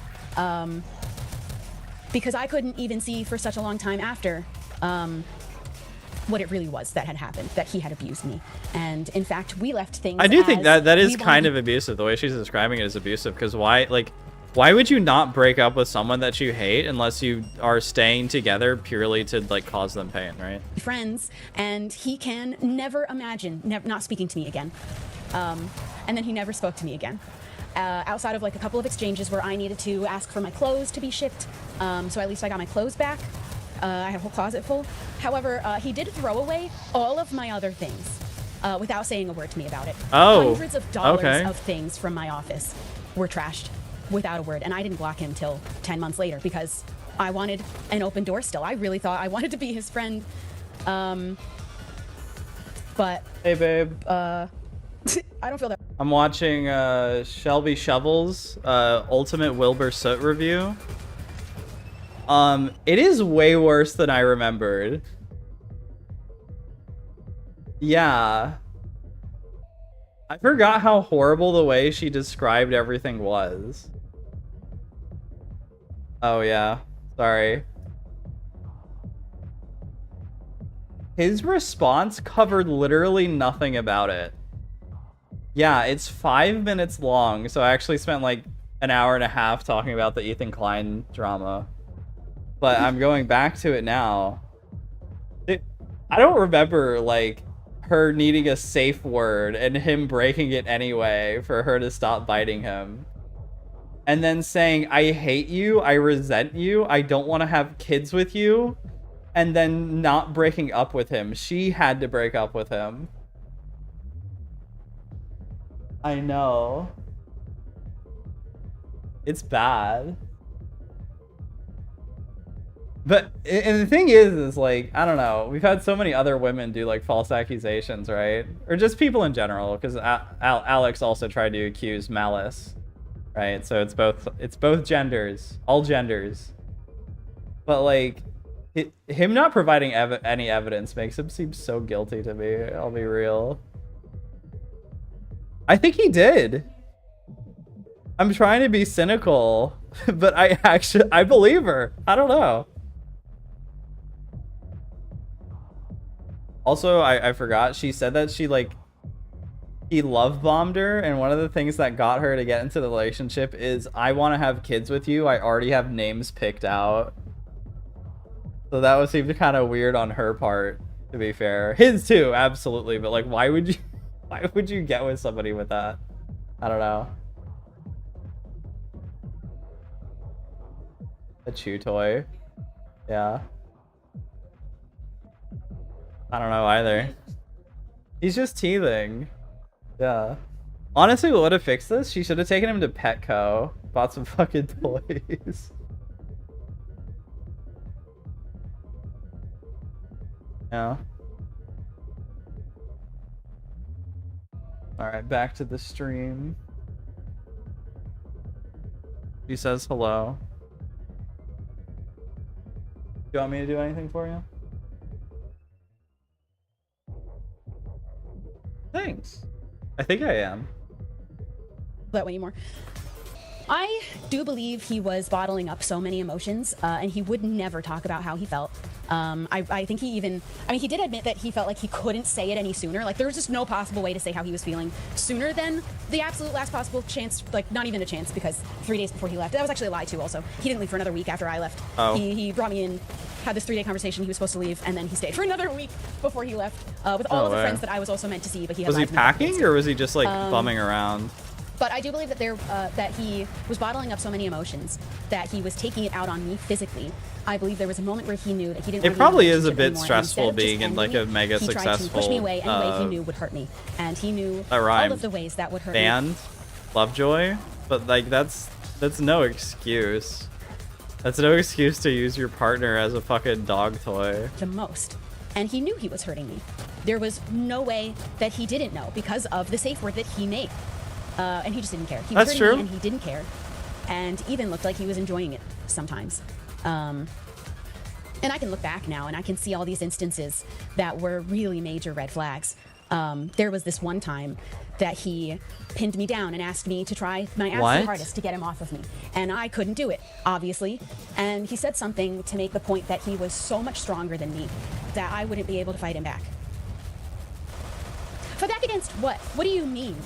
because I couldn't even see for such a long time after what it really was that had happened, that he had abused me. And in fact, we left things. I do think that is kind of abusive. The way she's describing it is abusive, because why would you not break up with someone that you hate unless you are staying together purely to like cause them pain, right? Friends, and he can never imagine not speaking to me again. And then he never spoke to me again. Outside of like a couple of exchanges where I needed to ask for my clothes to be shipped, so at least I got my clothes back. I have a whole closet full. However, he did throw away all of my other things without saying a word to me about it. Oh, Hundreds of dollars of things from my office were trashed without a word, and I didn't block him till 10 months later because I wanted an open door still. I really thought I wanted to be his friend. But hey, babe. I don't feel that. I'm watching Shelby Shovel's Ultimate Wilbur Soot review. It is way worse than I remembered. Yeah. I forgot how horrible the way she described everything was. Oh yeah, sorry. His response covered literally nothing about it. Yeah, it's 5 minutes long, so I actually spent like an hour and a half talking about the Ethan Klein drama. But I'm going back to it now. I don't remember like her needing a safe word and him breaking it anyway for her to stop biting him. And then saying, I hate you, I resent you, I don't want to have kids with you. And then not breaking up with him. She had to break up with him. I know. It's bad. But, and the thing is like, I don't know. We've had so many other women do like false accusations, right? Or just people in general, because Alex also tried to accuse Malice, right? So it's both genders, all genders. But like, him not providing any evidence makes him seem so guilty to me. I'll be real. I think he did. I'm trying to be cynical, but I believe her. I don't know. Also, I forgot, she said that he love bombed her, and one of the things that got her to get into the relationship is, I want to have kids with you, I already have names picked out. So that would seem kind of weird on her part, to be fair. His too, absolutely, but like, why would you get with somebody with that? I don't know. A chew toy. Yeah. I don't know either. He's just teething. Yeah. Honestly, what would have fixed this? She should have taken him to Petco. Bought some fucking toys. Yeah. Alright, back to the stream. He says hello. Do you want me to do anything for you? Thanks. I think I am. That way anymore. I do believe he was bottling up so many emotions, and he would never talk about how he felt. I think he did admit that he felt like he couldn't say it any sooner. Like, there was just no possible way to say how he was feeling sooner than the absolute last possible chance. Like, not even a chance, because 3 days before he left. That was actually a lie, too, also. He didn't leave for another week after I left. Oh. He brought me in, had this 3-day conversation. He was supposed to leave, and then he stayed for another week before he left with all of the friends that I was also meant to see, but he had Was he packing, or was he just, like, bumming around? But I do believe that that he was bottling up so many emotions that he was taking it out on me physically. I believe there was a moment where he knew that he didn't. It probably is a bit stressful being in like a mega successful. He tried to push me away any way he knew would hurt me, and he knew all of the ways that would hurt me. Lovejoy, but like that's no excuse. That's no excuse to use your partner as a fucking dog toy. The most, and he knew he was hurting me. There was no way that he didn't know because of the safe word that he made. And he just didn't care. He was hurting me and he didn't care. And even looked like he was enjoying it sometimes. And I can look back now and I can see all these instances that were really major red flags. There was this one time that he pinned me down and asked me to try my absolute hardest to get him off of me. And I couldn't do it, obviously. And he said something to make the point that he was so much stronger than me that I wouldn't be able to fight him back. Fight back against what? What do you mean?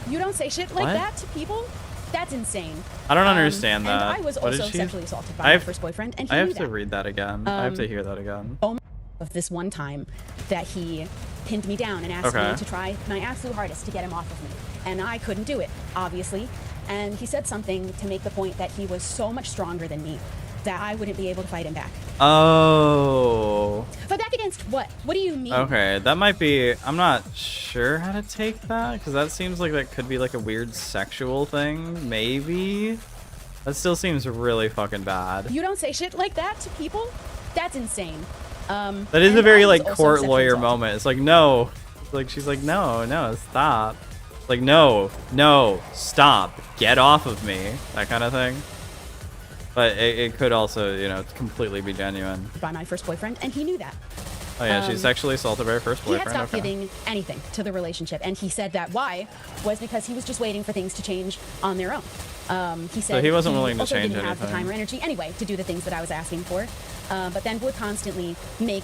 You don't say shit like that to people? That's insane. I don't understand that. And I was also sexually assaulted by my first boyfriend, and he knew that. I have to read that again. I have to hear that again. Of this one time that he pinned me down and asked me to try my absolute hardest to get him off of me. And I couldn't do it, obviously. And he said something to make the point that he was so much stronger than me that I wouldn't be able to fight him back. Oh. Fight back against what? What do you mean? Okay, that might be... I'm not sure how to take that, because that seems like that could be like a weird sexual thing, maybe? That still seems really fucking bad. You don't say shit like that to people? That's insane. That is a very like court lawyer moment. It's like, no. Like, she's like, no, stop. Like, no, stop. Get off of me. That kind of thing. But it could also, you know, completely be genuine. By my first boyfriend, and he knew that. Oh yeah, she's sexually assaulted by her first boyfriend. He had stopped giving anything to the relationship, and he said that why was because he was just waiting for things to change on their own. He said so he wasn't willing to also change didn't have the anything. time or energy anyway to do the things that I was asking for, but then would constantly make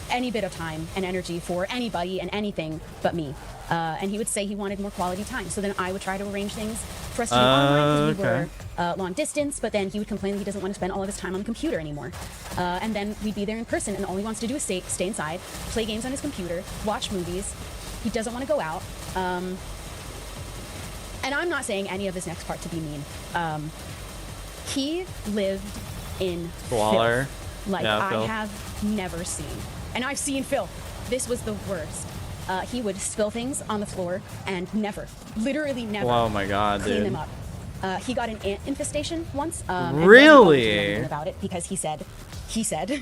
any bit of time and energy for anybody and anything but me. And he would say he wanted more quality time. So then I would try to arrange things for us to do online because we were long distance, but then he would complain that he doesn't want to spend all of his time on the computer anymore. And then we'd be there in person, and all he wants to do is stay inside, play games on his computer, watch movies. He doesn't want to go out. And I'm not saying any of this next part to be mean. He lived in squalor. Filth, like I have never seen. And I've seen filth. This was the worst. He would spill things on the floor and literally never oh my God, clean dude. them up. He got an ant infestation once. Really? And about it because he said.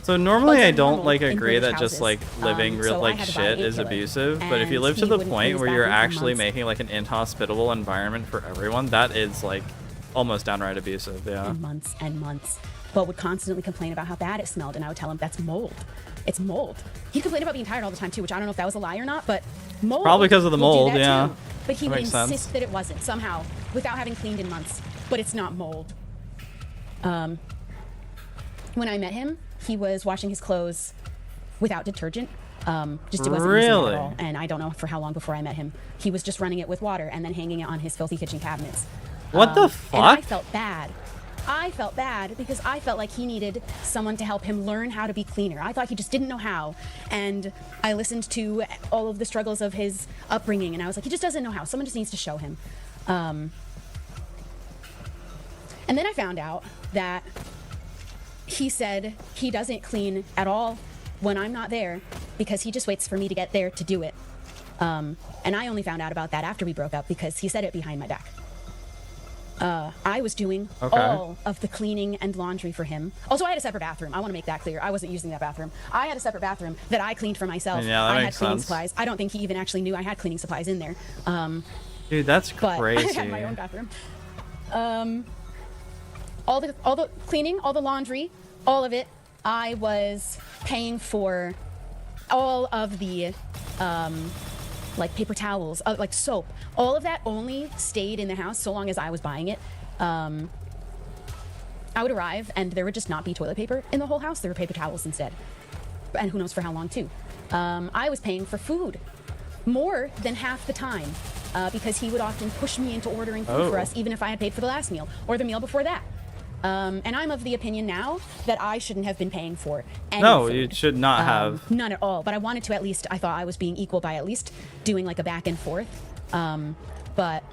So normally I don't like in agree British that just houses. like living real So I like had to buy shit an is ant killer, abusive, but if you and live to he the wouldn't clean point his where you're bathroom for actually months. making like an inhospitable environment for everyone, that is like almost downright abusive. Yeah. And months, but would constantly complain about how bad it smelled, and I would tell him that's mold. It's mold. He complained about being tired all the time too, which I don't know if that was a lie or not, but mold. Probably because of the will do mold, that yeah. too. But he That would makes insist sense. that it wasn't somehow without having cleaned in months. But it's not mold. When I met him, he was washing his clothes without detergent. Just it wasn't using it at all. And I don't know for how long before I met him. He was just running it with water and then hanging it on his filthy kitchen cabinets. What the fuck? And I felt bad. I felt bad because I felt like he needed someone to help him learn how to be cleaner. I thought he just didn't know how. And I listened to all of the struggles of his upbringing, and I was like, he just doesn't know how. Someone just needs to show him. And then I found out that he said he doesn't clean at all when I'm not there because he just waits for me to get there to do it. And I only found out about that after we broke up because he said it behind my back. I was doing all of the cleaning and laundry for him. Also, I had a separate bathroom. I want to make that clear. I wasn't using that bathroom. I had a separate bathroom that I cleaned for myself. Yeah, that I had makes cleaning sense. supplies. I don't think he even actually knew I had cleaning supplies in there. Dude, that's But crazy. I had my own bathroom. All the cleaning, all the laundry, all of it, I was paying for. All of the like paper towels, like soap, all of that only stayed in the house so long as I was buying it. I would arrive and there would just not be toilet paper in the whole house. There were paper towels instead. And who knows for how long too. I was paying for food more than half the time because he would often push me into ordering food for us even if I had paid for the last meal or the meal before that. And I'm of the opinion now that I shouldn't have been paying for any No, food. you should not have. None at all. But I wanted to at least, I thought I was being equal by at least doing like a back and forth. But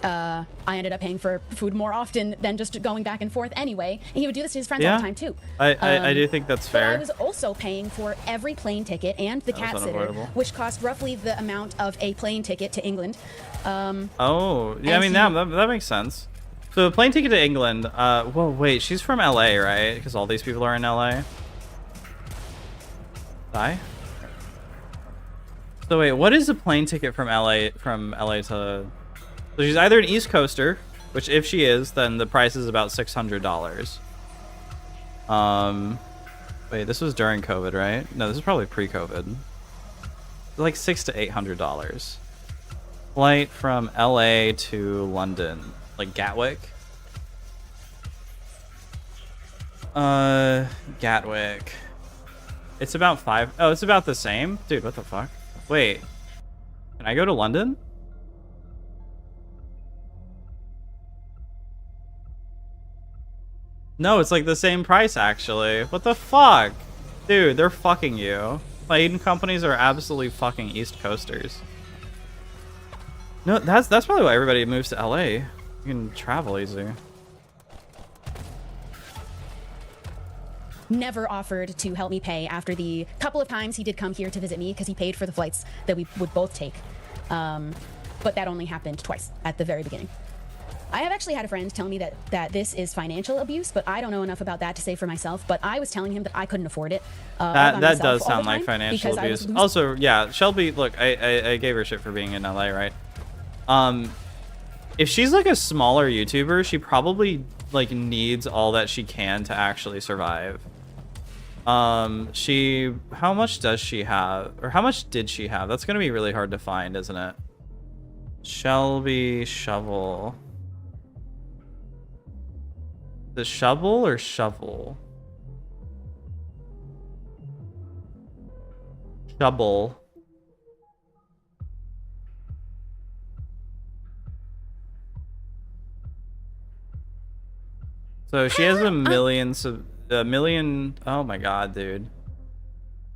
I ended up paying for food more often than just going back and forth anyway. And he would do this to his friends all the time too. I do think that's fair. But I was also paying for every plane ticket and the cat sitter, unavoidable. which cost roughly the amount of a plane ticket to England. Oh, yeah, I mean, that makes sense. So, plane ticket to England. Well, wait, she's from LA, right? Because all these people are in LA. Die? So, wait, what is a plane ticket from LA to. So, she's either an East Coaster, which if she is, then the price is about $600. Wait, this was during COVID, right? No, this is probably pre-COVID. Like $600 to $800. Flight from LA to London. Like Gatwick. Gatwick. It's about it's about the same? Dude, what the fuck? Wait. Can I go to London? No, it's like the same price actually. What the fuck? Dude, they're fucking you. Plane companies are absolutely fucking East Coasters. No, that's probably why everybody moves to LA. You can travel easier. never offered to help me pay after the couple of times he did come here to visit me because he paid for the flights that we would both take. But that only happened twice at the very beginning. I have actually had a friend tell me that this is financial abuse, but I don't know enough about that to say for myself. But I was telling him that I couldn't afford it. That does sound like financial abuse. Also, yeah, Shelby, look, I gave her shit for being in LA, right? If she's like a smaller YouTuber, she probably like needs all that she can to actually survive. How much does she have? Or how much did she have? That's gonna be really hard to find, isn't it? Shelby Shovel. The shovel or shovel? Shovel. So she has a million, oh my god, dude.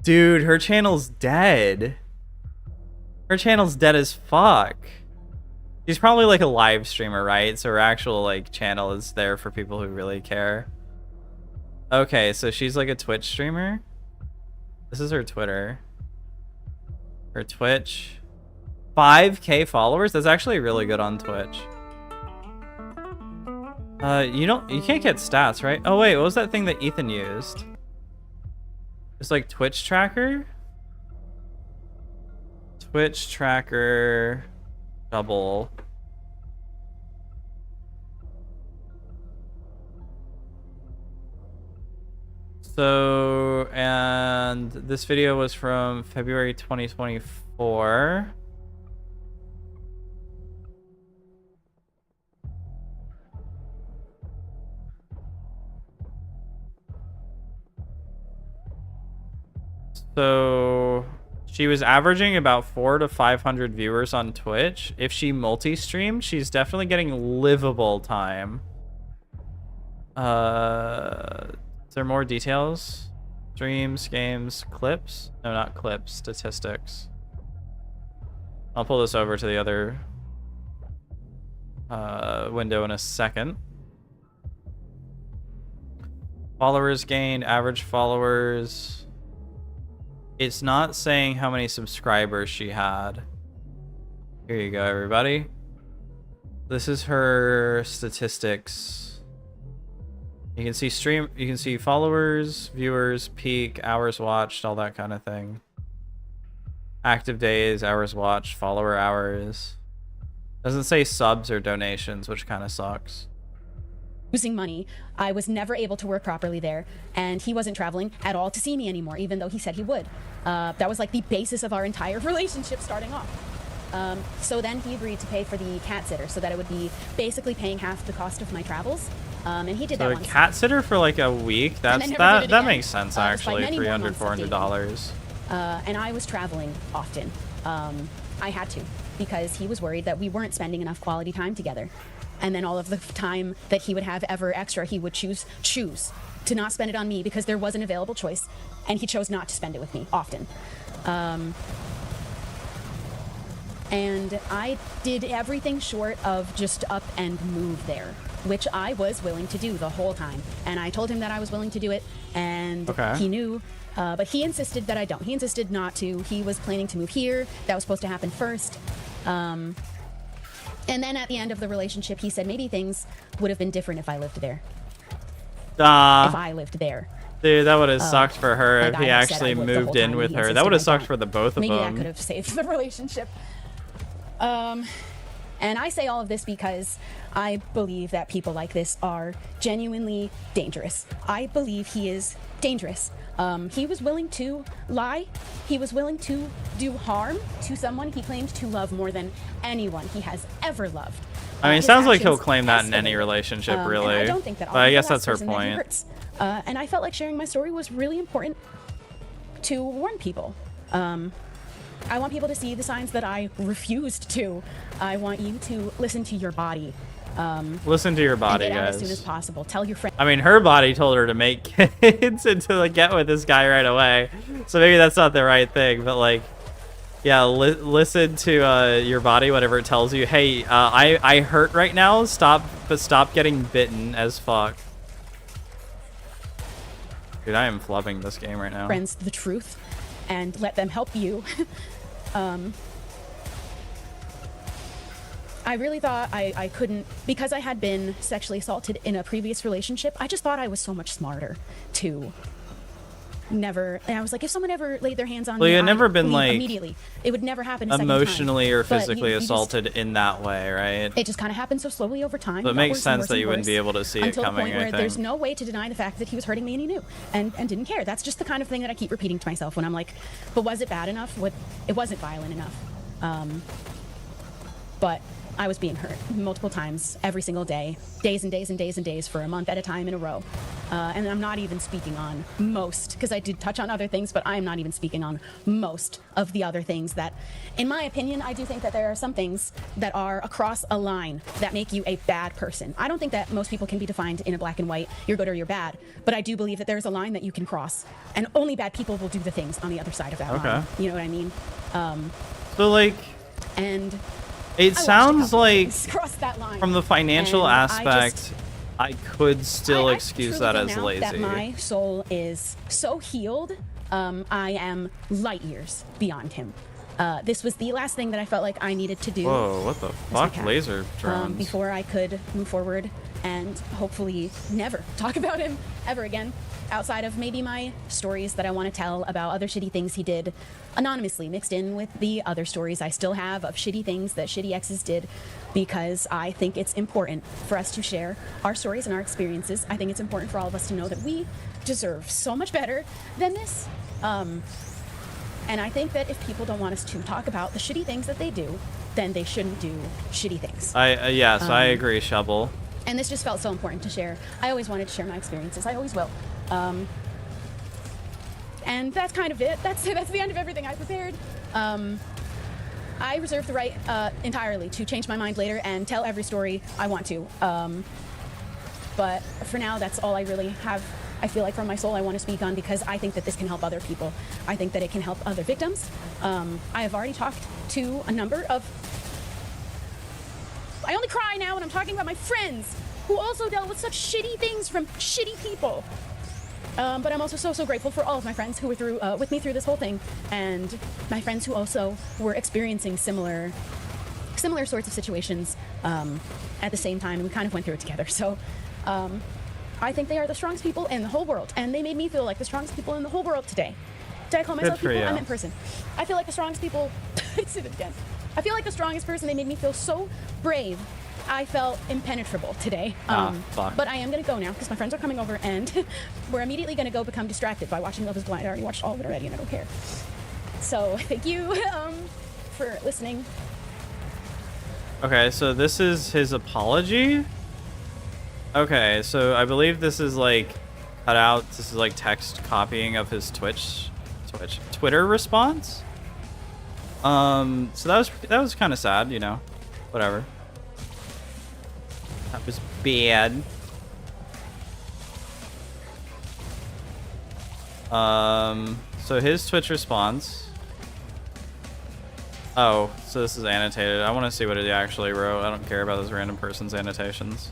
Dude, her channel's dead. Her channel's dead as fuck. She's probably like a live streamer, right? So her actual like channel is there for people who really care. Okay, so she's like a Twitch streamer. This is her Twitter. Her Twitch. 5K followers? That's actually really good on Twitch. You can't get stats, right? Oh wait, what was that thing that Ethan used? It's like Twitch tracker? Twitch tracker double. So, and this video was from February 2024. So she was averaging about 400 to 500 viewers on Twitch. If she multi-streamed, she's definitely getting livable time. Is there more details? Streams, games, clips? No, not clips, statistics. I'll pull this over to the other window in a second. Followers gained, average followers. It's not saying how many subscribers she had. Here you go, everybody. This is her statistics. You can see followers, viewers, peak, hours watched, all that kind of thing. Active days, hours watched, follower hours. Doesn't say subs or donations, which kind of sucks. Losing money. I was never able to work properly there, and he wasn't traveling at all to see me anymore, even though he said he would. That was like the basis of our entire relationship starting off. So then he agreed to pay for the cat sitter so that it would be basically paying half the cost of my travels. And he did that once. So a cat sitter for like a week? That makes sense actually. $300, $400. And I was traveling often. I had to, because he was worried that we weren't spending enough quality time together. And then all of the time that he would have ever extra, he would choose to not spend it on me because there was an available choice, and he chose not to spend it with me often. And I did everything short of just up and move there, which I was willing to do the whole time. And I told him that I was willing to do it, and he knew, but he insisted that I don't. He insisted not to. He was planning to move here. That was supposed to happen first. And then at the end of the relationship, he said maybe things would have been different if I lived there. If I lived there. Dude, that would have sucked for her if he actually moved in with her. That would have sucked for the both of them. Maybe that could have saved the relationship. And I say all of this because I believe that people like this are genuinely dangerous. I believe he is dangerous. He was willing to lie. He was willing to do harm to someone he claimed to love more than anyone he has ever loved. I mean, it sounds like he'll claim that in any relationship, really. I don't think that. But I guess that's her point. And I felt like sharing my story was really important to warn people. I want people to see the signs that I refused to. I want you to listen to your body. Listen to your body, and get out guys. As soon as possible. Tell your friends. I mean, her body told her to make kids and to like get with this guy right away. So maybe that's not the right thing, but like, yeah, listen to your body, whatever it tells you. Hey, I hurt right now. Stop getting bitten as fuck. Dude, I am flubbing this game right now. Friends the truth and let them help you. I really thought I couldn't, because I had been sexually assaulted in a previous relationship, I just thought I was so much smarter to never, and I was like, if someone ever laid their hands on me, you had never been like immediately, it would never happen a second emotionally time. or But physically you assaulted in that way, right? It just kind of happened so slowly over time. So it got makes worse and sense worse that and you wouldn't worse be able to see it until coming, the point I where think. there's no way to deny the fact that he was hurting me and he knew and didn't care. That's just the kind of thing that I keep repeating to myself when I'm like, but was it bad enough? It wasn't violent enough. But I was being hurt multiple times every single day, days and days and days and days for a month at a time in a row. And I'm not even speaking on most, because I did touch on other things, but I'm not even speaking on most of the other things that, in my opinion, I do think that there are some things that are across a line that make you a bad person. I don't think that most people can be defined in a black and white, you're good or you're bad, but I do believe that there's a line that you can cross, and only bad people will do the things on the other side of that line. You know what I mean? So like, and it sounds like cross that line. from the financial And aspect, I could still excuse that as lazy. That my soul is so healed, I am light years beyond him. This was the last thing that I felt like I needed to do. Whoa, what the fuck? Laser drones. Before I could move forward and hopefully never talk about him ever again, outside of maybe my stories that I want to tell about other shitty things he did anonymously, mixed in with the other stories I still have of shitty things that shitty exes did, because I think it's important for us to share our stories and our experiences. I think it's important for all of us to know that we deserve so much better than this. And I think that if people don't want us to talk about the shitty things that they do, then they shouldn't do shitty things. Yes, I agree, Shovel. And this just felt so important to share. I always wanted to share my experiences. I always will. And that's kind of it. That's the end of everything I prepared. I reserve the right entirely to change my mind later and tell every story I want to. But for now, that's all I really have. I feel like from my soul I want to speak on, because I think that this can help other people. I think that it can help other victims. I have already talked to a number of... I only cry now when I'm talking about my friends who also dealt with such shitty things from shitty people. But I'm also so grateful for all of my friends who were with me through this whole thing, and my friends who also were experiencing similar sorts of situations at the same time, and we kind of went through it together. So I think they are the strongest people in the whole world, and they made me feel like the strongest people in the whole world today. Did I call myself people? I meant person. I feel like the strongest people... I said it again. I feel like the strongest person. They made me feel so brave. I felt impenetrable today. Fuck. But I am going to go now because my friends are coming over, and we're immediately going to go become distracted by watching Love is Blind. I already watched all of it already, and I don't care. So thank you for listening. Okay, so this is his apology? Okay, so I believe this is like cut out. This is like text copying of his Twitter response. So that was kind of sad, you know. Whatever. That was bad. So his Twitch response. Oh, so this is annotated. I want to see what he actually wrote. I don't care about this random person's annotations.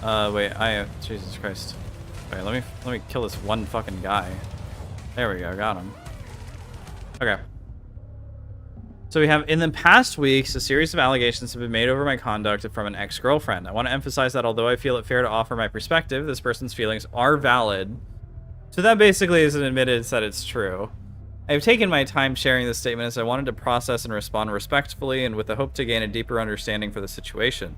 Wait, Jesus Christ. Wait, let me kill this one fucking guy. There we go, got him. Okay. So we have, in the past weeks, a series of allegations have been made over my conduct from an ex-girlfriend. I want to emphasize that although I feel it fair to offer my perspective, this person's feelings are valid. So that basically is an admittance that it's true. I have taken my time sharing this statement as I wanted to process and respond respectfully and with the hope to gain a deeper understanding for the situation.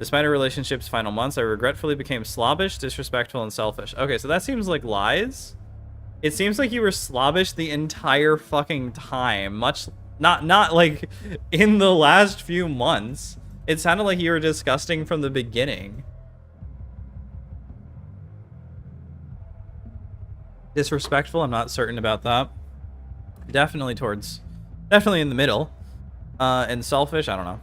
Despite our relationship's final months, I regretfully became slobbish, disrespectful, and selfish. Okay, so that seems like lies. It seems like you were slobbish the entire fucking time. Not like in the last few months. It sounded like you were disgusting from the beginning. Disrespectful, I'm not certain about that. Definitely in the middle. And selfish, I don't know.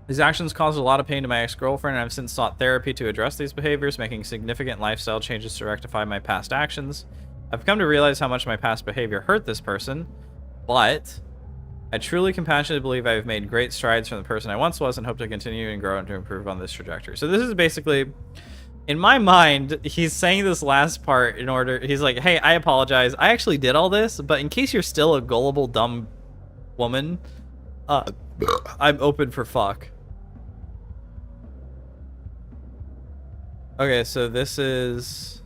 These actions caused a lot of pain to my ex-girlfriend, and I've since sought therapy to address these behaviors, making significant lifestyle changes to rectify my past actions. I've come to realize how much my past behavior hurt this person, but I truly compassionately believe I have made great strides from the person I once was and hope to continue and grow and to improve on this trajectory. So this is basically In my mind, he's saying this last part in order... He's like, hey, I apologize. I actually did all this, but in case you're still a gullible, dumb woman, I'm open for fuck. Okay, so this is...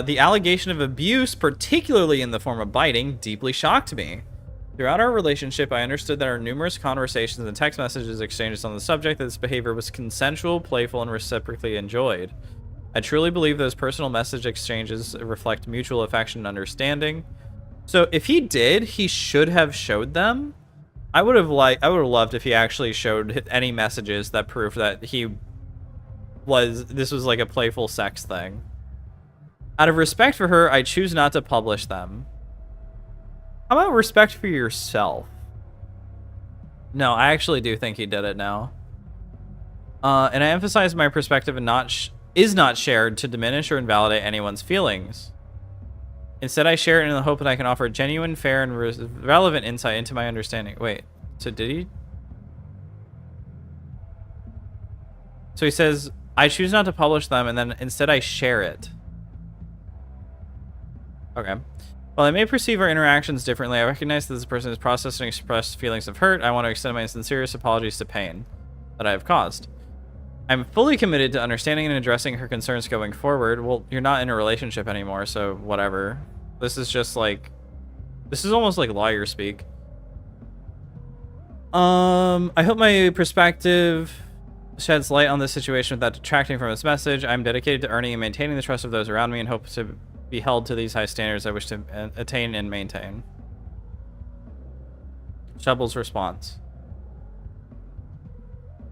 the allegation of abuse, particularly in the form of biting, deeply shocked me. Throughout our relationship, I understood that our numerous conversations and text messages exchanged on the subject that this behavior was consensual, playful, and reciprocally enjoyed. I truly believe those personal message exchanges reflect mutual affection and understanding. So if he did, he should have showed them. I would have loved if he actually showed any messages that prove that this was like a playful sex thing. Out of respect for her, I choose not to publish them. How about respect for yourself? No, I actually do think he did it now. And I emphasize my perspective and is not shared to diminish or invalidate anyone's feelings. Instead, I share it in the hope that I can offer genuine, fair, and relevant insight into my understanding. Wait, so did he? So he says, I choose not to publish them, and then instead I share it. Okay. While I may perceive our interactions differently, I recognize that this person has processed and expressed feelings of hurt. I want to extend my sincerest apologies to pain that I have caused. I'm fully committed to understanding and addressing her concerns going forward. Well, you're not in a relationship anymore, so whatever. This is just like... This is almost like lawyer speak. I hope my perspective sheds light on this situation without detracting from its message. I'm dedicated to earning and maintaining the trust of those around me and hope to be held to these high standards I wish to attain and maintain. Shovel's response.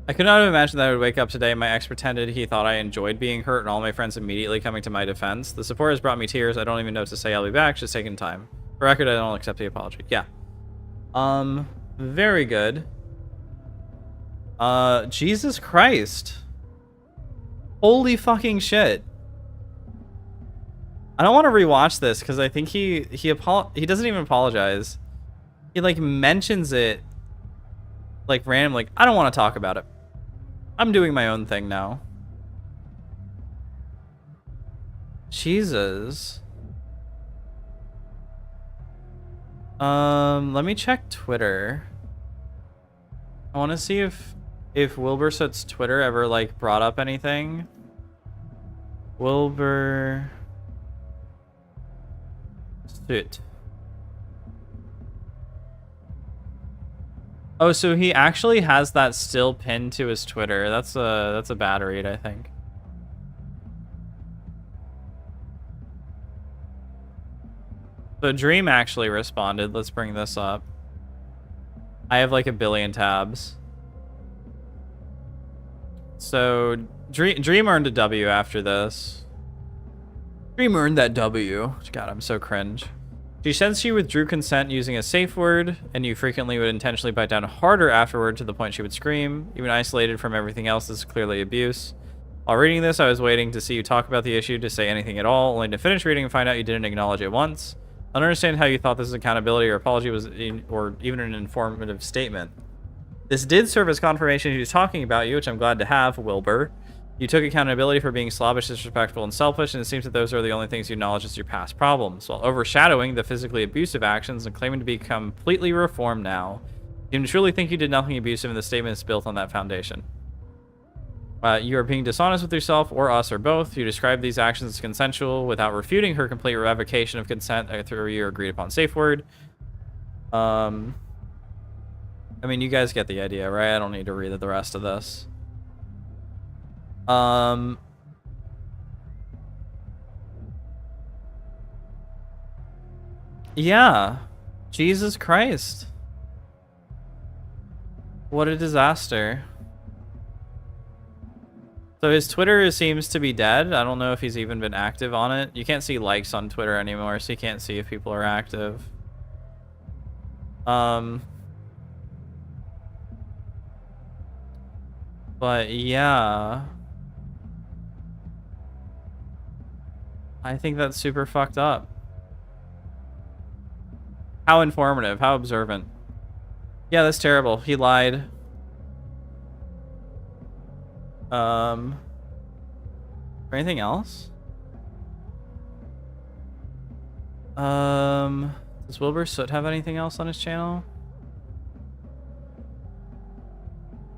I could not have imagined that I would wake up today and my ex pretended he thought I enjoyed being hurt and all my friends immediately coming to my defense. The support has brought me tears. I don't even know what to say. I'll be back. Just taking time. For record, I don't accept the apology. Yeah. Very good. Jesus Christ. Holy fucking shit. I don't want to rewatch this because I think he doesn't even apologize. He like mentions it like random, like I don't want to talk about it. I'm doing my own thing now. Jesus. Let me check Twitter. I want to see if Wilbur Soot's Twitter ever like brought up anything. Wilbur Soot. Oh, so he actually has that still pinned to his Twitter. That's a bad read, I think. So Dream actually responded. Let's bring this up. I have like a billion tabs. So Dream earned a W after this. Dream earned that W. God, I'm so cringe. She said she withdrew consent using a safe word, and you frequently would intentionally bite down harder afterward to the point she would scream. Even isolated from everything else, this is clearly abuse. While reading this, I was waiting to see you talk about the issue, to say anything at all, only to finish reading and find out you didn't acknowledge it once. I don't understand how you thought this accountability or apology was, or even an informative statement. This did serve as confirmation he was talking about you, which I'm glad to have, Wilbur. You took accountability for being slobbish, disrespectful, and selfish, and it seems that those are the only things you acknowledge as your past problems, while overshadowing the physically abusive actions and claiming to be completely reformed now. You truly think you did nothing abusive, and the statement is built on that foundation. You are being dishonest with yourself, or us, or both. You describe these actions as consensual without refuting her complete revocation of consent through your agreed-upon safe word. I mean, you guys get the idea, right? I don't need to read the rest of this. Yeah. Jesus Christ. What a disaster. So his Twitter seems to be dead. I don't know if he's even been active on it. You can't see likes on Twitter anymore, so you can't see if people are active. But yeah. I think that's super fucked up. How informative, how observant. Yeah, that's terrible. He lied. Anything else? Does Wilbur Soot have anything else on his channel?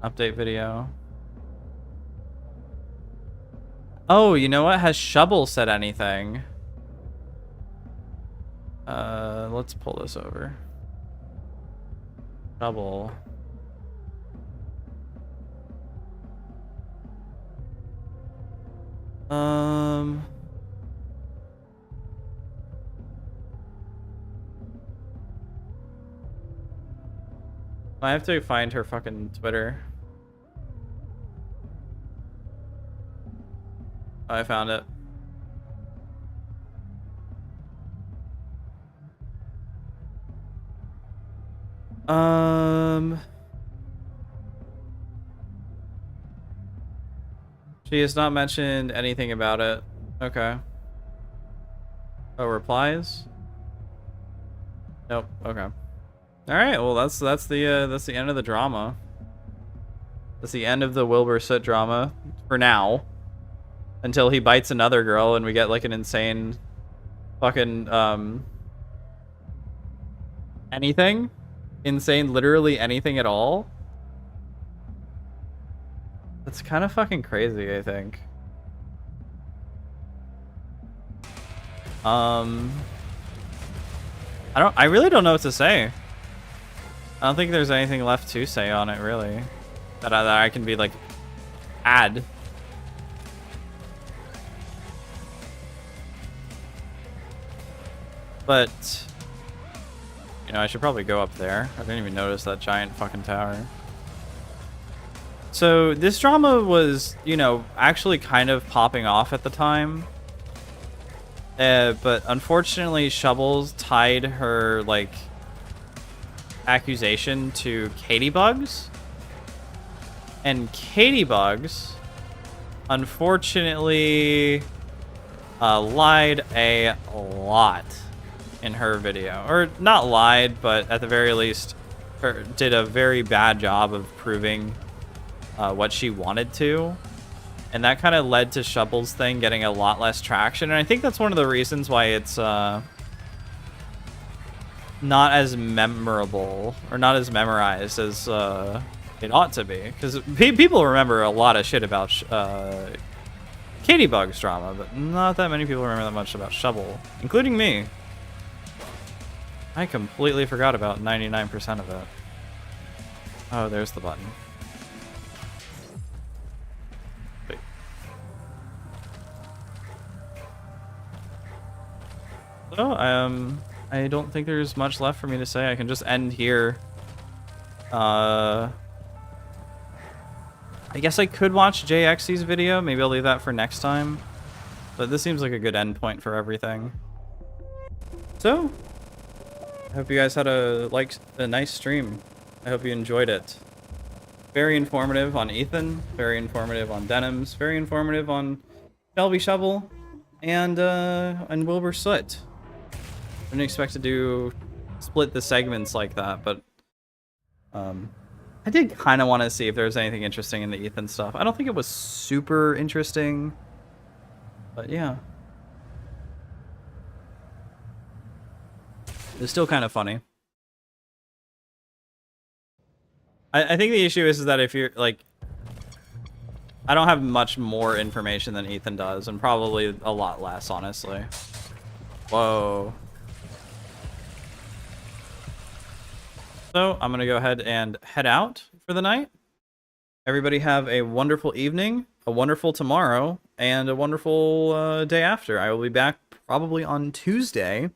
Update video. Oh, you know what? Has Shovel said anything? Let's pull this over. Shovel. I have to find her fucking Twitter. Oh, I found it. She has not mentioned anything about it. Okay. Oh, replies? Nope. Okay. All right. Well, that's the end of the drama. That's the end of the Wilbur Soot drama for now. Until he bites another girl and we get like an insane fucking anything? Insane literally anything at all? That's kind of fucking crazy, I think. I really don't know what to say. I don't think there's anything left to say on it, really. That I can be like, add. But, you know, I should probably go up there. I didn't even notice that giant fucking tower. So this drama was, you know, actually kind of popping off at the time. But unfortunately, Shovels tied her, like, accusation to Katybugs. And Katybugs, unfortunately, lied a lot in her video. Or not lied, but at the very least, did a very bad job of proving what she wanted to. And that kind of led to Shovel's thing getting a lot less traction. And I think that's one of the reasons why it's not as memorable or not as memorized as it ought to be. Because people remember a lot of shit about Katybugs drama, but not that many people remember that much about Shovel, including me. I completely forgot about 99% of it. Oh, there's the button. Wait. So, I don't think there's much left for me to say. I can just end here. I guess I could watch JXC's video. Maybe I'll leave that for next time. But this seems like a good end point for everything. So, I hope you guys had a nice stream. I hope you enjoyed it. Very informative on Ethan, very informative on Denims, very informative on Shelby Shovel, and Wilbur Soot. I didn't expect to split the segments like that, but I did kind of want to see if there was anything interesting in the Ethan stuff. I don't think it was super interesting, but yeah. It's still kind of funny. I think the issue is that if you're like, I don't have much more information than Ethan does, and probably a lot less, honestly. Whoa. So I'm gonna go ahead and head out for the night. Everybody have a wonderful evening, a wonderful tomorrow, and a wonderful day after. I will be back probably on Tuesday.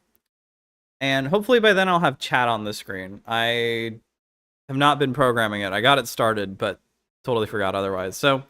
And hopefully by then I'll have chat on the screen. I have not been programming it. I got it started, but totally forgot otherwise. So